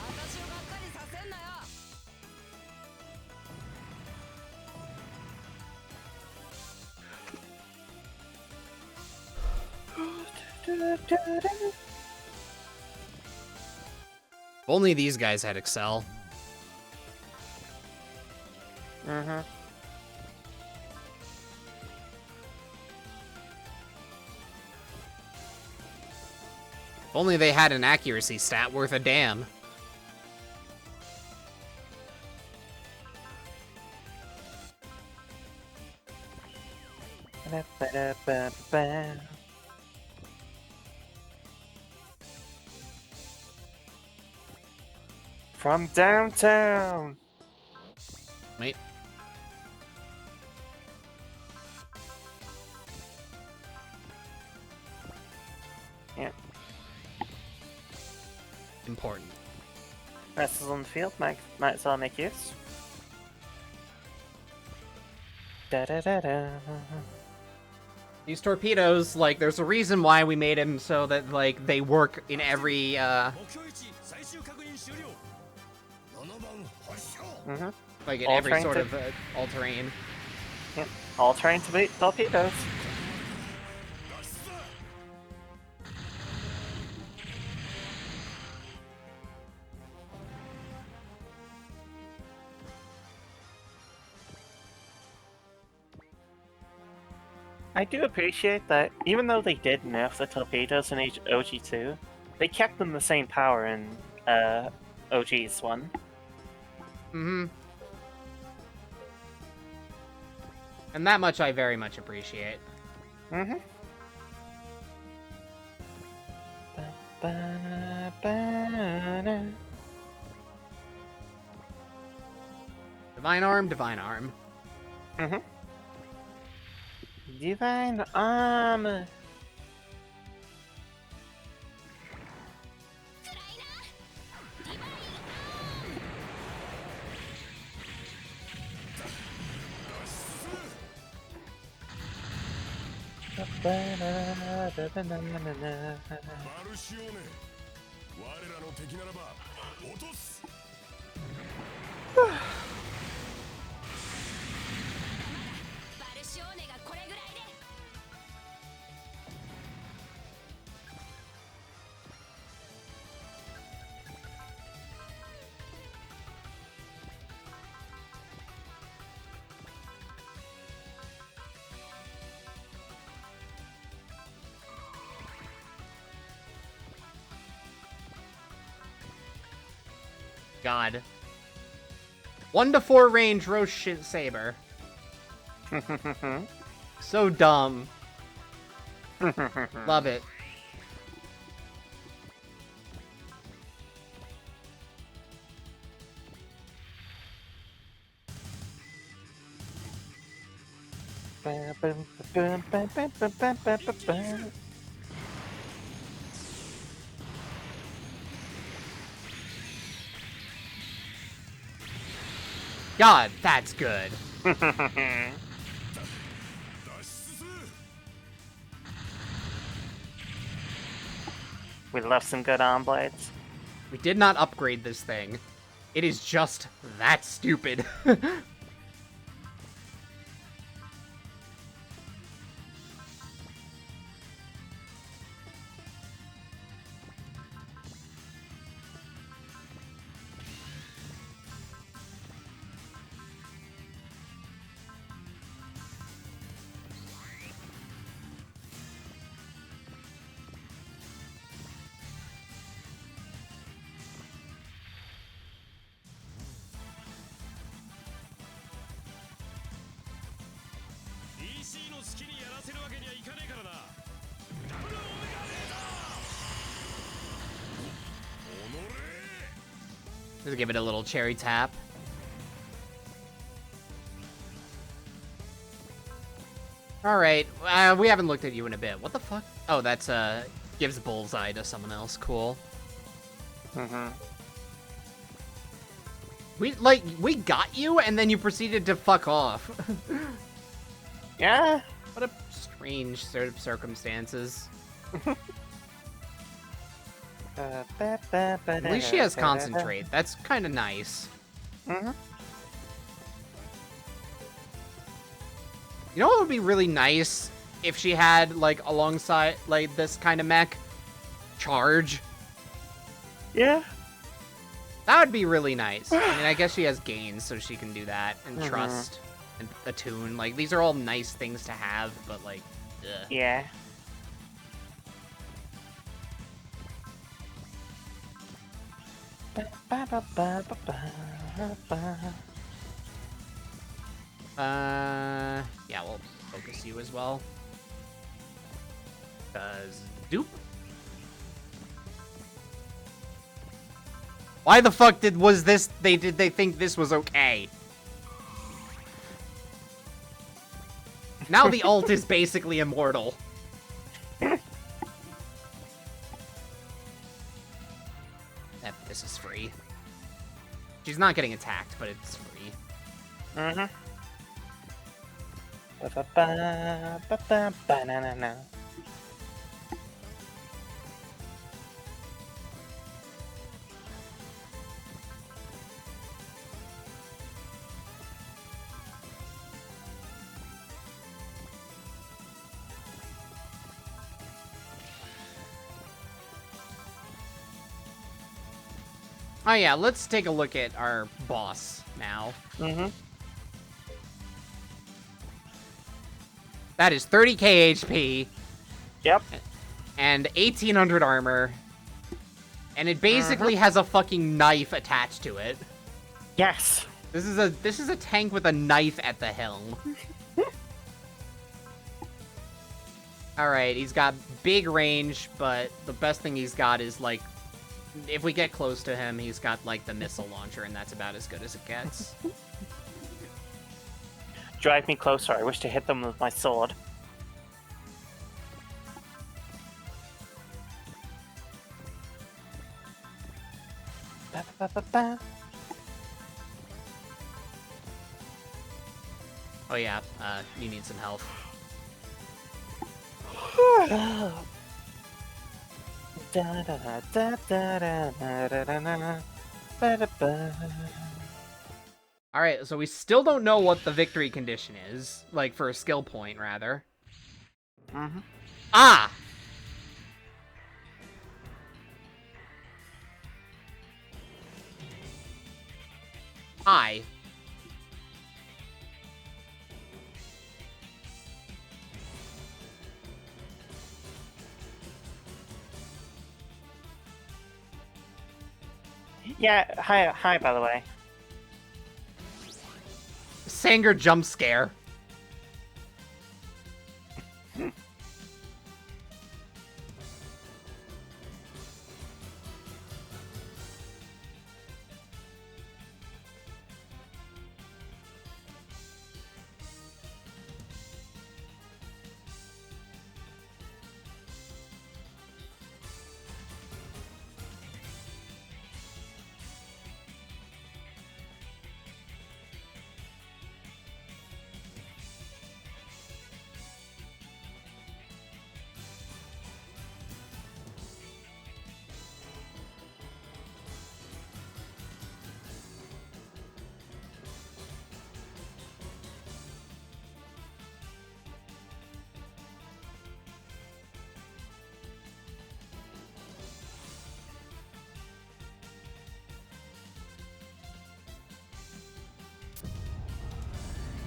私をがっかりさせんなよ。Only these guys had Excel. Mhm. If only they had an accuracy stat worth a damn. From downtown. Wait. Yeah. Important. Wrestlers on the field might as well make use. Da-da-da-da. These torpedoes, like, there's a reason why we made them so that, like, they work in every, Mhm. like, in All every terrain sort to- of all-terrain. Yep. All trying to beat torpedoes. I do appreciate that, even though they did nerf the torpedoes in OG2, they kept them the same power in OG's one. Mm-hmm. And that much I very much appreciate. Mm-hmm. Divine Arm, Divine Arm. Mm-hmm. Divine Arm! God. 1 to 4 range Roche Shit Saber. So dumb. Love it. God, that's good. We love some good arm blades. We did not upgrade this thing. It is just that stupid. Just give it a little cherry tap. Alright, we haven't looked at you in a bit. What the fuck? Oh, that's, gives bullseye to someone else. Cool. Mm-hmm. We got you, and then you proceeded to fuck off. Yeah. What a strange sort of circumstances. At least she has concentrate. That's kind of nice. Mm-hmm. You know what would be really nice if she had, like, alongside, like, this kind of mech? Charge. Yeah. That would be really nice. I mean, I guess she has gains, so she can do that. And trust. And attune. Like, these are all nice things to have, but, like, ugh. Yeah. Yeah, we'll focus you as well. Dupe. Why the fuck did they think this was okay? Now the ult is basically immortal. This is free. She's not getting attacked, but it's free. Mm-hmm. Ba-ba-ba-ba-ba-ba-na-na-na. Oh yeah, let's take a look at our boss now. Mm-hmm. That is 30k HP. Yep. And 1800 armor. And it basically has a fucking knife attached to it. Yes. This is a tank with a knife at the helm. Alright, he's got big range, but the best thing he's got is, like, if we get close to him, he's got, like, the missile launcher, and that's about as good as it gets. Drive me closer. I wish to hit them with my sword. Ba-ba-ba-ba. Oh yeah, you need some health. Alright, so we still don't know what the victory condition is. Like, for a skill point, rather. Mm-hmm. Ah! I. Yeah, hi, by the way. Sanger jump scare.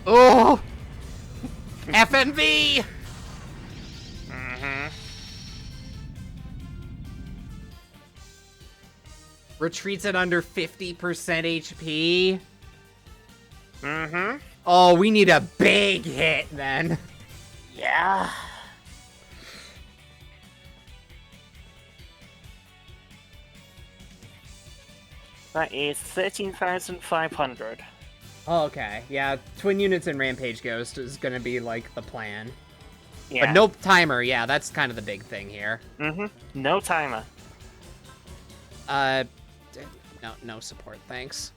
Oh! FNV! Mm-hmm. Retreats at under 50% HP. Mm-hmm. Oh, we need a big hit, then. Yeah. That is 13,500. Oh, okay. Yeah, twin units and Rampage Ghost is gonna be, like, the plan. Yeah. But no timer, yeah, that's kind of the big thing here. No timer. No support, thanks.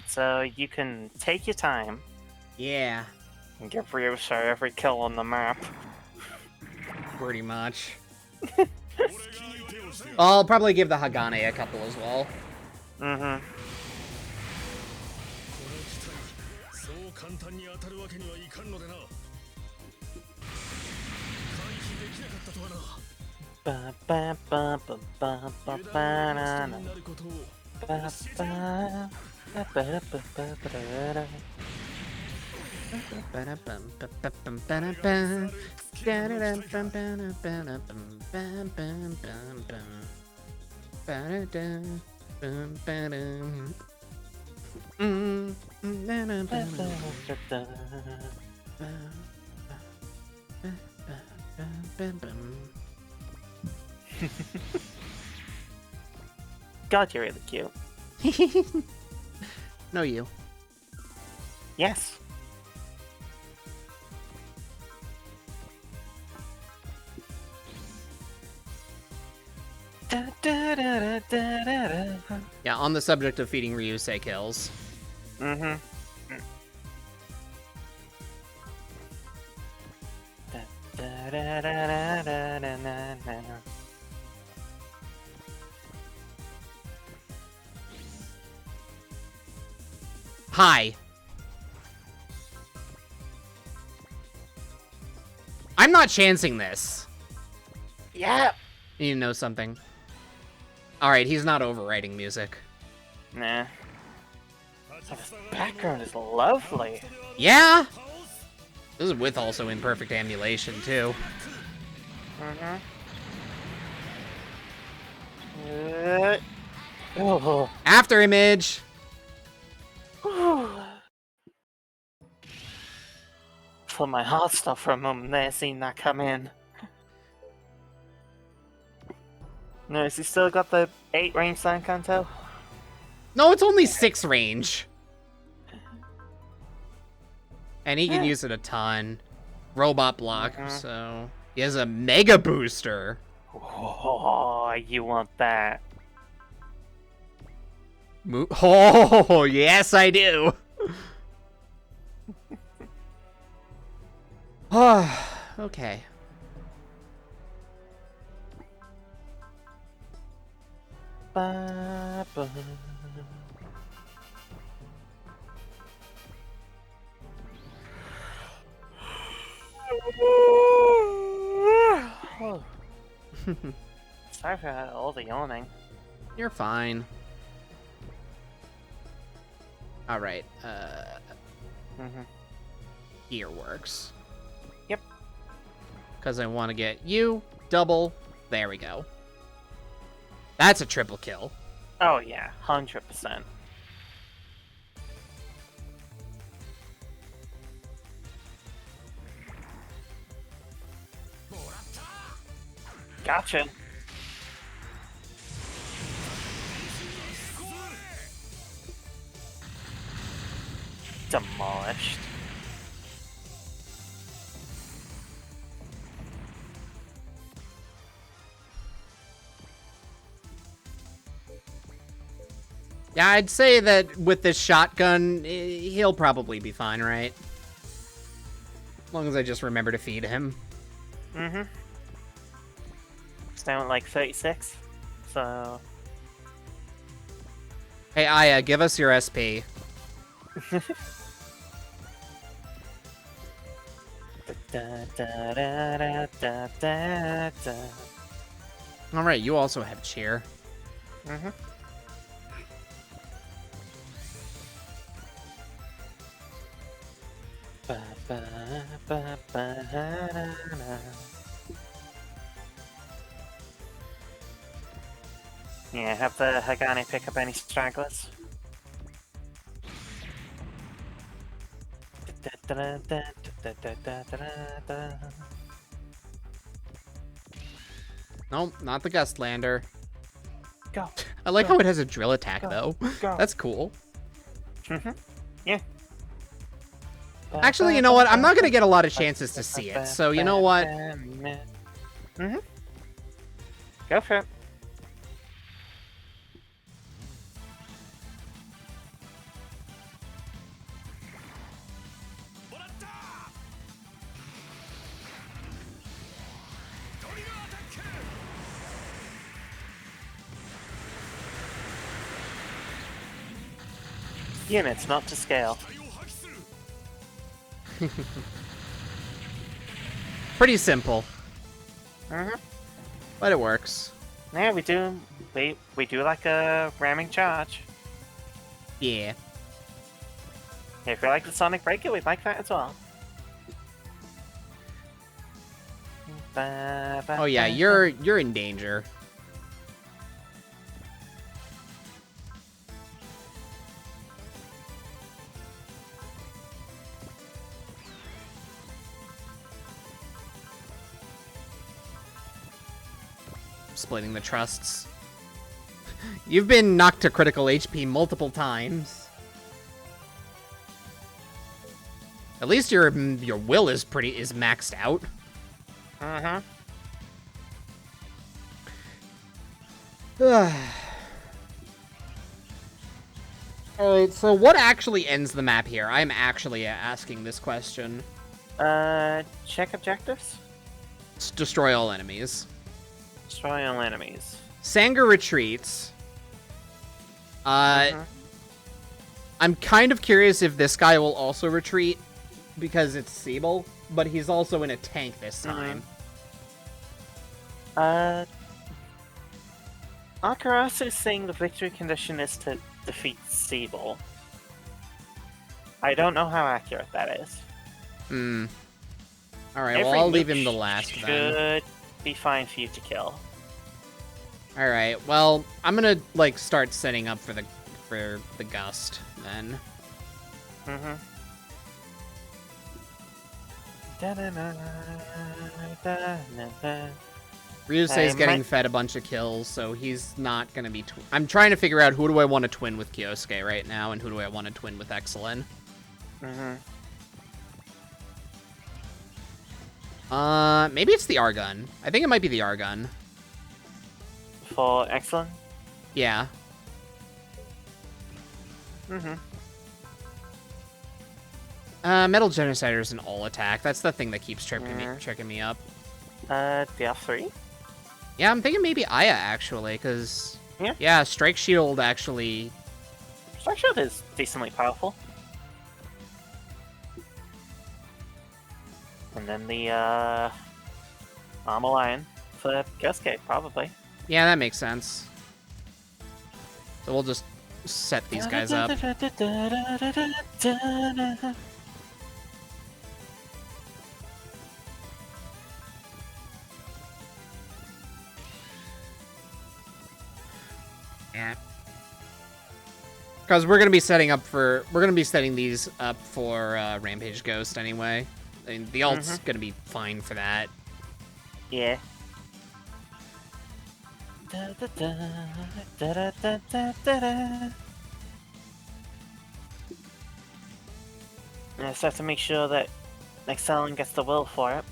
So you can take your time. Yeah. And give Ryusha every kill on the map. Pretty much. I'll probably give the Hagane a couple as well. Mm-hmm. Ba ba ba ba ba ba ba na na. Ba ba ba ba ba ba ba da. God, you're really cute. No, you. Yes. Yeah, on the subject of feeding Ryusei kills. Mm-hmm. Hi. I'm not chancing this. Yeah. You need to know something. Alright, he's not overwriting music. Nah. This background is lovely. Yeah? This is with also imperfect emulation, too. Oh. After image! Felt my heart stop for a moment there, seeing that come in. No, has he still got the 8 range sign, Kanto? No, it's only 6 range. And he can use it a ton. Robot block, so... He has a Mega Booster. Oh, you want that. Oh, yes, I do. Oh, okay. Ba, ba. Sorry for all the yawning. You're fine. Alright, here works. Yep. Because I want to get you, double, there we go. That's a triple kill. Oh yeah, 100%. Gotcha. Demolished. Yeah, I'd say that with this shotgun, he'll probably be fine, right? As long as I just remember to feed him. Mm-hmm. It's down at like 36, so... Hey, Aya, give us your SP. Alright, you also have cheer. Mm-hmm. Yeah, have the Hagane pick up any stragglers. Nope, not the Gust Lander. Go. I like how it has a drill attack, though. Go. That's cool. Yeah. Actually, you know what? I'm not going to get a lot of chances to see it, so you know what? Go for it. Units, not to scale. Pretty simple. But it works. Yeah, we do like a ramming charge. Yeah. If we like the Sonic Breaker, we'd like that as well. Oh yeah, you're in danger. Splitting the trusts. You've been knocked to critical HP multiple times. At least your will is maxed out. Alright, so what actually ends the map here? I'm actually asking this question. Check objectives? Destroy all enemies. Destroy all enemies. Sanger retreats. I'm kind of curious if this guy will also retreat, because it's Siebel, but he's also in a tank this time. Akarasu's saying the victory condition is to defeat Siebel. I don't know how accurate that is. Alright, well, I'll leave him the last then. Should be fine for you to kill. Alright, well, I'm gonna, like, start setting up for the gust, then. Ryusei's getting fed a bunch of kills, so he's not gonna be... I'm trying to figure out who do I want to twin with Kyosuke right now, and who do I want to twin with Excellent. Maybe it's the Argun. I think it might be the Argun. For Excellent? Yeah. Metal Genocider is an all attack. That's the thing that keeps tricking me up. DL3? Yeah, I'm thinking maybe Aya, actually, because... Yeah? Yeah, Strike Shield, actually... Strike Shield is decently powerful. And then the, Armor Lion for Kyosuke, probably. Yeah, that makes sense. So we'll just set these guys up. Yeah. Because we're gonna be setting these up for Rampage Ghost anyway. I mean, the ult's gonna be fine for that. Yeah. I just have to make sure that Excellent gets the will for it.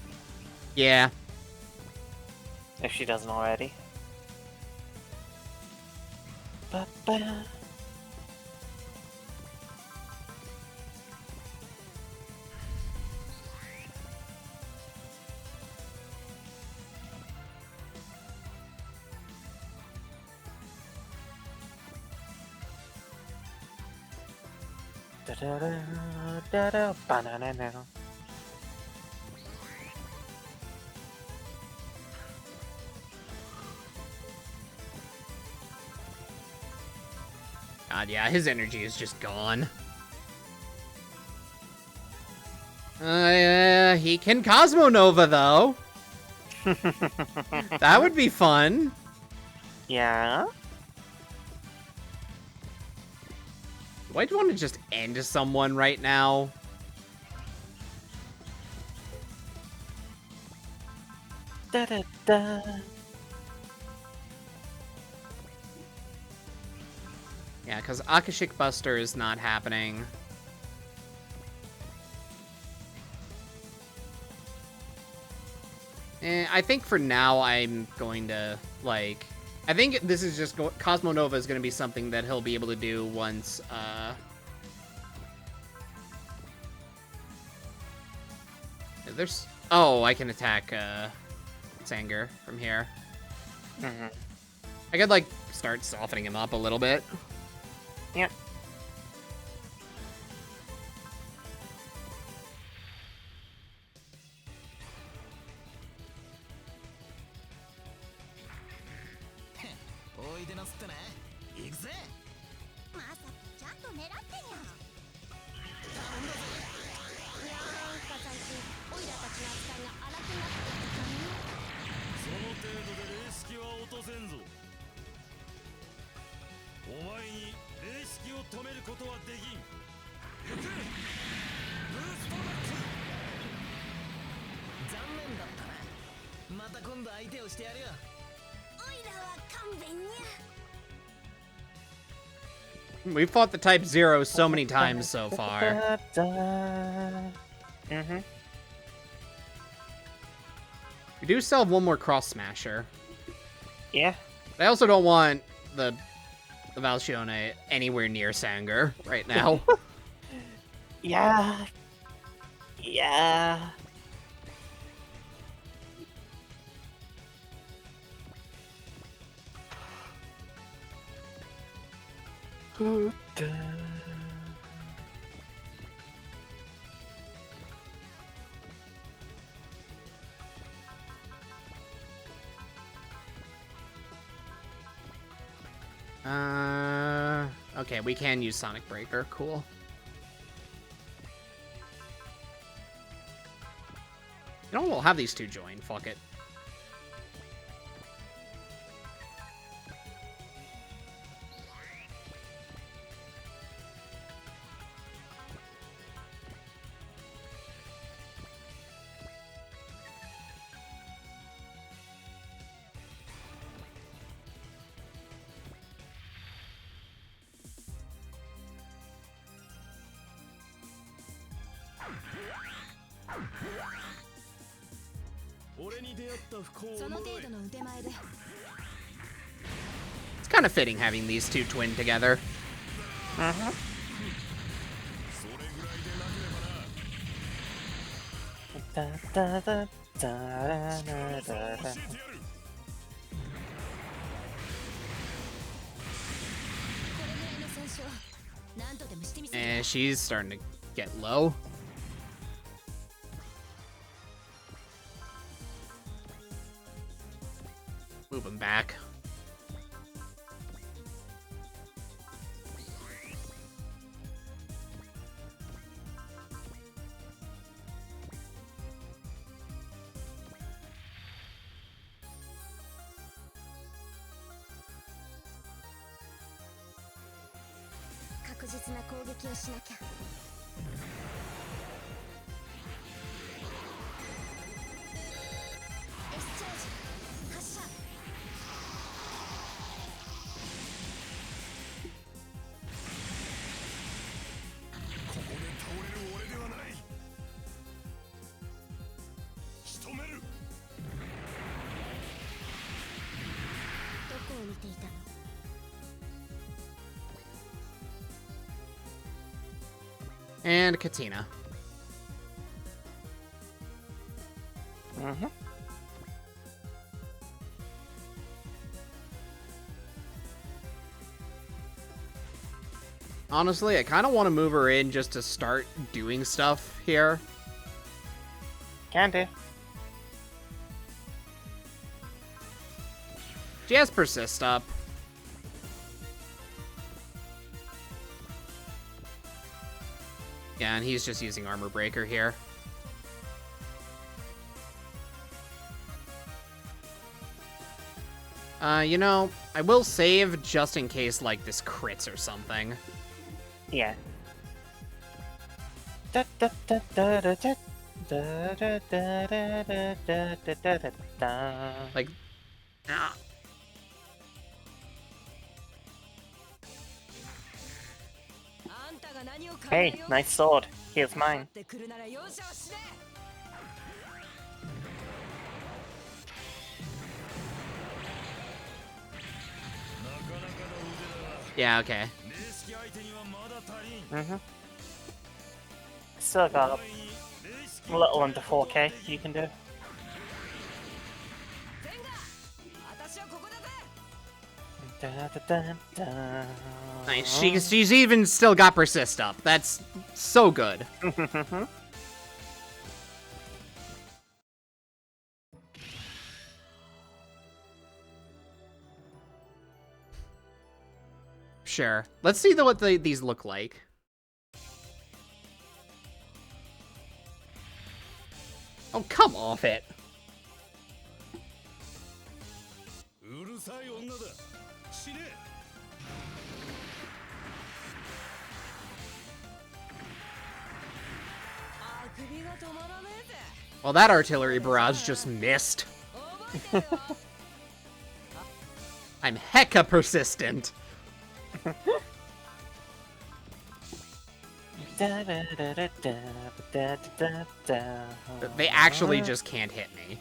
Yeah. If she doesn't already. Banana. God, yeah, his energy is just gone. He can Cosmo Nova, though. That would be fun. Yeah? Do I want to just end someone right now? Yeah, because Akashic Buster is not happening. I think for now I'm going to, like... I think this is just... Cosmo Nova is going to be something that he'll be able to do once, There's... Oh, I can attack, Sanger from here. Mm-hmm. I could, like, start softening him up a little bit. Yep. We've fought the Type 0 so many times so far. Mm-hmm. We do still have one more Cross Smasher. Yeah. I also don't want the Valchione anywhere near Sanger right now. Yeah. Yeah. Okay, we can use Sonic Breaker. Cool. You know, we'll have these two join. Fuck it. It's kind of fitting having these two twin together. Uh-huh. Da, da, da, da, da, da, da. And she's starting to get low. Move him back. And Katina. Uh-huh. Honestly, I kind of want to move her in just to start doing stuff here. Can do. She has Persist up. Yeah, and he's just using Armor Breaker here. You know, I will save just in case, like, this crits or something. Yeah. Da, da, da, da, da, da. Da, da, da, da, da, da, da, da, da. Like, Hey, nice sword. Here's mine. Yeah, okay. Still got a little under 4k you can do. Nice. She's even still got persist up. That's so good. Sure. Let's see what these look like. Oh, come off it. Well, that artillery barrage just missed. I'm hecka persistent. They actually just can't hit me.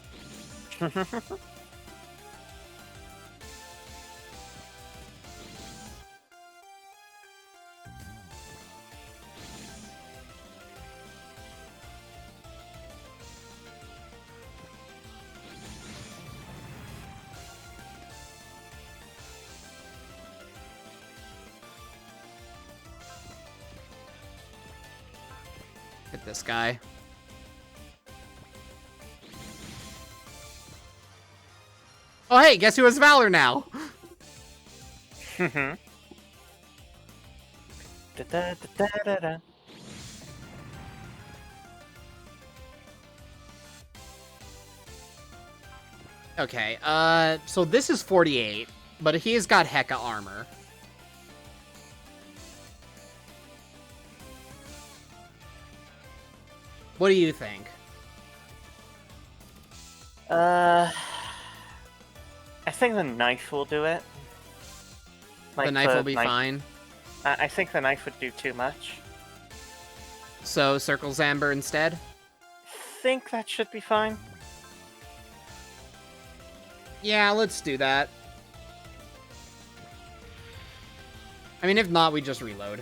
Hit this guy. Oh, hey, guess who has Valor now? Okay, so this is 48, but he's got hecka armor. What do you think? I think the knife will do it. Like, the knife will be fine? I think the knife would do too much. So, Circle Zamber instead? I think that should be fine. Yeah, let's do that. I mean, if not, we just reload.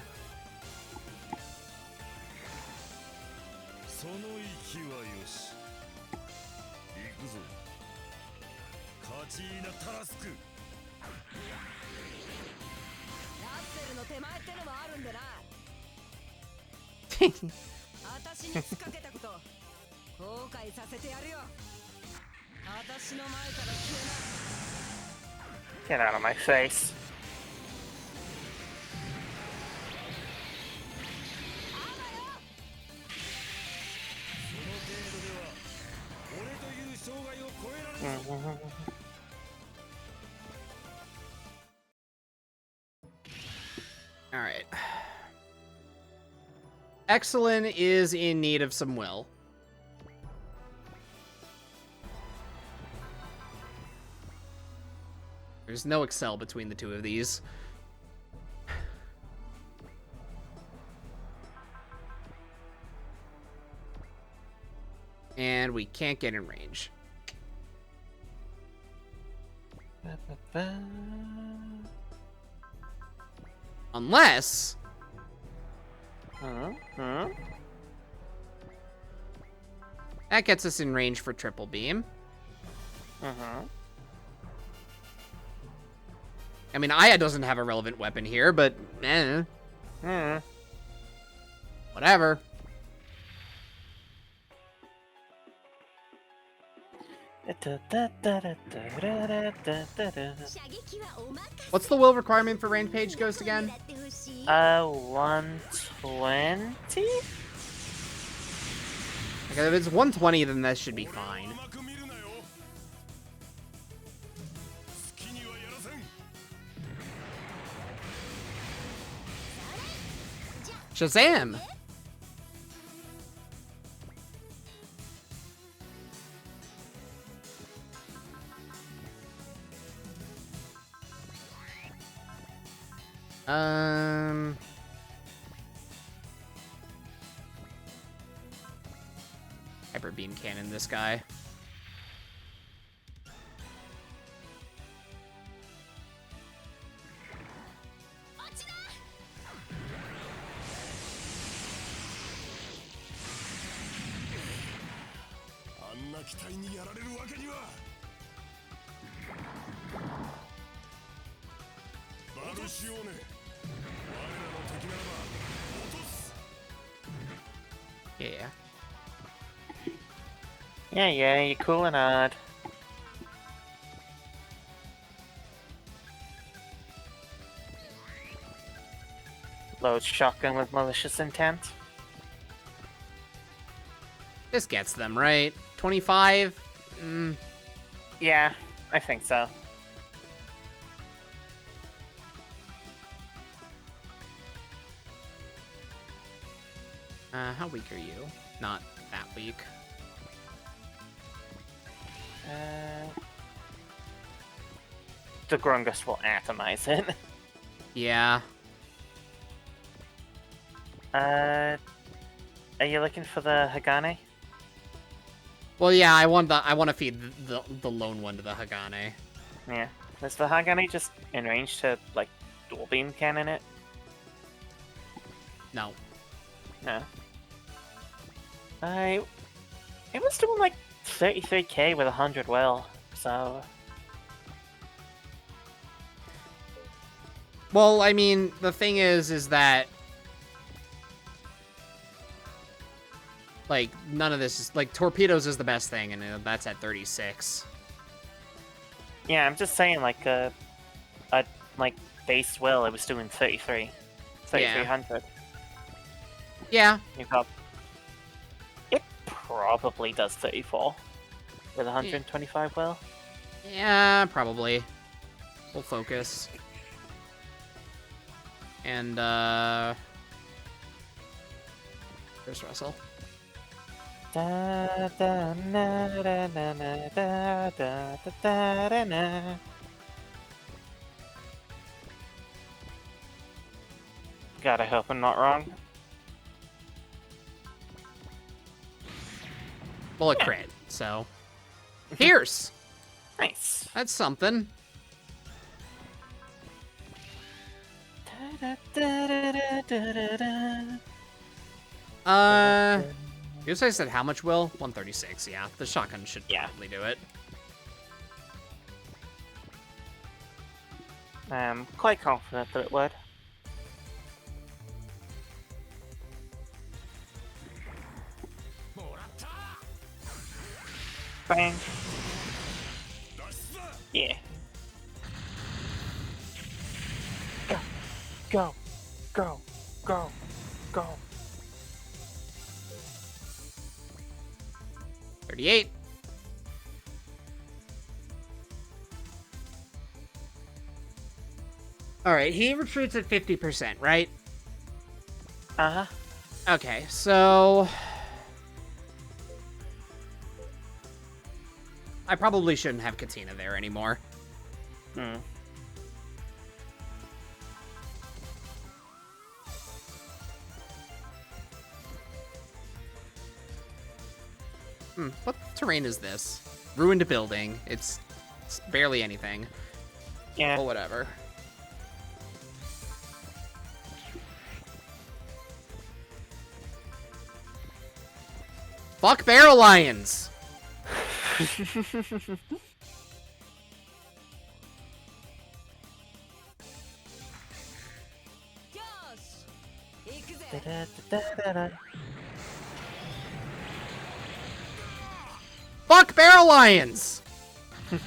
Get out of my face. Alright. Excellent is in need of some will. There's no excel between the two of these. And we can't get in range. Unless... that gets us in range for triple beam. I mean, Aya doesn't have a relevant weapon here, but whatever. What's the will requirement for range page ghost again? 120? Okay, if it's 120, then that should be fine. Shazam! sniper beam cannon this guy. Yeah. Yeah, you're cool and hard. Load shotgun with malicious intent. This gets them, right? 25? Yeah, I think so. How weak are you? Not that weak. The Grungus will atomize it. Yeah. Are you looking for the Hagane? Well, yeah, I want to feed the lone one to the Hagane. Yeah. Is the Hagane just in range to, like, dual beam cannon it? No. No. It was doing like 33k with 100 will, so... Well, I mean, the thing is that like none of this is like torpedoes is the best thing, and that's at 36. Yeah, I'm just saying like like base will, it was doing 3,300. Yeah. You've got... It probably does 34 with 125 will. Yeah, probably. We'll focus. And there's Russell. Da, da, na, da, na, na, da, da, da, da, da, na. God, I hope I'm not wrong. Well, a crit, so. Pierce! Nice. That's something. Da, da, da, da, da, da, da. You guys said how much will? 136, yeah. The shotgun should Yeah. probably do it. I'm quite confident that it would. Bang. Yeah. Go. Go. Go. Go. 38. Alright, he retreats at 50%, right? Uh-huh. Okay, so... I probably shouldn't have Katina there anymore. What terrain is this? Ruined building. It's barely anything. Yeah. Oh, whatever. Fuck Barrel Lions! Da, da, da, da, da. Fuck Barrel Lions! Here,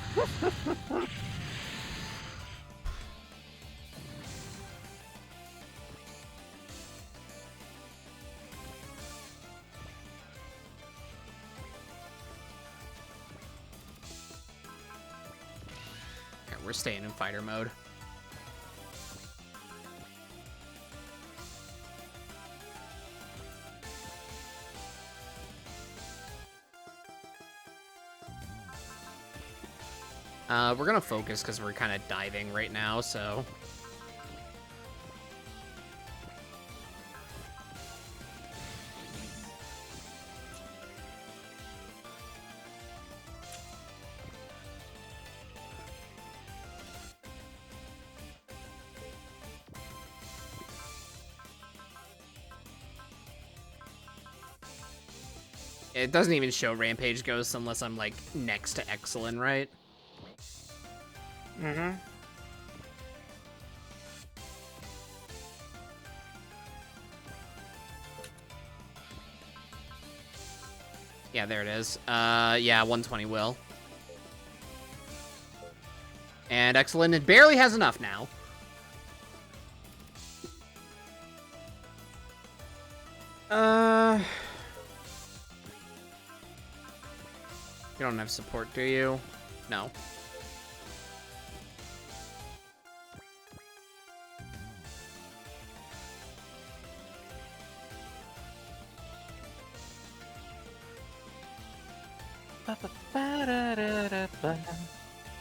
we're staying in fighter mode. We're gonna focus because we're kind of diving right now, so... It doesn't even show Rampage Ghosts unless I'm, like, next to Excellent, right? Mm-hmm. Yeah, there it is. Yeah, 120 will. And Excellent, it barely has enough now. You don't have support, do you? No.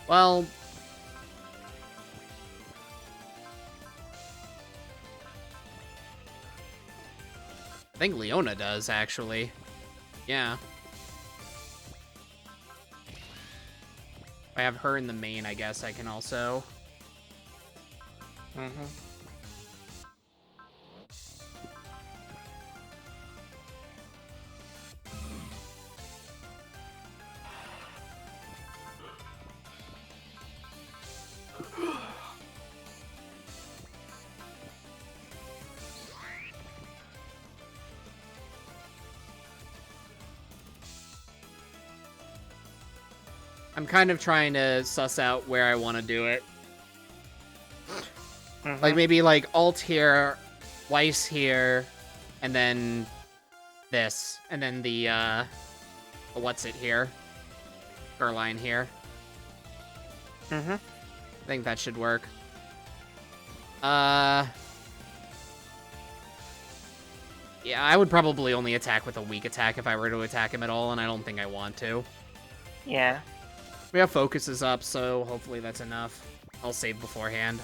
Well... I think Leona does, actually. Yeah. If I have her in the main, I guess I can also... Mm-hmm. I'm kind of trying to suss out where I want to do it. Mm-hmm. Like, maybe, like, Alt here, Weiss here, and then this. And then the what's it here? Gerline here. Mm-hmm. I think that should work. Yeah, I would probably only attack with a weak attack if I were to attack him at all, and I don't think I want to. Yeah. We have focuses up, so hopefully that's enough. I'll save beforehand.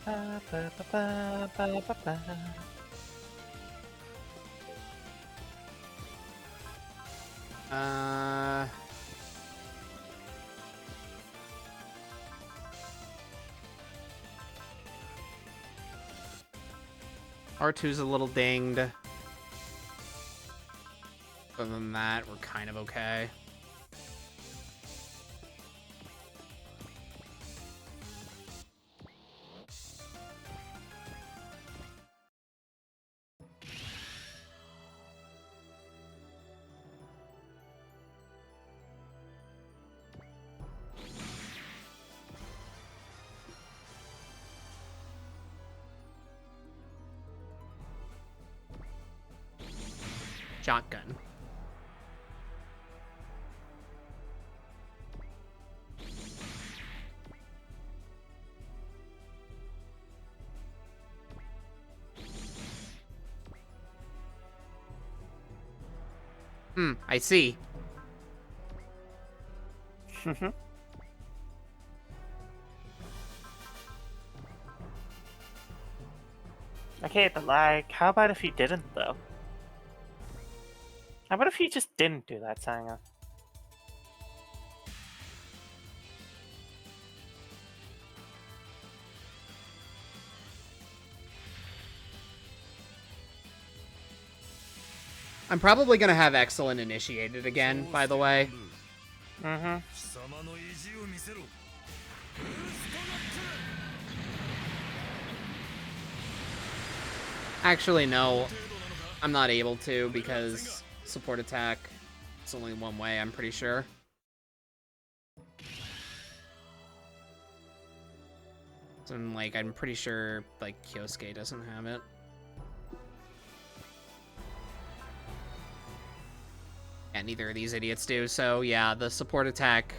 Ba, ba, ba, ba, ba, ba. R2's a little dinged. Other than that, we're kind of okay. Shotgun. I see. Okay, but like, how about if you didn't, though? How about if you just didn't do that, Sanga? I'm probably gonna have Excellent initiated again, by the way. Mm-hmm. Actually, no. I'm not able to because support attack, it's only one way, I'm pretty sure. So I'm pretty sure, like, Kyosuke doesn't have it. Yeah, neither of these idiots do, so yeah, the support attack...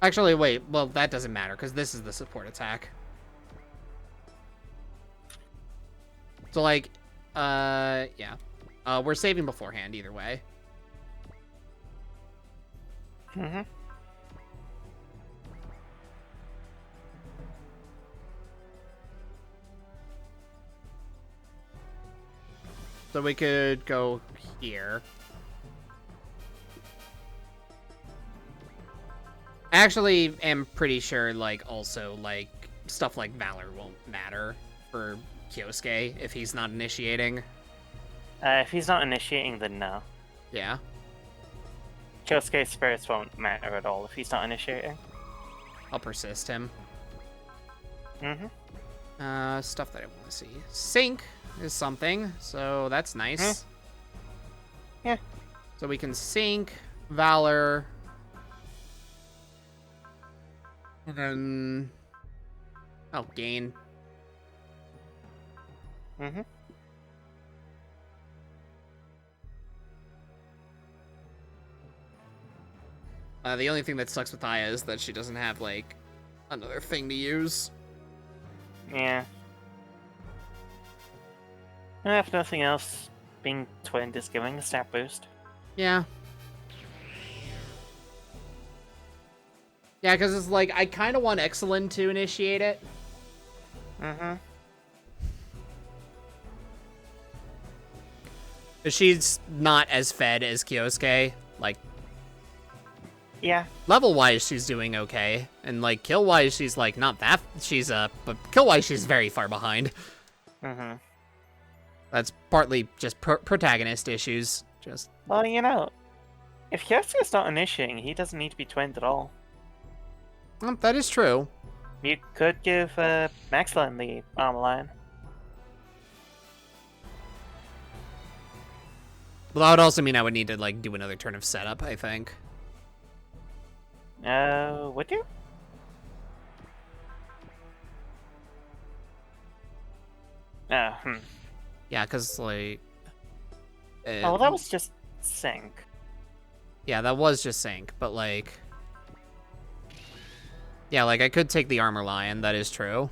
Actually, wait, well, that doesn't matter, because this is the support attack. So, like, yeah. We're saving beforehand, either way. Mm-hmm. So we could go here. I actually am pretty sure, like, also, like, stuff like Valor won't matter for Kyosuke if he's not initiating. If he's not initiating, then no. Yeah. Kyosuke's spirits won't matter at all if he's not initiating. I'll persist him. Mm-hmm. Stuff that I want to see. Sync is something, so that's nice. Yeah. So we can sync Valor. And then... Oh, gain. Mm-hmm. The only thing that sucks with Aya is that she doesn't have, like, another thing to use. Yeah. If nothing else, being twinned is giving a stat boost. Yeah. Yeah, because it's like, I kind of want Excellent to initiate it. Mm-hmm. But she's not as fed as Kyosuke. Like, Yeah. level-wise, she's doing okay. And, like, kill-wise, she's, like, not that... She's, but kill-wise, she's very far behind. Mm-hmm. That's partly just protagonist issues. Just... Well, you know, if Kyosuke's not initiating, he doesn't need to be twinned at all. That is true. You could give Maxland the armor line. Well, that would also mean I would need to, like, do another turn of setup, I think. Would you? Yeah, because, like... Oh, well, that was just sync. Yeah, that was just sync, but, like... Yeah, like, I could take the armor lion, that is true.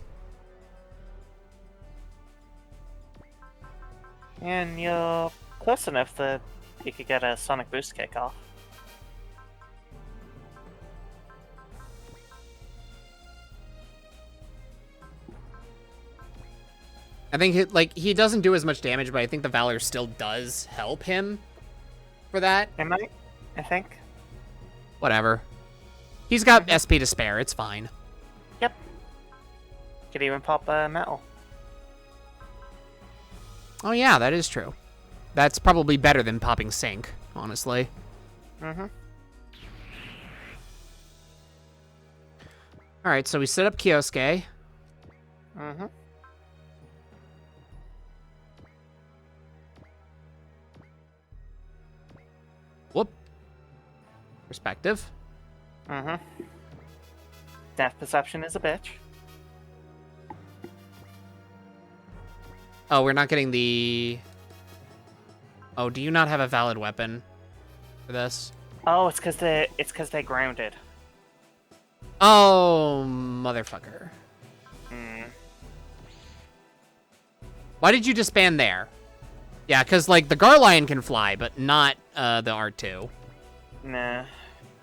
And you're close enough that you could get a Sonic Boost kick off. I think, he doesn't do as much damage, but I think the Valor still does help him for that. It might, I think. Whatever. He's got SP to spare, it's fine. Yep. Could even pop metal. Oh yeah, that is true. That's probably better than popping Sync, honestly. Mm-hmm. Alright, so we set up Kyosuke. Mm-hmm. Whoop. Perspective. Mm-hmm. Depth perception is a bitch. Oh, we're not getting the... Oh, do you not have a valid weapon for this? Oh, it's because they're grounded. Oh, motherfucker. Why did you disband there? Yeah, because, like, the Garlion can fly, but not the R2. Nah.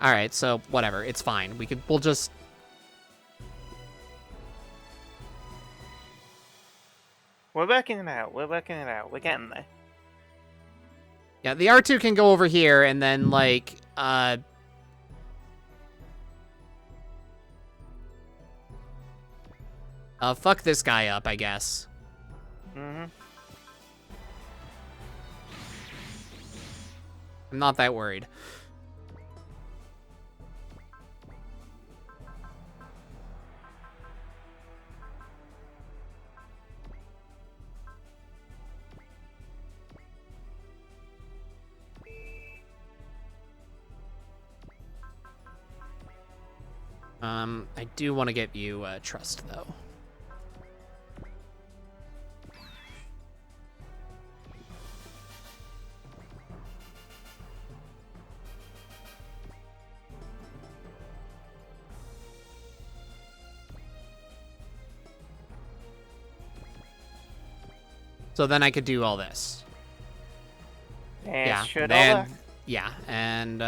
Alright, so, whatever. It's fine. We'll just... We're working it out. We're getting there. Yeah, the R2 can go over here, and then, like, fuck this guy up, I guess. Mm-hmm. I'm not that worried. I do want to get you trust, though. So then I could do all this. And Yeah. should Then, all yeah, and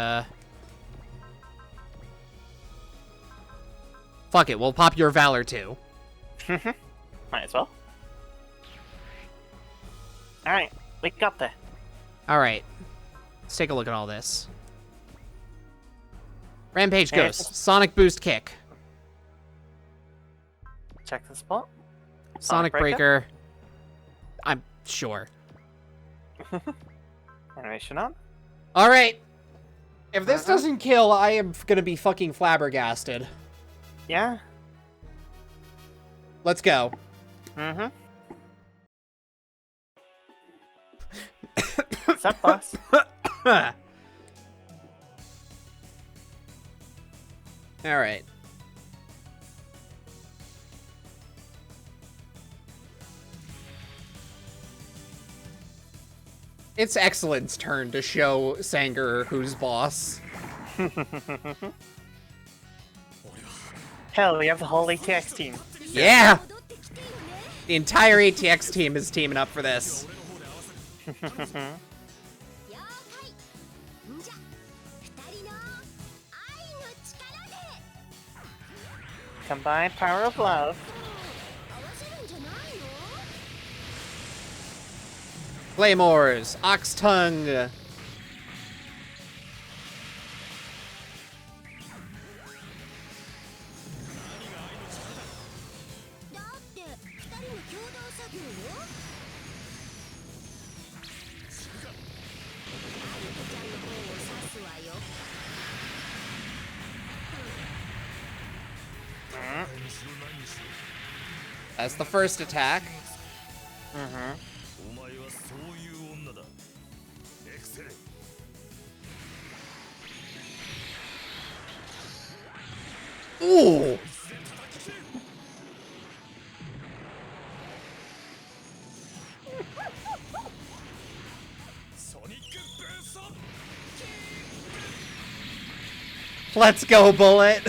fuck it, we'll pop your Valor too. that. Might as well. Alright, we got there. Alright. Let's take a look at all this. Rampage Yeah, Ghost. Sonic Boost Kick. Check the spot. Sonic Breaker. I'm sure. Animation on. Alright. If this doesn't kill, I am gonna be fucking flabbergasted. Yeah. Let's go. Mm-hmm. What's up, boss? Alright. It's Excellent's turn to show Sanger who's boss. Hell, we have the whole ATX team. Yeah! The entire ATX team is teaming up for this. 了解んじゃ2人の愛の力で Combined power of love. 合わせるんじゃないの Claymores, Ox Tongue. だって2人の共同作業よアリコちゃんの方を指すわよ That's the first attack. Mm-hmm. お前はそういう女だ。エクセレン。 Ooh! Let's go, Bullet!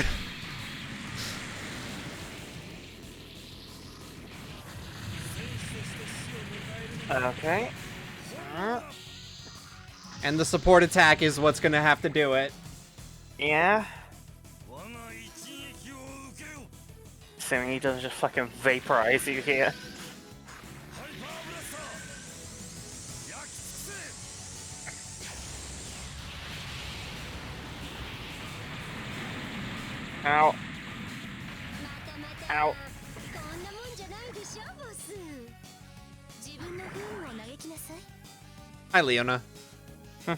Okay. And the support attack is what's gonna have to do it. Yeah. 我が一撃を受けよ。 Assuming he doesn't just fucking vaporize you here. ハイパーブラスター。焼き尽くせ。 Ow. またまた Ow. こんなもんじゃないでしょボス自分の軍を嘆きなさい Hi, Leona. さっ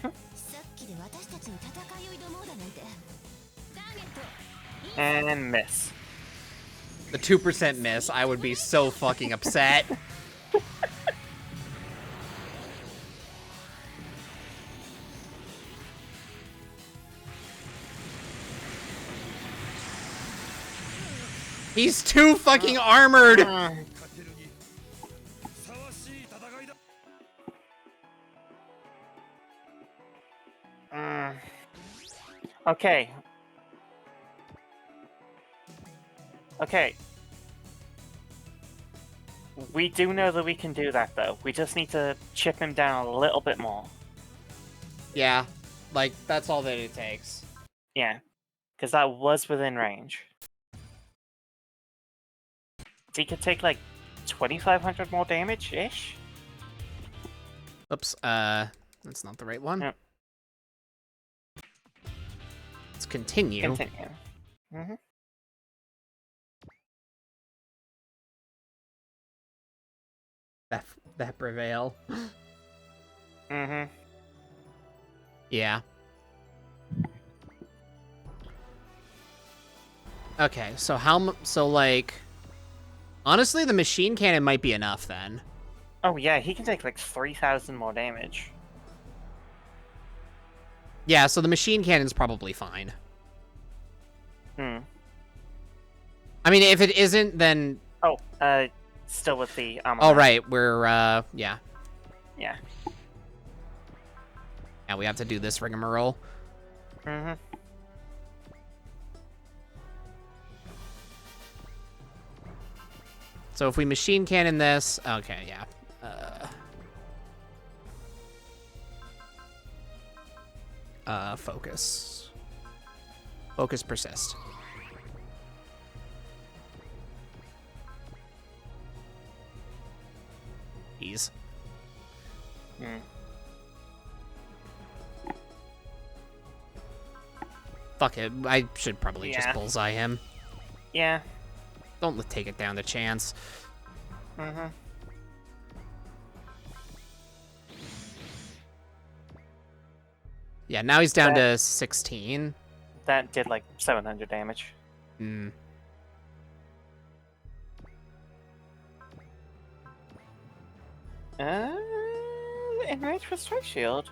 きで私たちに戦いを挑もうだなんてターゲット And miss. The 2% miss, I would be so fucking upset. He's too fucking armored! 勝てるにふさわしい戦いだ。 Okay. Okay. We do know that we can do that, though. We just need to chip him down a little bit more. Yeah, like, that's all that it takes. Yeah. Because that was within range. He could take, like, 2,500 more damage-ish? Oops, that's not the right one. Yep. Let's continue. Continue. Mm-hmm. That prevail. Mm-hmm. Yeah. Okay, so so like, honestly, the machine cannon might be enough then. Oh, yeah, he can take, like, 3,000 more damage. Yeah, so the machine cannon's probably fine. Hmm. I mean, if it isn't, then... Oh, still with the armor. Oh, right, we're, yeah. Yeah. Yeah, we have to do this rigmarole. Mm-hmm. So if we machine cannon this... Okay, yeah. Focus. Focus persist. Ease. Fuck it. I should probably just bullseye him. Yeah. Don't take it down to chance. Yeah, now he's down to 16. That did like 700 damage. Enrage for Strike Shield.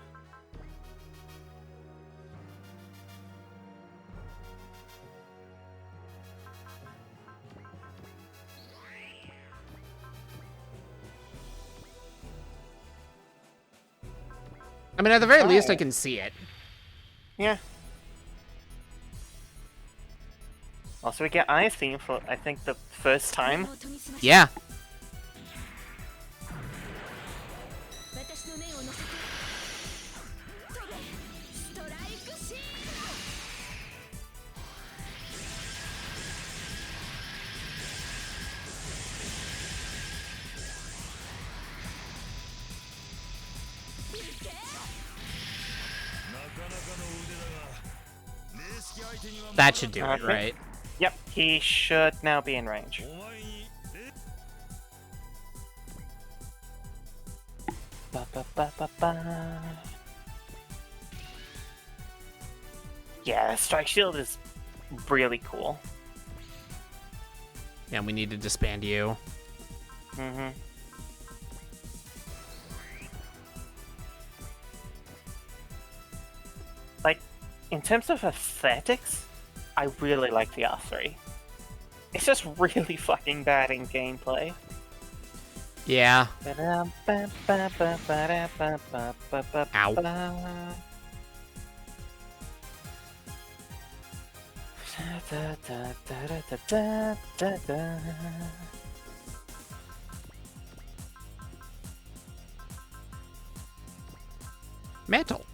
I mean, at the very least, I can see it. Yeah. Also, we get Ice Theme for, I think, the first time. Yeah. That should do it, right? Yep, he should now be in range. Yeah, Strike Shield is really cool. Yeah, we need to disband you. Like, in terms of aesthetics, I really like the R3. It's just really fucking bad in gameplay. Yeah. Metal.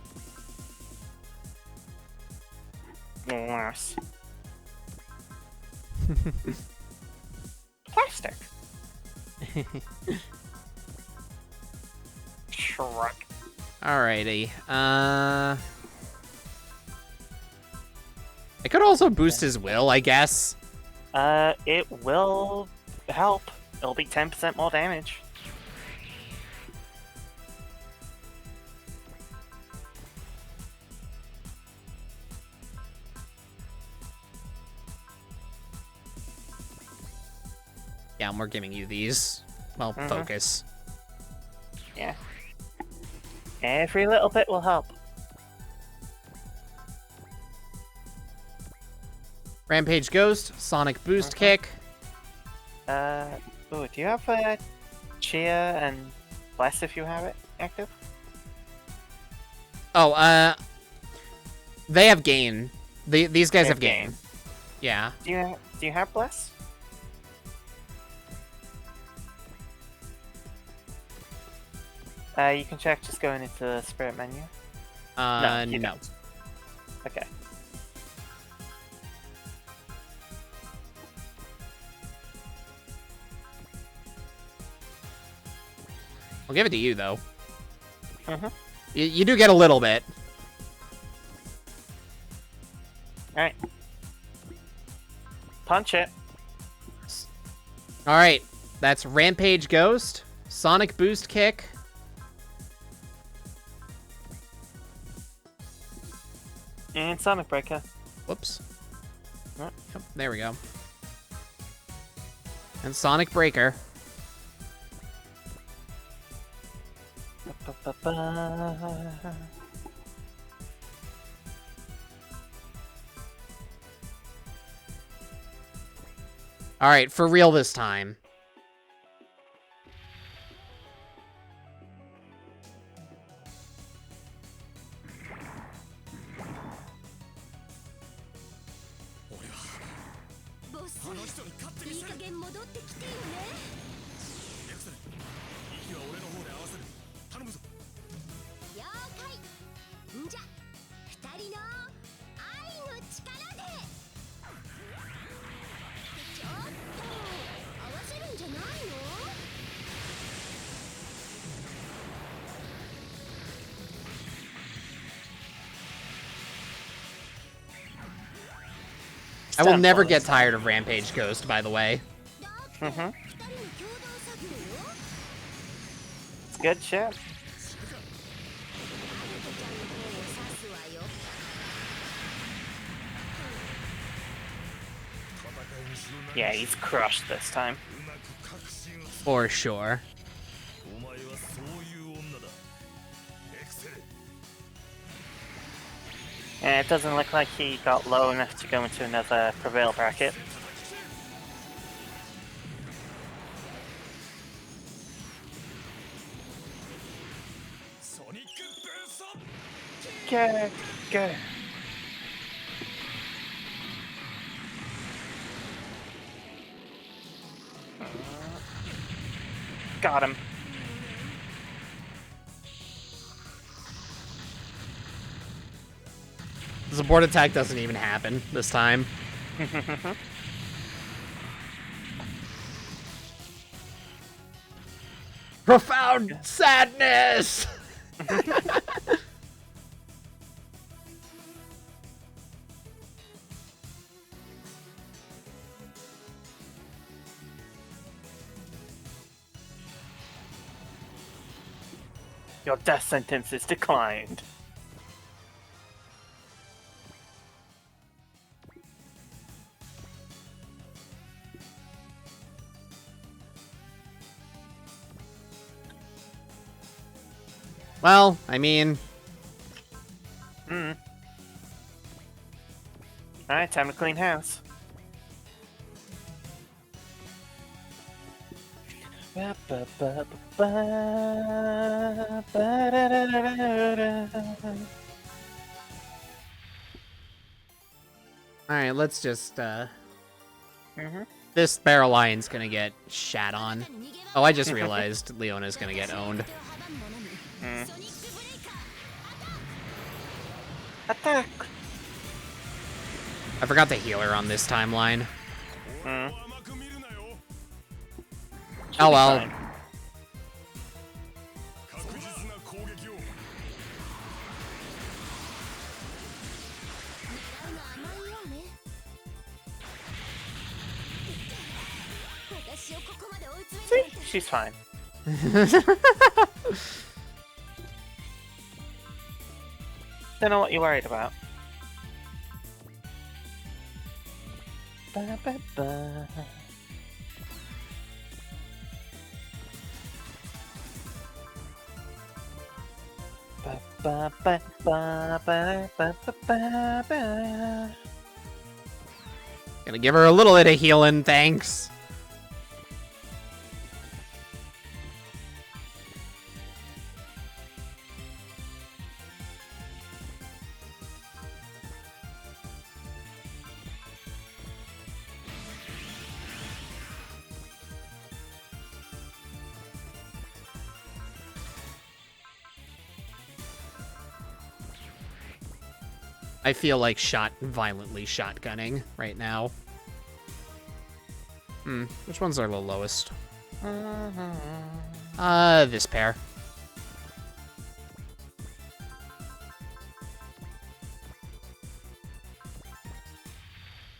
Yes. Plastic. Shrug. Alrighty. It could also boost his will, I guess. It will help. It'll be 10% more damage. Yeah, and we're giving you these. Well, focus. Yeah. Every little bit will help. Rampage Ghost, Sonic Boost Kick. Oh, do you have Cheer and Bless if you have it active? Oh, they have Gain. These guys have Gain. Yeah. Do you have Bless? You can check just going into the Spirit menu. No. Don't. Okay. I'll give it to you, though. You do get a little bit. Alright. Punch it. Alright. That's Rampage Ghost, Sonic Boost Kick. And Sonic Breaker. Whoops. Yep, there we go. And Sonic Breaker. Alright, for real this time. I will never get tired of Rampage Ghost, by the way. Mm-hmm. It's good shit. Yeah, he's crushed this time. For sure. And it doesn't look like he got low enough to go into another Prevail bracket. Go, go. Got him. The support attack doesn't even happen this time. Profound sadness! Your death sentence is declined. Well, I mean... Alright, time to clean house. Alright, let's just, This Barrel Lion's gonna get shat on. Oh, I just realized Leona's gonna get owned. Attack! I forgot to heal her on this timeline. Oh well. Fine. See? She's fine. Don't know what you're worried about. Ba, ba, ba. Ba, ba, ba, ba, ba, ba, ba, ba. Gonna give her a little bit of healing, thanks. I feel like violently shotgunning right now. Which ones are the lowest? This pair.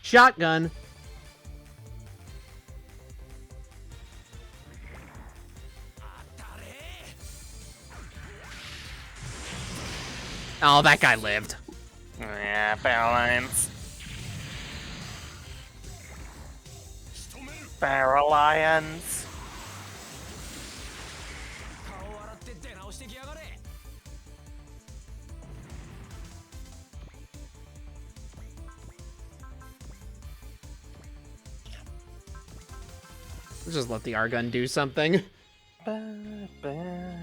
Shotgun. Oh, that guy lived. Yeah, Barrel Lions. Barrel Lions. Let's just let the Argun do something. Ba, ba.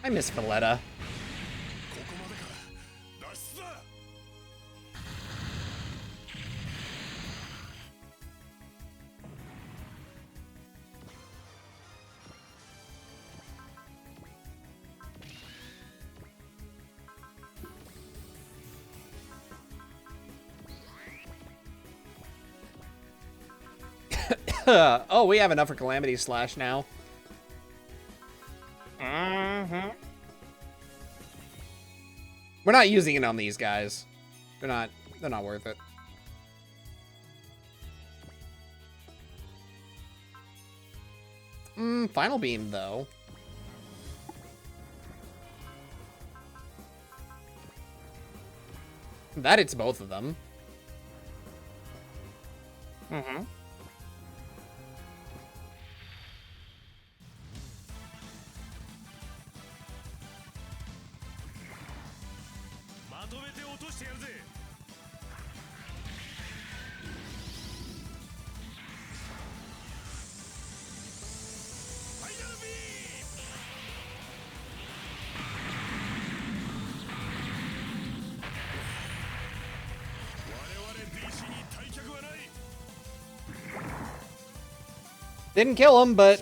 I miss Valletta. Oh, we have enough for Calamity Slash now. We're not using it on these guys. They're not worth it. Final beam, though. That hits both of them. Mm-hmm. Didn't kill him, but...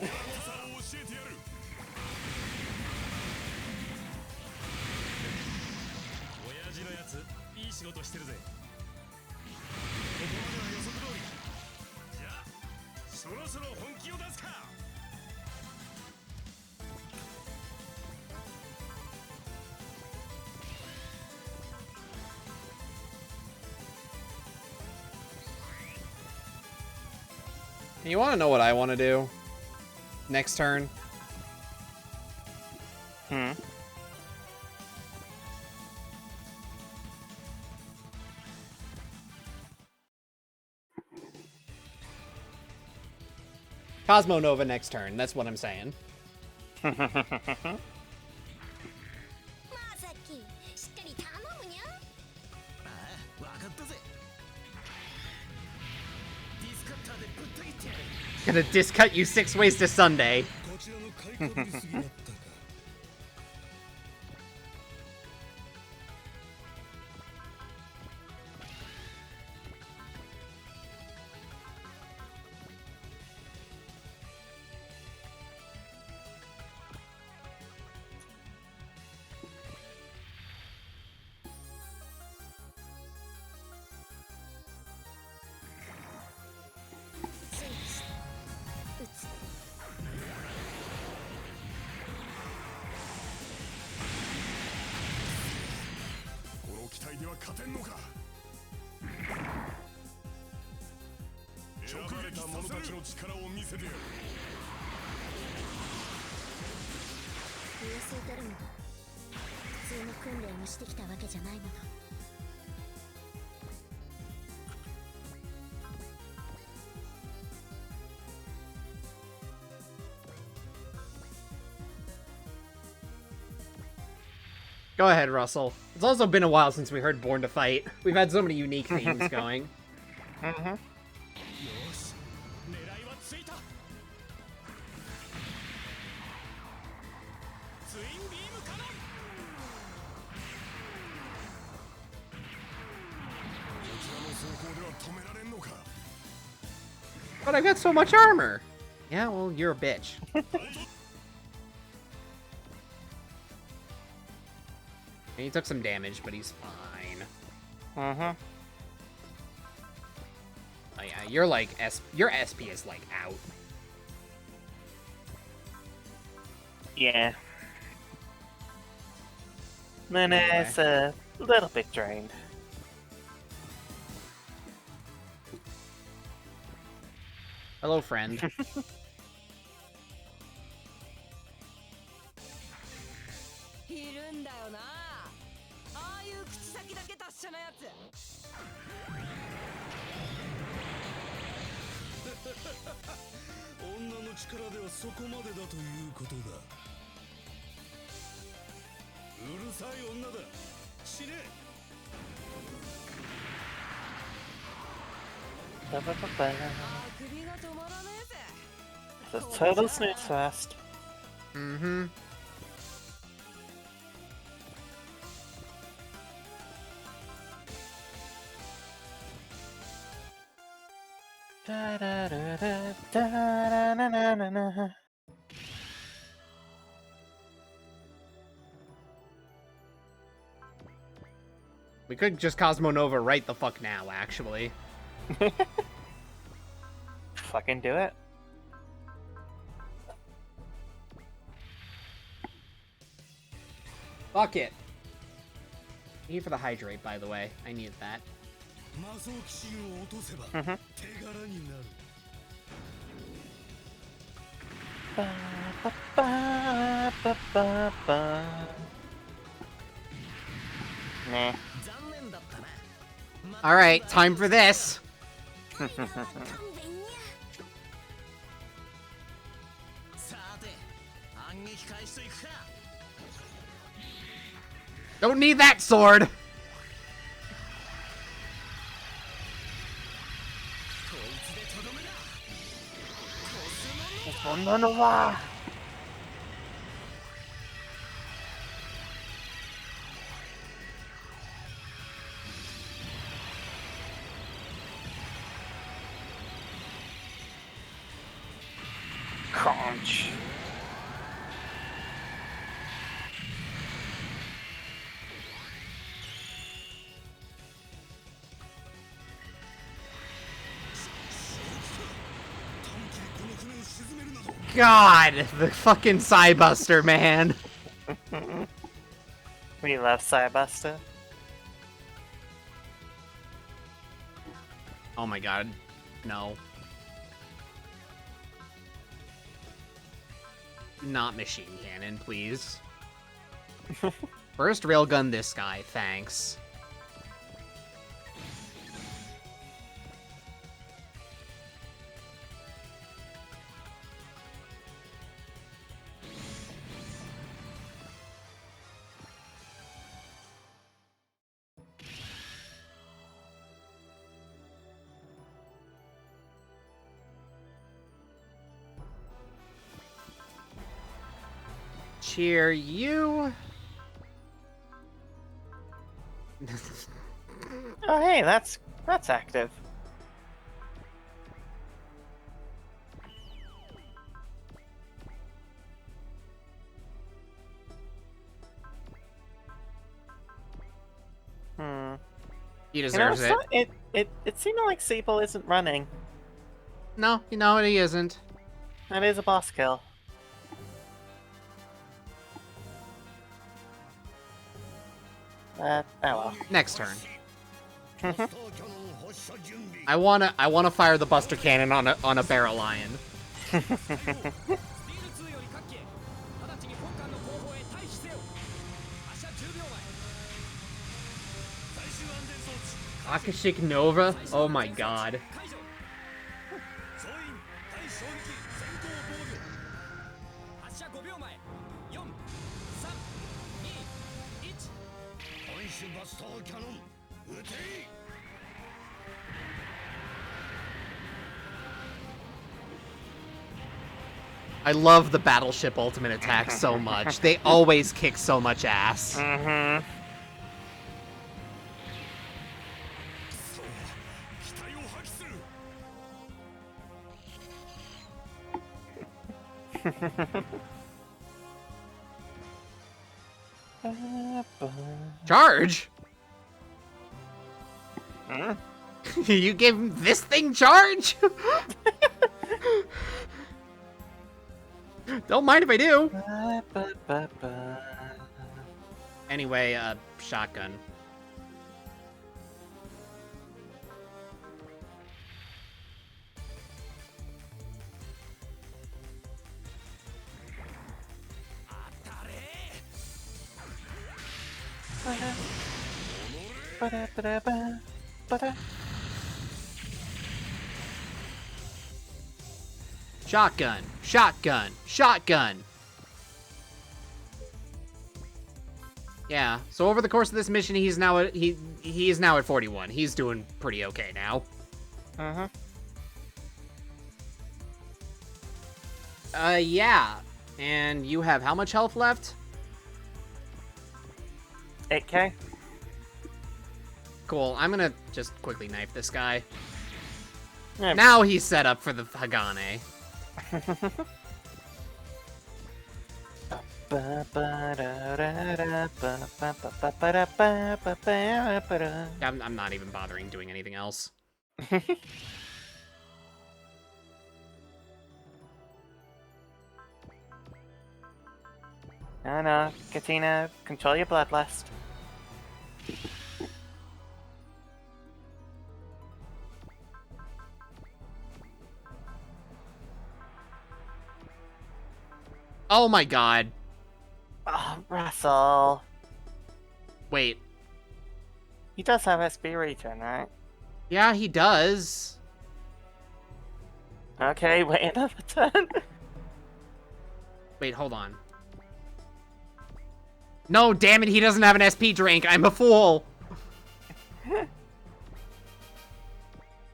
You want to know what I want to do? Next turn? Cosmo Nova next turn, that's what I'm saying. まさきしっかり頼むにゃ。ああ、わかったぜ。ディスカッターでぶった切ってやる。 Gonna discut you 6 ways to Sunday. こちらの開口に過ぎなったか。この期待では勝てんのか。選ばれた者たちの力を見せてやる。上水トルム普通の訓練をしてきたわけじゃないもの。Go ahead, Russell. It's also been a while since we heard Born to Fight. We've had so many unique themes going. Mm-hmm. よし、狙いはついた。ツインビームカノン。こちらの走行では止められんのか。 But I got so much armor! Yeah, well, you're a bitch. He took some damage, but he's fine. Mm-hmm. Oh yeah, you're like your SP is like out. Yeah. Luna's a little bit drained. Hello, friend. いるんだよな。ああいう口先だけ達者なやつ。女の力ではそこまでだということだ。うるさい女だ。死ね。 Ba-ba-ba-ba. あくびが止まらねえぜ。 It's a total snooze fest. Mm-hmm. Da-da-da-da-da-da-na-na-na. We could just Cosmo Nova right the fuck now, actually. Fucking do it. Fuck it. Thank you for the hydrate, by the way. I needed that. Nah. Alright, time for this. Don't need that sword! Conch. God, the fucking Psybuster, man. We love Psybuster. Oh my god. No. Not machine cannon, please. First railgun this guy, thanks. Cheer you. Oh, hey, that's active. He deserves it. It seemed like Seeble isn't running. No, you know he isn't. That is a boss kill. Oh well. Next turn. I wanna fire the Buster Cannon on a Barrel Lion. Akashic Nova? Oh my god. I love the Battleship Ultimate Attack so much. They always kick so much ass. Mm-hmm. Charge? Huh? You gave this thing charge? Don't mind if I do. Anyway, shotgun. Shotgun, shotgun, shotgun. Yeah. So over the course of this mission, he is now at 41. He's doing pretty okay now. Yeah. And you have how much health left? 8k. Cool. I'm gonna just quickly knife this guy. Yeah. Now he's set up for the Hagane. I'm not even bothering doing anything else. No, Katina, control your bloodlust. Oh my god. Oh, Russell. Wait. He does have SB return, right? Yeah, he does. Okay, wait another turn. Wait, hold on. No, damn it, he doesn't have an SP drink. I'm a fool. He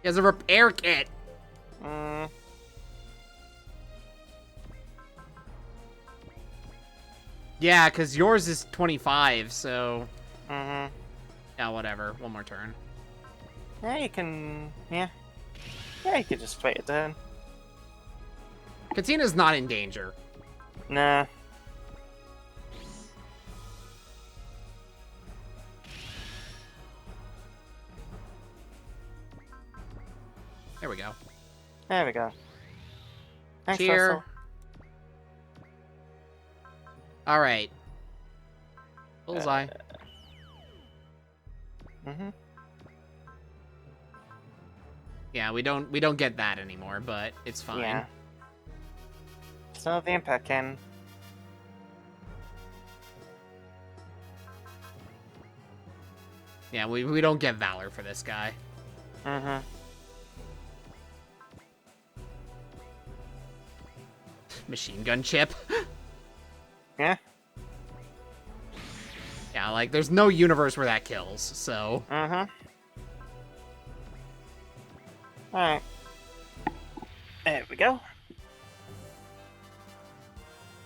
has a repair kit. Yeah, because yours is 25, so... Yeah, whatever. One more turn. Yeah, you can... Yeah. Yeah, you could just wait a turn. Katina's not in danger. Nah. There we go. There we go. Thanks, Cheer. Russell. Alright. Bullseye. Yeah, we don't get that anymore, but it's fine. Yeah. Still have the impact cannon. Yeah, we don't get Valor for this guy. Machine gun chip. Yeah. Yeah, like, there's no universe where that kills, so... Alright. There we go.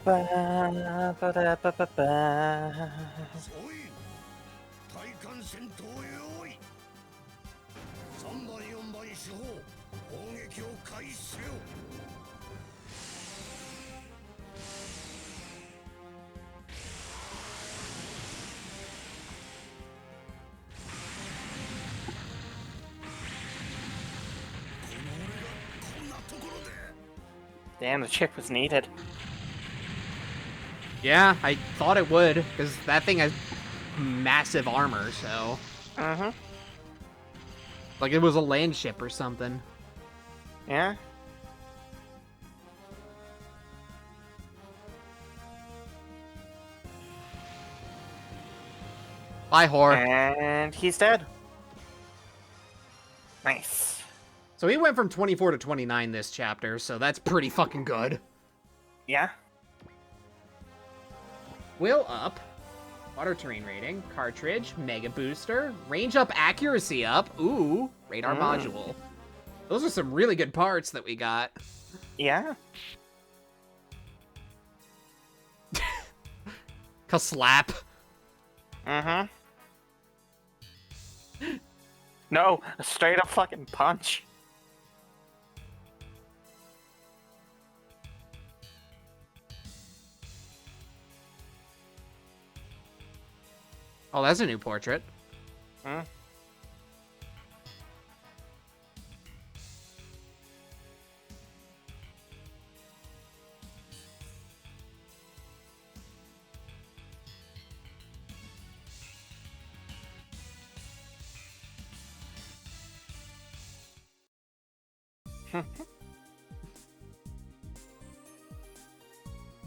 Ba-da-ba-da-ba-ba-ba. おい対艦戦闘用意3番4番四方砲撃を開始せよ Damn, the chip was needed. Yeah, I thought it would, because that thing has massive armor, so... Like it was a land ship or something. Yeah? Bye, whore. And he's dead. Nice. So he went from 24 to 29 this chapter, so that's pretty fucking good. Yeah? Will up. Water terrain rating. Cartridge. Mega booster. Range up, accuracy up. Ooh. Radar module. Those are some really good parts that we got. Yeah? Ka-slap. No, a straight up fucking punch. Oh, that's a new portrait.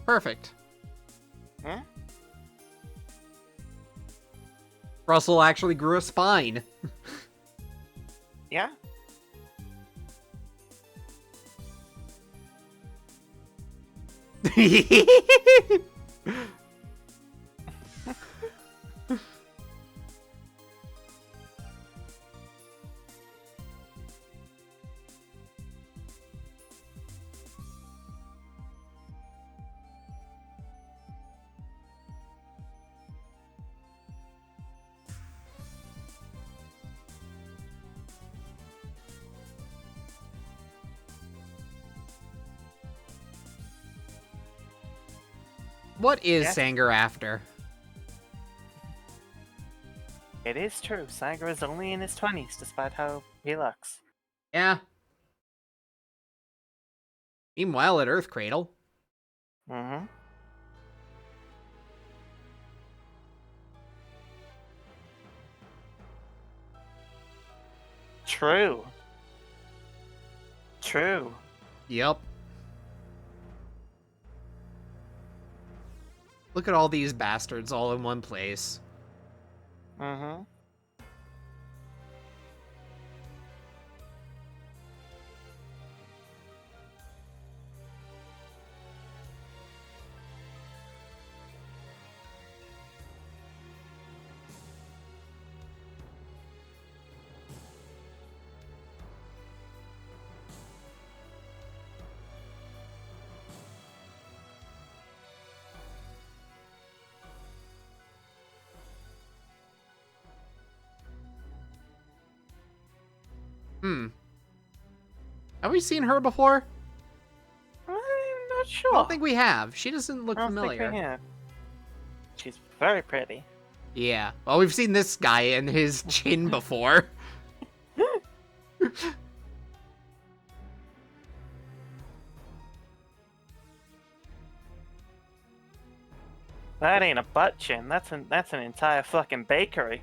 Perfect. Huh? Russell actually grew a spine. Yeah? What is Yeah. Sanger after? It is true. Sanger is only in his 20s, despite how he looks. Yeah. Meanwhile, at Earth Cradle. True. True. Yep. Look at all these bastards all in one place. Mm-hmm. Have we seen her before? I'm not sure. I don't think we have. She doesn't look I don't familiar. think we have. She's very pretty. Yeah. Well, we've seen this guy and his chin before. That ain't a butt chin. That's an entire fucking bakery.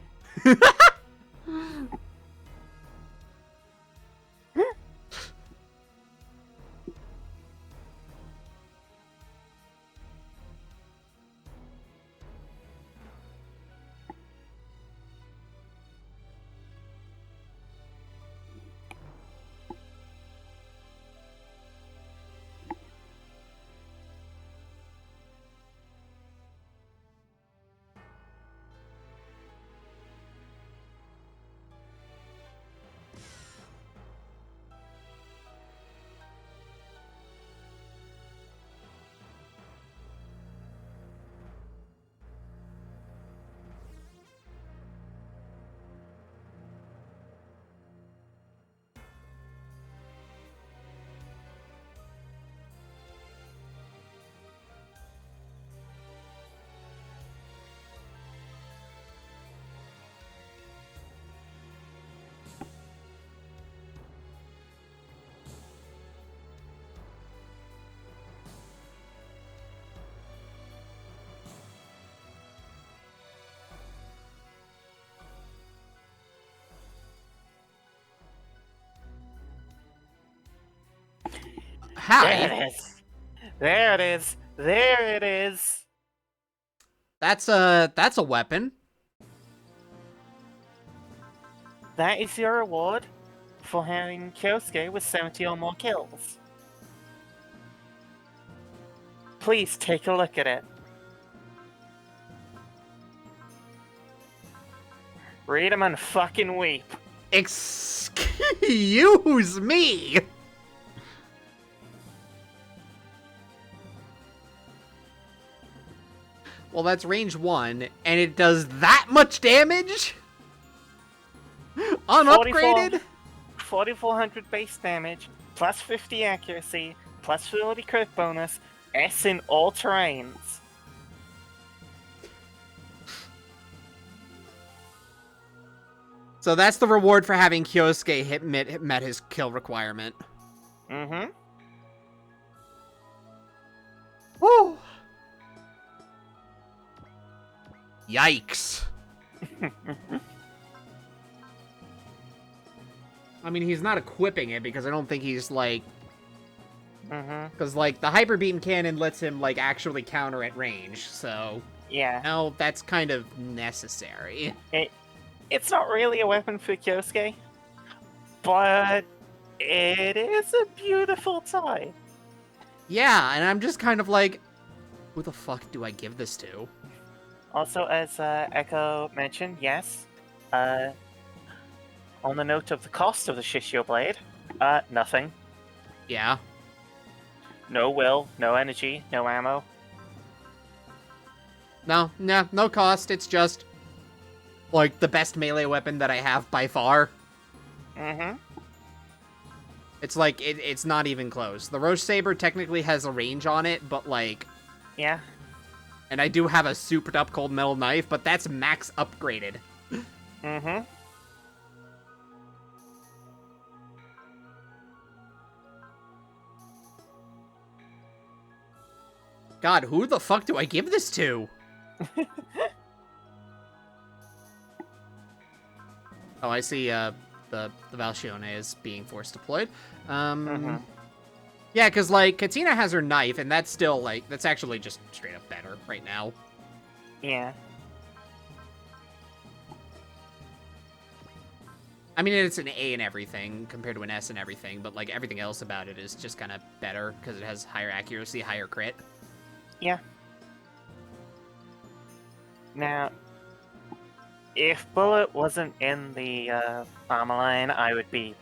How? There it is. There it is. There it is. That's a weapon. That is your reward for having Kyosuke with 70 or more kills. Please take a look at it. Read them and fucking weep. Excuse me. Well, that's range 1, and it does that much damage? Unupgraded? 4,400 base damage, plus 50 accuracy, plus 40 crit bonus, S in all terrains. So that's the reward for having Kyosuke met his kill requirement. Mm-hmm. Woo! Yikes. I mean, he's not equipping it because I don't think he's, like... Because, like, the Hyper Beam Cannon lets him, like, actually counter at range, so... Yeah. No, that's kind of necessary. It's not really a weapon for Kyosuke, but it is a beautiful toy. Yeah, and I'm just kind of like, who the fuck do I give this to? Also, as Echo mentioned, yes, on the note of the cost of the Shishio Blade, nothing. Yeah. No will, no energy, no ammo. No cost, it's just, like, the best melee weapon that I have by far. Mm-hmm. It's like, it's not even close. The Roche Saber technically has a range on it, but, like... Yeah. And I do have a supered up cold metal knife, but that's max upgraded. Mm-hmm. God, who the fuck do I give this to? Oh, I see, the Valchione is being force deployed. Yeah, Yeah, because, like, Katina has her knife, and that's still, like, that's actually just straight up better right now. Yeah. I mean, it's an A in everything compared to an S in everything, but, like, everything else about it is just kind of better because it has higher accuracy, higher crit. Yeah. Now, if Bullet wasn't in the armor line, I would be...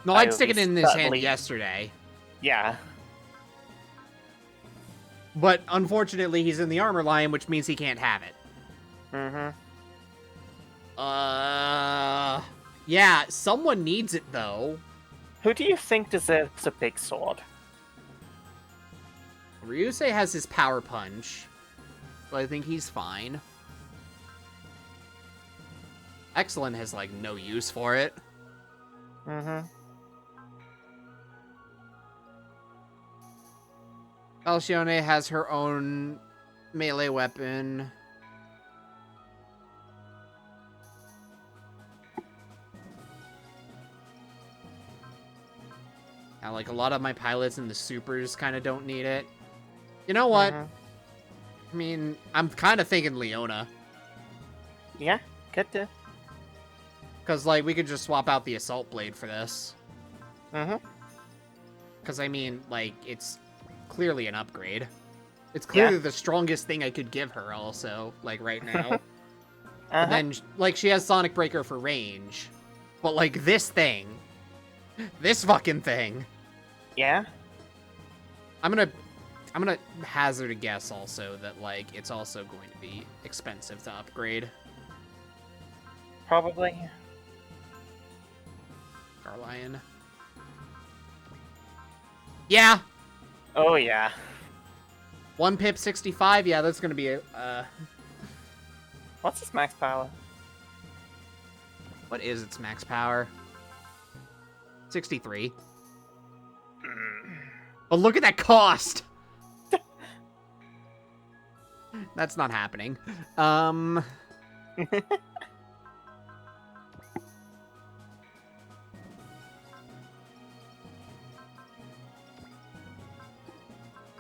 No, I'd stick it in his hand yesterday. Yeah. But, unfortunately, he's in the armor line, which means he can't have it. Mm-hmm. Yeah, someone needs it, though. Who do you think deserves a big sword? Ryusei has his power punch, but I think he's fine. Excellent has, like, no use for it. Mm-hmm. Alcione has her own melee weapon. Now, like, a lot of my pilots and the supers kind of don't need it. You know what? Mm-hmm. I mean, I'm kind of thinking Leona. Yeah, good to. Because, like, we could just swap out the Assault Blade for this. Mm-hmm. Because, I mean, like, it's clearly an upgrade. It's clearly Yeah. the strongest thing I could give her, also, like, right now. Uh-huh. And then, like, she has Sonic Breaker for range. But, like, this thing... This fucking thing... Yeah? I'm gonna hazard a guess, also, that, like, it's also going to be expensive to upgrade. Probably. Garlion. Yeah! Oh, yeah. 1 pip 65, yeah, that's gonna be a, What's his max power? What is its max power? 63. But look at that cost! That's not happening.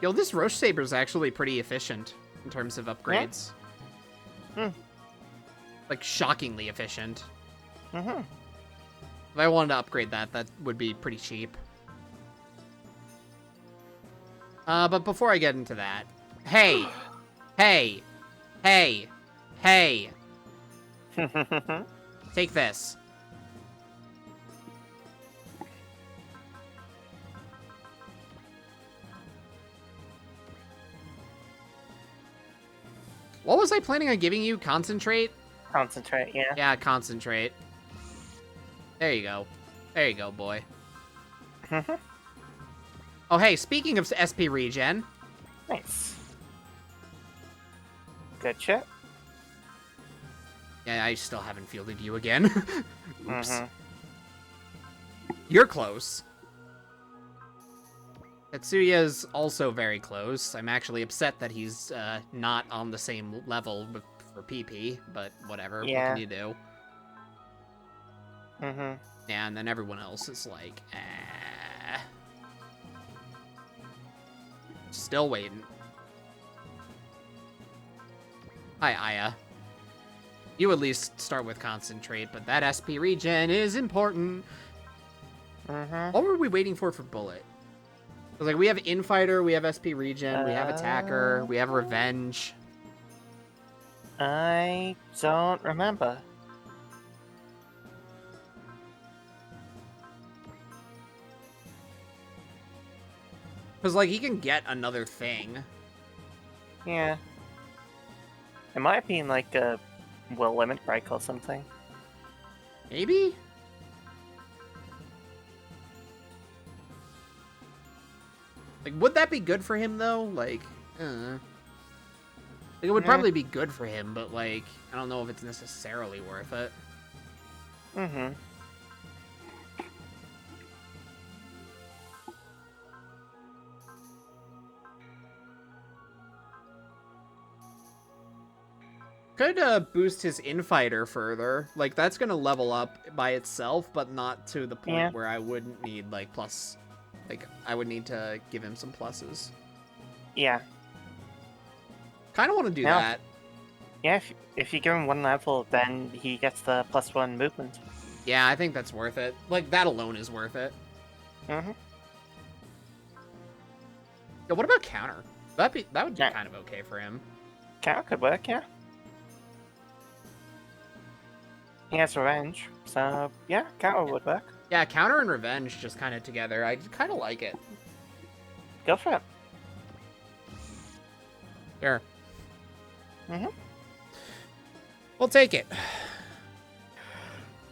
Yo, this Roche Saber is actually pretty efficient in terms of upgrades. Yeah. Like, shockingly efficient. Mm-hmm. If I wanted to upgrade that, that would be pretty cheap. But before I get into that... Hey! Hey! Hey! Hey! Take this. What was I planning on giving you? Concentrate? Concentrate, yeah. Yeah, concentrate. There you go. There you go, boy. Oh, hey, speaking of SP regen. Nice. Good shit. Yeah, I still haven't fielded you again. Oops. Mm-hmm. You're close. Tetsuya's also very close. I'm actually upset that he's not on the same level for PP, but whatever. Yeah. What can you do? Mm-hmm. Yeah, and then everyone else is like, eh. Still waiting. Hi, Aya. You at least start with concentrate, but that SP regen is important. Mm-hmm. What were we waiting for Bullet? Because, like, we have Infighter, we have SP regen, we have Attacker, we have Revenge. I don't remember. Because, like, he can get another thing. Yeah. It might have been like a will limit break or something. Maybe? Like, would that be good for him, though? Like, like, it would probably be good for him, but, like, I don't know if it's necessarily worth it. Mm-hmm. Could boost his Infighter further. Like, that's gonna level up by itself, but not to the point where I wouldn't need, like, plus Like, I would need to give him some pluses. Yeah. Kind of want to do that. Yeah, if you give him 1 level, then he gets the +1 movement. Yeah, I think that's worth it. Like, that alone is worth it. Mm-hmm. Yeah, what about counter? That would be kind of okay for him. Counter could work, yeah. He has revenge, so yeah, counter would work. Yeah, counter and revenge just kind of together. I kind of like it. Go for it. Here. Mm-hmm. We'll take it.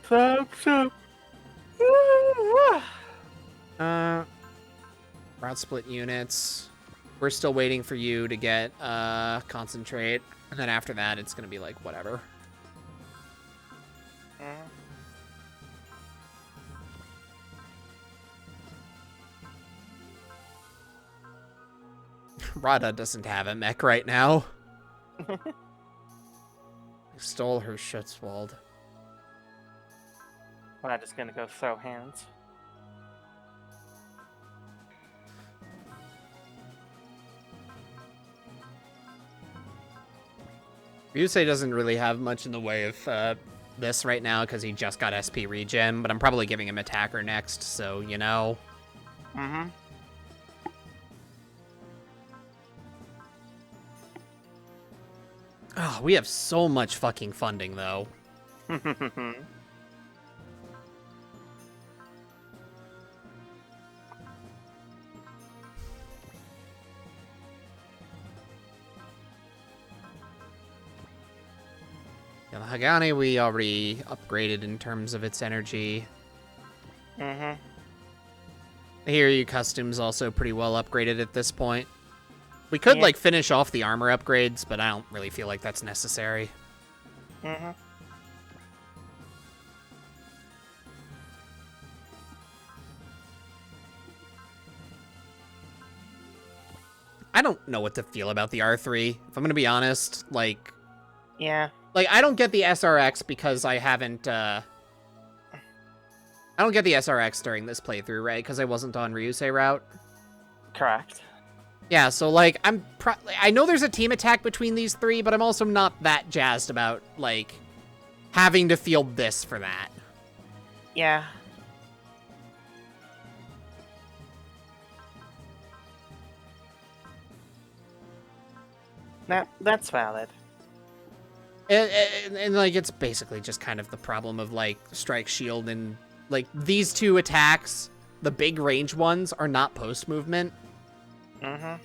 So. Route split units. We're still waiting for you to get concentrate, and then after that, it's gonna be like whatever. Rada doesn't have a mech right now. Stole her Schutzwald. I'm just gonna go throw hands. Ryusei doesn't really have much in the way of this right now because he just got SP regen, but I'm probably giving him attacker next, so you know. Mm-hmm. Oh, we have so much fucking funding, though. Yeah, the Hagane we already upgraded in terms of its energy. Mm-hmm. The Hiryu Custom's also pretty well upgraded at this point. We could, like, finish off the armor upgrades, but I don't really feel like that's necessary. Mm-hmm. I don't know what to feel about the R3, if I'm gonna be honest. Like... Yeah. Like, I don't get the SRX because I haven't, I don't get the SRX during this playthrough, right? Because I wasn't on Ryusei route. Correct. Yeah, so, like, I know there's a team attack between these three, but I'm also not that jazzed about, like, having to feel this for that. Yeah. That's valid. And, like, it's basically just kind of the problem of, like, Strike Shield and, like, these two attacks, the big range ones, are not post-movement. Mm-hmm.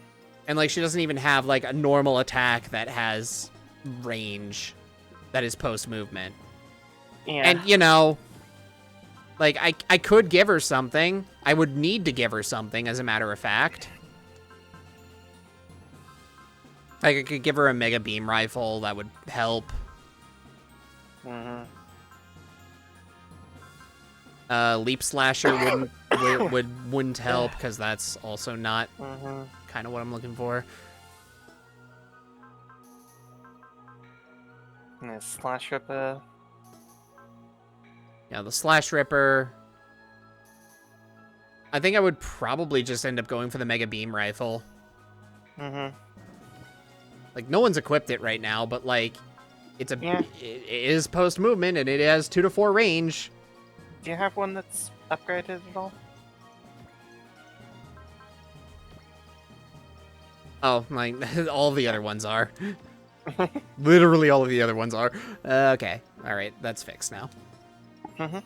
And, like, she doesn't even have, like, a normal attack that has range that is post-movement. Yeah. And, you know, like, I could give her something. I would need to give her something, as a matter of fact. Like, I could give her a Mega Beam Rifle. That would help. Mm-hmm. Leap Slasher wouldn't help, because that's also not kind of what I'm looking for. And the Slash Ripper. Yeah, the Slash Ripper. I think I would probably just end up going for the Mega Beam Rifle. Mm-hmm. Like, no one's equipped it right now, but, like, it is post-movement, and it has 2 to 4 range. Do you have one that's upgraded at all? Oh, like, all the other ones are. Literally all of the other ones are. Okay. Alright, that's fixed now. Mm-hmm.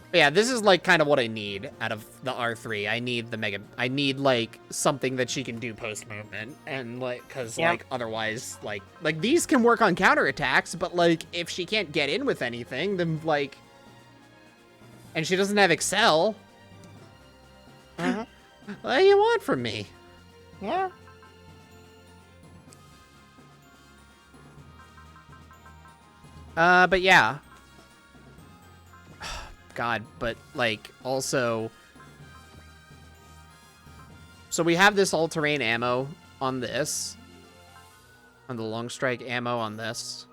But yeah, this is, like, kind of what I need out of the R3. I need, like, something that she can do post-movement. And, like, because, like, otherwise, like, these can work on counterattacks, but, like, if she can't get in with anything, then, like... And she doesn't have Excel. Mm-hmm. What do you want from me? Yeah. But yeah. God, but, like, also... So we have this all-terrain ammo on this. On the long strike ammo on this.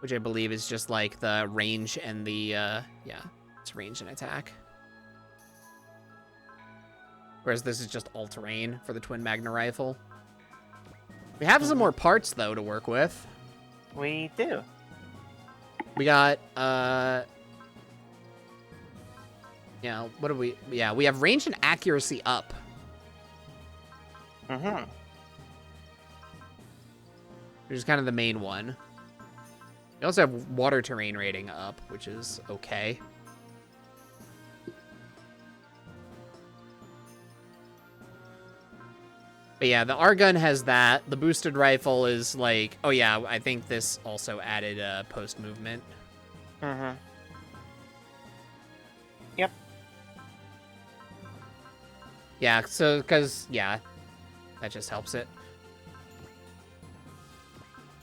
Which I believe is just, like, the range and the, yeah, it's range and attack. Whereas this is just all-terrain for the Twin Magna Rifle. We have some more parts, though, to work with. We do. We got, yeah, what do we... Yeah, we have range and accuracy up. Mm-hmm. Which is kind of the main one. We also have water terrain rating up, which is okay. But yeah, the R-gun has that. The boosted rifle is like... Oh yeah, I think this also added post-movement. Mm-hmm. Yep. Yeah, so, because, yeah, that just helps it.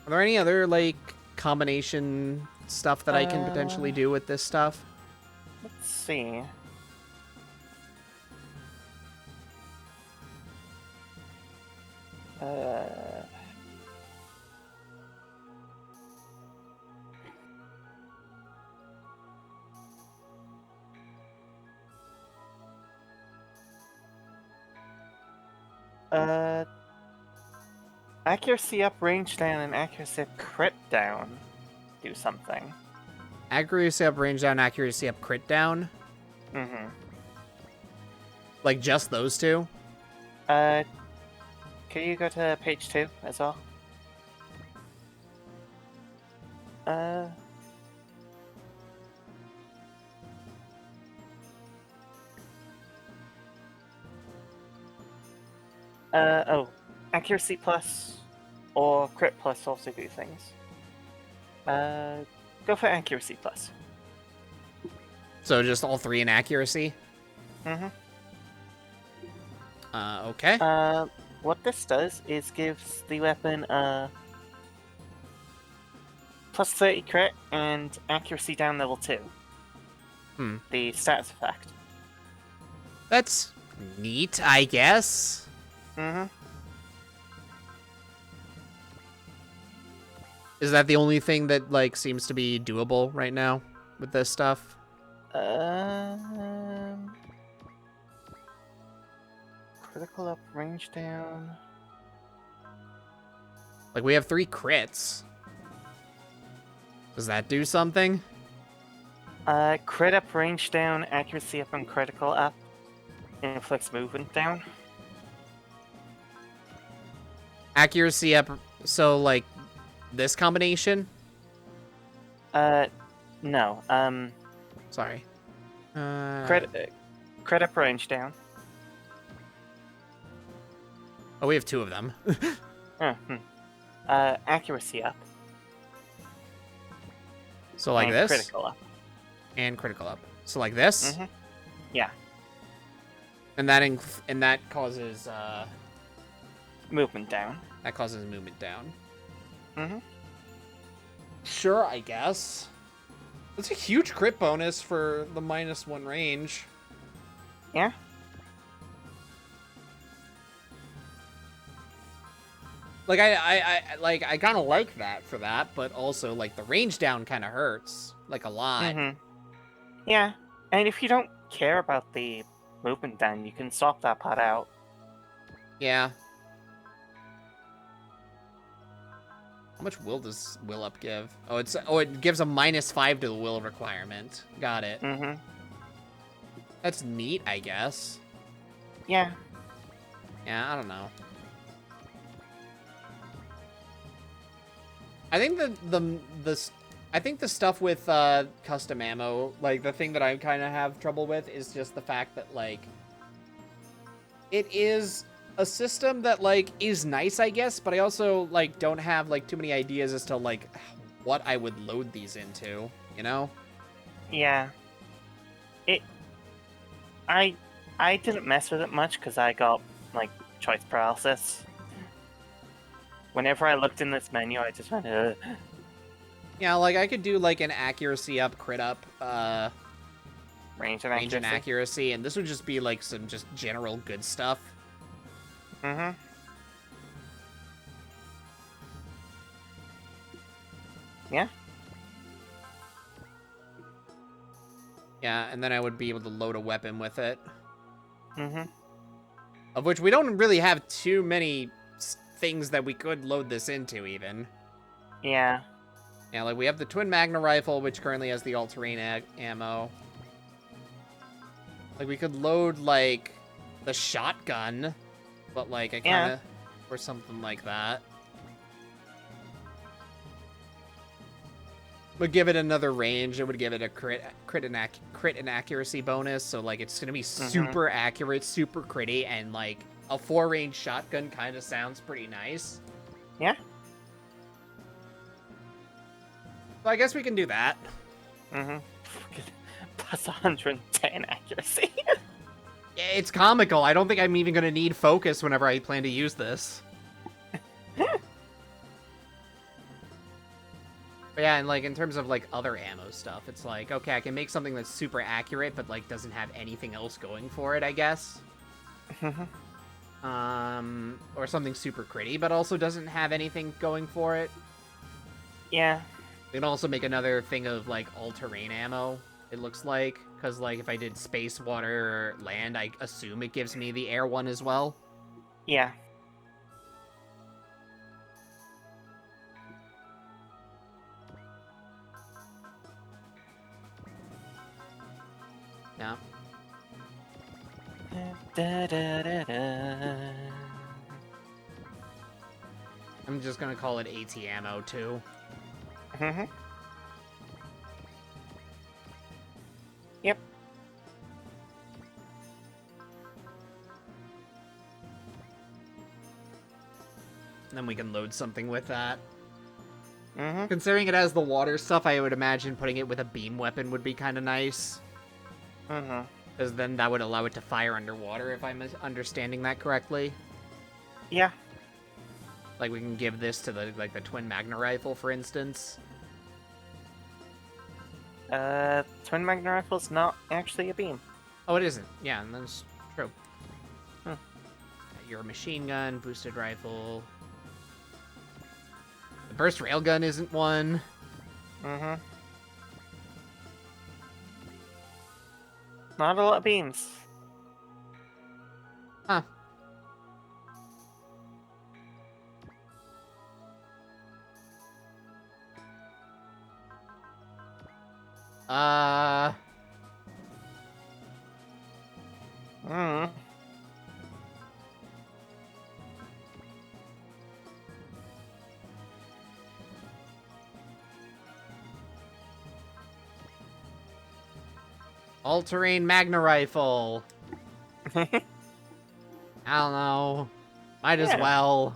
Are there any other, like, combination stuff that I can potentially do with this stuff? Let's see. Accuracy up, range down, and accuracy up, crit down do something. Accuracy up, range down, accuracy up, crit down? Mm-hmm. Like, just those two? Can you go to page 2 as well? Oh, accuracy plus or crit plus also do things. Go for accuracy plus. So just all three in accuracy? Mm-hmm. Okay. What this does is gives the weapon plus 30 crit and accuracy down level 2. The status effect. That's neat, I guess. Mm-hmm. Is that the only thing that, like, seems to be doable right now with this stuff? Critical up, range down. Like, we have 3 crits. Does that do something? Crit up, range down, accuracy up, and critical up. Inflicts movement down. Accuracy up, so, like, this combination? No. Sorry. Crit up, range down. Oh, we have 2 of them. Accuracy up. So like and this? Critical up. And critical up. So like this? Mm-hmm. Yeah. And that causes Movement down. that causes movement down. Mm-hmm. Sure, I guess. That's a huge crit bonus for the -1 range. Yeah. Like I kind of like that for that, but also like the range down kind of hurts like a lot. Mm-hmm. Yeah, and if you don't care about the movement down, you can swap that part out. Yeah. How much will does will up give? Oh, it gives a -5 to the will requirement. Got it. Mm-hmm. That's neat, I guess. Yeah. Yeah, I don't know. I think I think the stuff with custom ammo, like the thing that I kind of have trouble with is just the fact that like it is a system that like is nice, I guess, but I also like don't have like too many ideas as to like what I would load these into, you know? Yeah. I didn't mess with it much because I got like choice paralysis. Whenever I looked in this menu, I just went, Yeah, like I could do like an accuracy up, crit up, range and range accuracy. and accuracy, and this would just be like some just general good stuff. Mm-hmm. Yeah. Yeah, and then I would be able to load a weapon with it. Mm-hmm. Of which we don't really have too many things that we could load this into, even. Yeah. Yeah, like, we have the Twin Magna Rifle, which currently has the all-terrain ammo. Like, we could load, like, the shotgun, but, like, I kind of... Or something like that. Would give it another range. It would give it a crit and accuracy bonus. So, like, it's going to be super accurate, super critty, and, like, a 4-range shotgun kind of sounds pretty nice. Yeah. So I guess we can do that. Plus 110 accuracy. Yeah, it's comical. I don't think I'm even going to need focus whenever I plan to use this. But yeah, and, like, in terms of, like, other ammo stuff, it's like, okay, I can make something that's super accurate, but, like, doesn't have anything else going for it, I guess. Or something super critty, but also doesn't have anything going for it. Yeah. We can also make another thing of, like, all-terrain ammo, it looks like. Because, like, if I did space, water, or land, I assume it gives me the air one as well. Yeah. Yeah. I'm just gonna call it AT ammo, too. Yep. And then we can load something with that. Considering it has the water stuff, I would imagine putting it with a beam weapon would be kind of nice. Because then that would allow it to fire underwater, if I'm understanding that correctly. Yeah. Like, we can give this to the, like, the Twin Magna Rifle, for instance. Twin Magna Rifle's not actually a beam. Oh, it isn't. Yeah, and that's true. Your machine gun, boosted rifle. The burst railgun isn't one. Not a lot of beams. Huh. All-terrain Magna Rifle. I don't know. Might as well.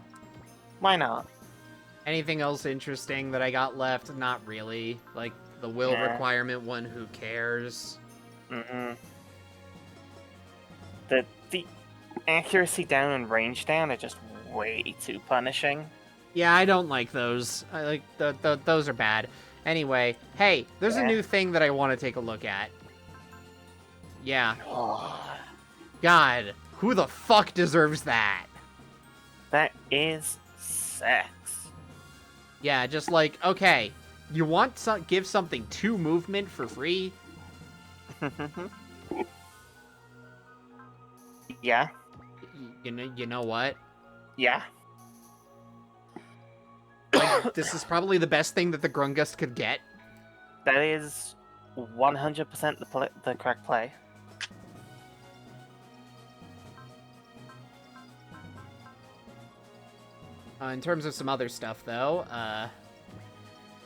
Why not? Anything else interesting that I got left? Not really. Like, the will requirement one, who cares? The accuracy down and range down are just way too punishing. Yeah, I don't like those. I like those are bad. Anyway, hey, there's a new thing that I want to take a look at. Yeah. God, who the fuck deserves that? That is sex. Yeah, just like, okay, you want to give something 2 movement for free? Yeah. You know what? Yeah. Like, this is probably the best thing that the Grungust could get. That is 100% the correct play. In terms of some other stuff, though,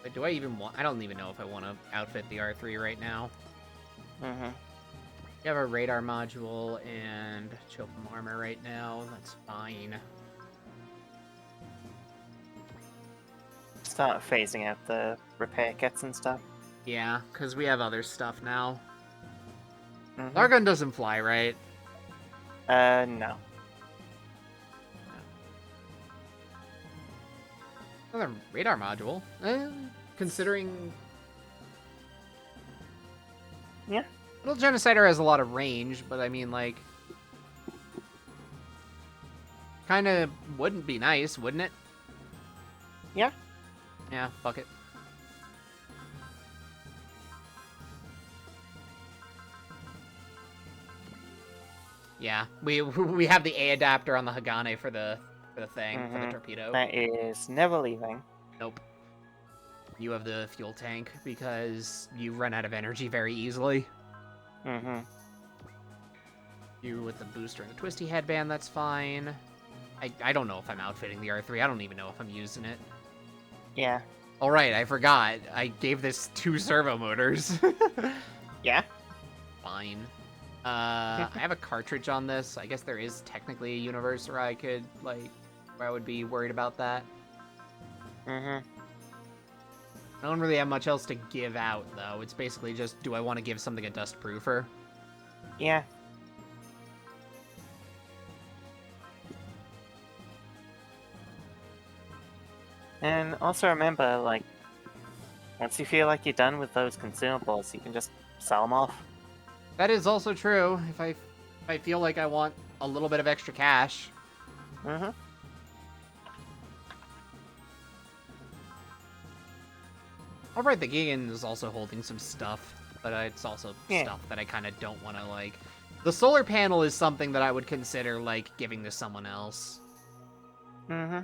but do I even want... I don't even know if I want to outfit the R3 right now. You have a radar module and Chopum armor right now. That's fine. Start phasing out the repair kits and stuff. Yeah, because we have other stuff now. Largun doesn't fly, right? No. Another radar module. Considering... Yeah. Little Genocider has a lot of range, but I mean, like... Kind of wouldn't be nice, wouldn't it? Yeah. Yeah, fuck it. Yeah, we have the A adapter on the Hagane for the thing, for the torpedo. That is never leaving. Nope. You have the fuel tank because you run out of energy very easily. Mm-hmm. You with the booster and the twisty headband, that's fine. I don't know if I'm outfitting the R3. I don't even know if I'm using it. Yeah. All right, I forgot. I gave this 2 servo motors. Yeah. Fine. I have a cartridge on this. I guess there is technically a universe where I could, like, where I would be worried about that. Mm-hmm. I don't really have much else to give out, though. It's basically just, do I want to give something a dust proofer? Yeah. And also remember, like, once you feel like you're done with those consumables, you can just sell them off. That is also true. If I feel like I want a little bit of extra cash. Mm-hmm. Alright, the Gigan is also holding some stuff, but it's also stuff that I kind of don't want to, like... The solar panel is something that I would consider, like, giving to someone else. Mm-hmm.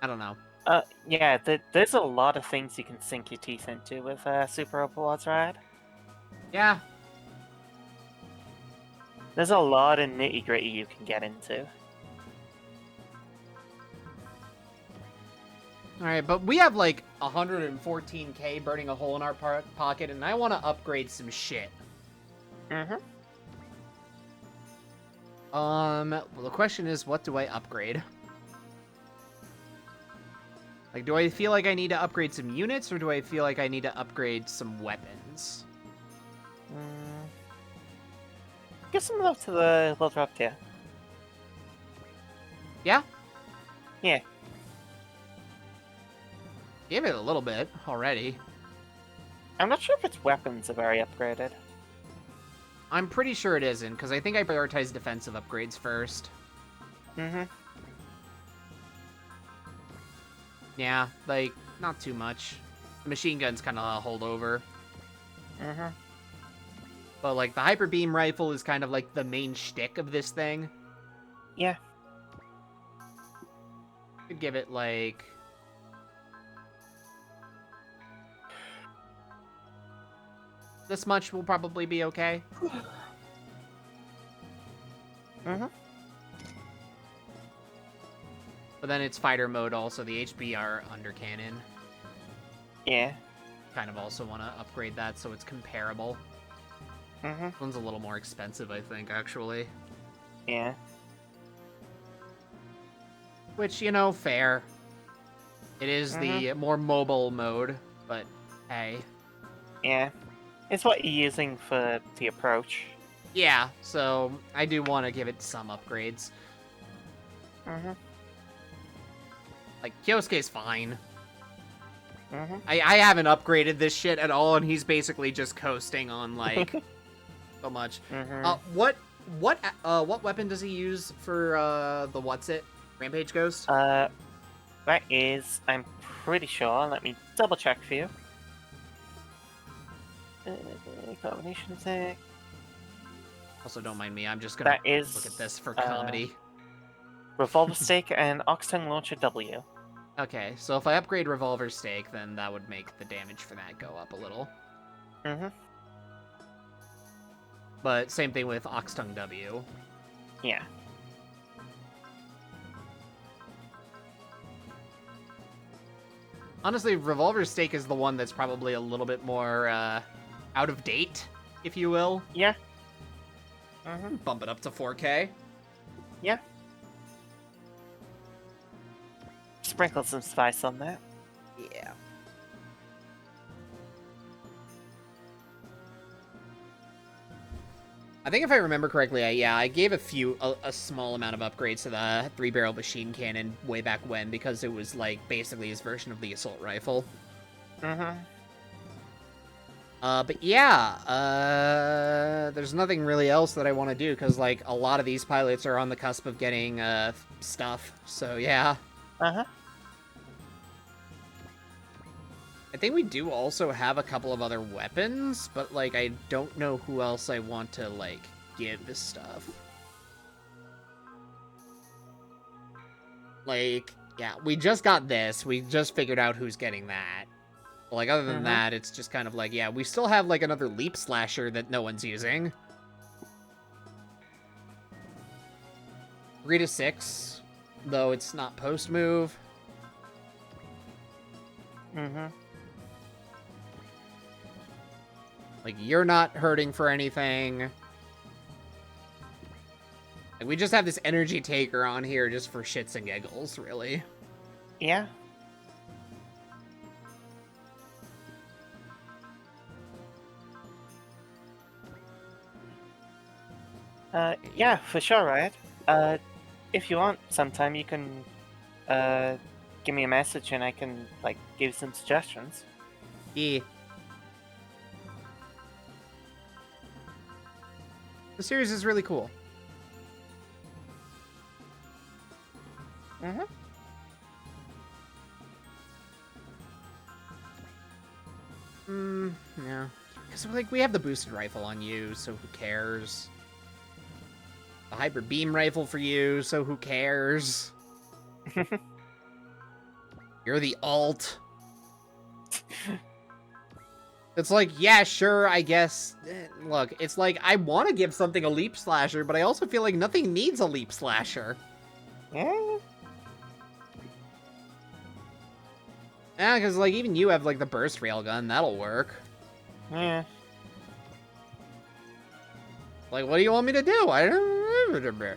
I don't know. Yeah, there's a lot of things you can sink your teeth into with Super Overlords Ride. Yeah. There's a lot of nitty-gritty you can get into. Alright, but we have, like, 114k burning a hole in our pocket, and I want to upgrade some shit. Mm-hmm. Well, the question is, what do I upgrade? Like, do I feel like I need to upgrade some units, or do I feel like I need to upgrade some weapons? Give some love to the level drop tier. Yeah? Yeah. Gave it a little bit already. I'm not sure if its weapons are very upgraded. I'm pretty sure it isn't, because I think I prioritized defensive upgrades first. Mm-hmm. Yeah, like, not too much. The machine gun's kind of a holdover. Mm-hmm. But, like, the hyper beam rifle is kind of, like, the main shtick of this thing. Yeah. Could give it, like... This much will probably be okay. Mm-hmm. But then it's fighter mode also. The HBR under cannon. Yeah. Kind of also want to upgrade that so it's comparable. Mm-hmm. This one's a little more expensive, I think, actually. Yeah. Which, you know, fair. It is the more mobile mode, but hey. Yeah. It's what you're using for the approach. Yeah, so I do want to give it some upgrades. Mm-hmm. Like, Kyosuke's fine. Mm-hmm. I haven't upgraded this shit at all, and he's basically just coasting on, like, so much. Mm-hmm. What weapon does he use for, the what's-it? Rampage Ghost? That is, I'm pretty sure, let me double check for you. Combination attack. Also, don't mind me, I'm just gonna That is, look at this for comedy. Revolver Stake and Oxtongue Launcher W. Okay, so if I upgrade Revolver Stake, then that would make the damage for that go up a little. Mm-hmm. But same thing with Oxtongue W. Yeah. Honestly, Revolver Stake is the one that's probably a little bit more, out of date, if you will. Yeah. Mm-hmm. Bump it up to 4K. Yeah. Sprinkle some spice on that. Yeah. I think if I remember correctly, I gave a small amount of upgrades to the 3-barrel machine cannon way back when, because it was, like, basically his version of the assault rifle. Mm-hmm. But yeah, there's nothing really else that I want to do, because, like, a lot of these pilots are on the cusp of getting, stuff, so yeah. Uh-huh. I think we do also have a couple of other weapons, but, like, I don't know who else I want to, like, give this stuff. Like, yeah, we just got this. We just figured out who's getting that. But, like, other than that, it's just kind of like, yeah, we still have, like, another leap slasher that no one's using. 3 to 6, though it's not post move. Like, you're not hurting for anything. Like, we just have this energy taker on here just for shits and giggles, really. Yeah. Yeah, for sure, right? If you want, sometime you can, give me a message and I can, like, give some suggestions. Yeah. The series is really cool. Yeah. Because, like, we have the boosted rifle on you, so who cares? The hyper beam rifle for you, so who cares? You're the alt. It's like, yeah, sure, I guess. Look, it's like, I want to give something a leap slasher, but I also feel like nothing needs a leap slasher. Yeah. Yeah, because, like, even you have, like, the burst railgun. That'll work. Yeah. Like, what do you want me to do? I don't remember.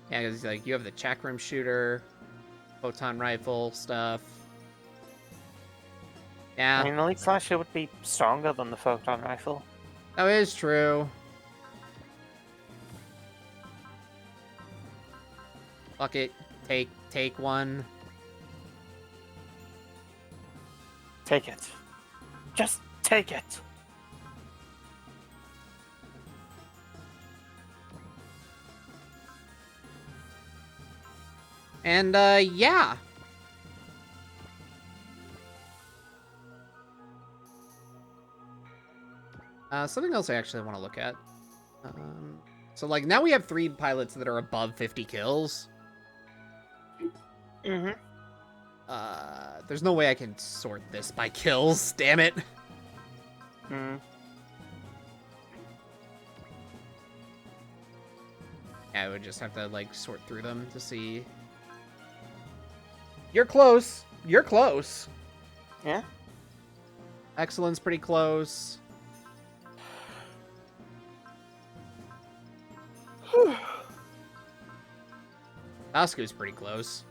Yeah, because, like, you have the chakram shooter, photon rifle stuff. Yeah. I mean, the leap slasher would be stronger than the photon rifle. That is true. Fuck it. Take one. Take it. Just take it. And, yeah. Something else I actually want to look at. So, like, now we have 3 pilots that are above 50 kills. There's no way I can sort this by kills, damn it. Yeah, I would just have to, like, sort through them to see. You're close. You're close. Yeah. Excellent's pretty close. Asuka's pretty close.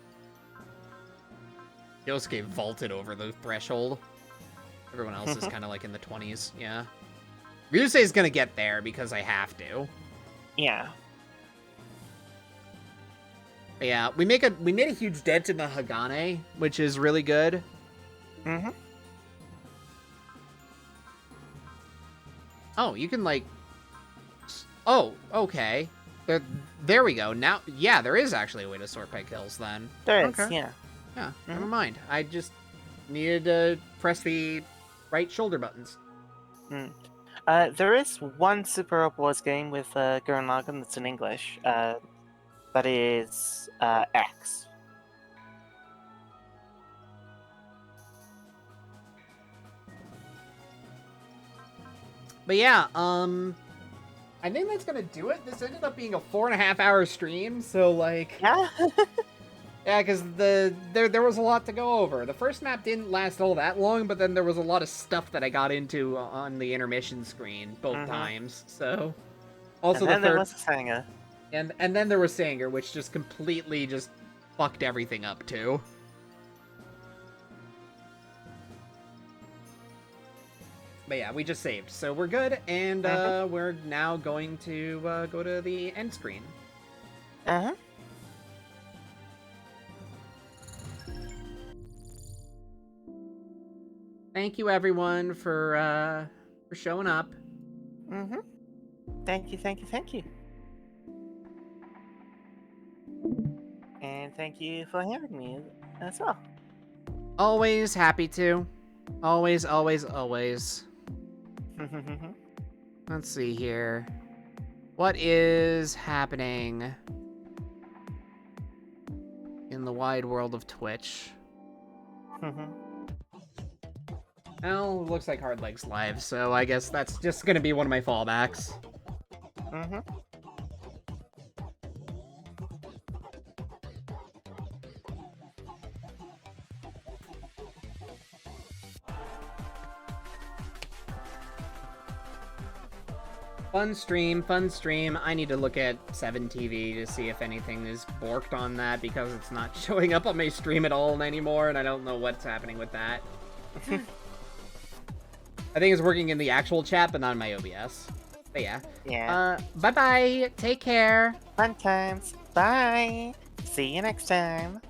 Yosuke vaulted over the threshold. Everyone else is kind of like in the 20s, yeah. Ryusei's gonna get there because I have to. Yeah. But yeah, we made a huge dent in the Hagane, which is really good. Oh, you can, like... Oh, okay. There we go. Now, yeah, there is actually a way to sort by kills, then. There is, okay. yeah. Yeah, never mind. I just needed to press the right shoulder buttons. There is one Super Rope Wars game with Gurren Lagann that's in English. That is X. But yeah, I think that's gonna do it. This ended up being a 4.5-hour stream, so like, Yeah. yeah, because there was a lot to go over. The first map didn't last all that long, but then there was a lot of stuff that I got into on the intermission screen both times. So also and then the third, there was a Sanger. and then there was Sanger, which just completely just fucked everything up too. But yeah, we just saved, so we're good, and we're now going to go to the end screen. Thank you, everyone, for showing up. Thank you, thank you, thank you. And thank you for having me as well. Always happy to. Always, always, always. Let's see here. What is happening in the wide world of Twitch? Well, looks like Hard Legs live, so I guess that's just gonna be one of my fallbacks. Fun stream, fun stream. I need to look at 7TV to see if anything is borked on that, because it's not showing up on my stream at all anymore, and I don't know what's happening with that. I think it's working in the actual chat, but not in my OBS. But yeah. Yeah. Bye-bye. Take care. Fun times. Bye. See you next time.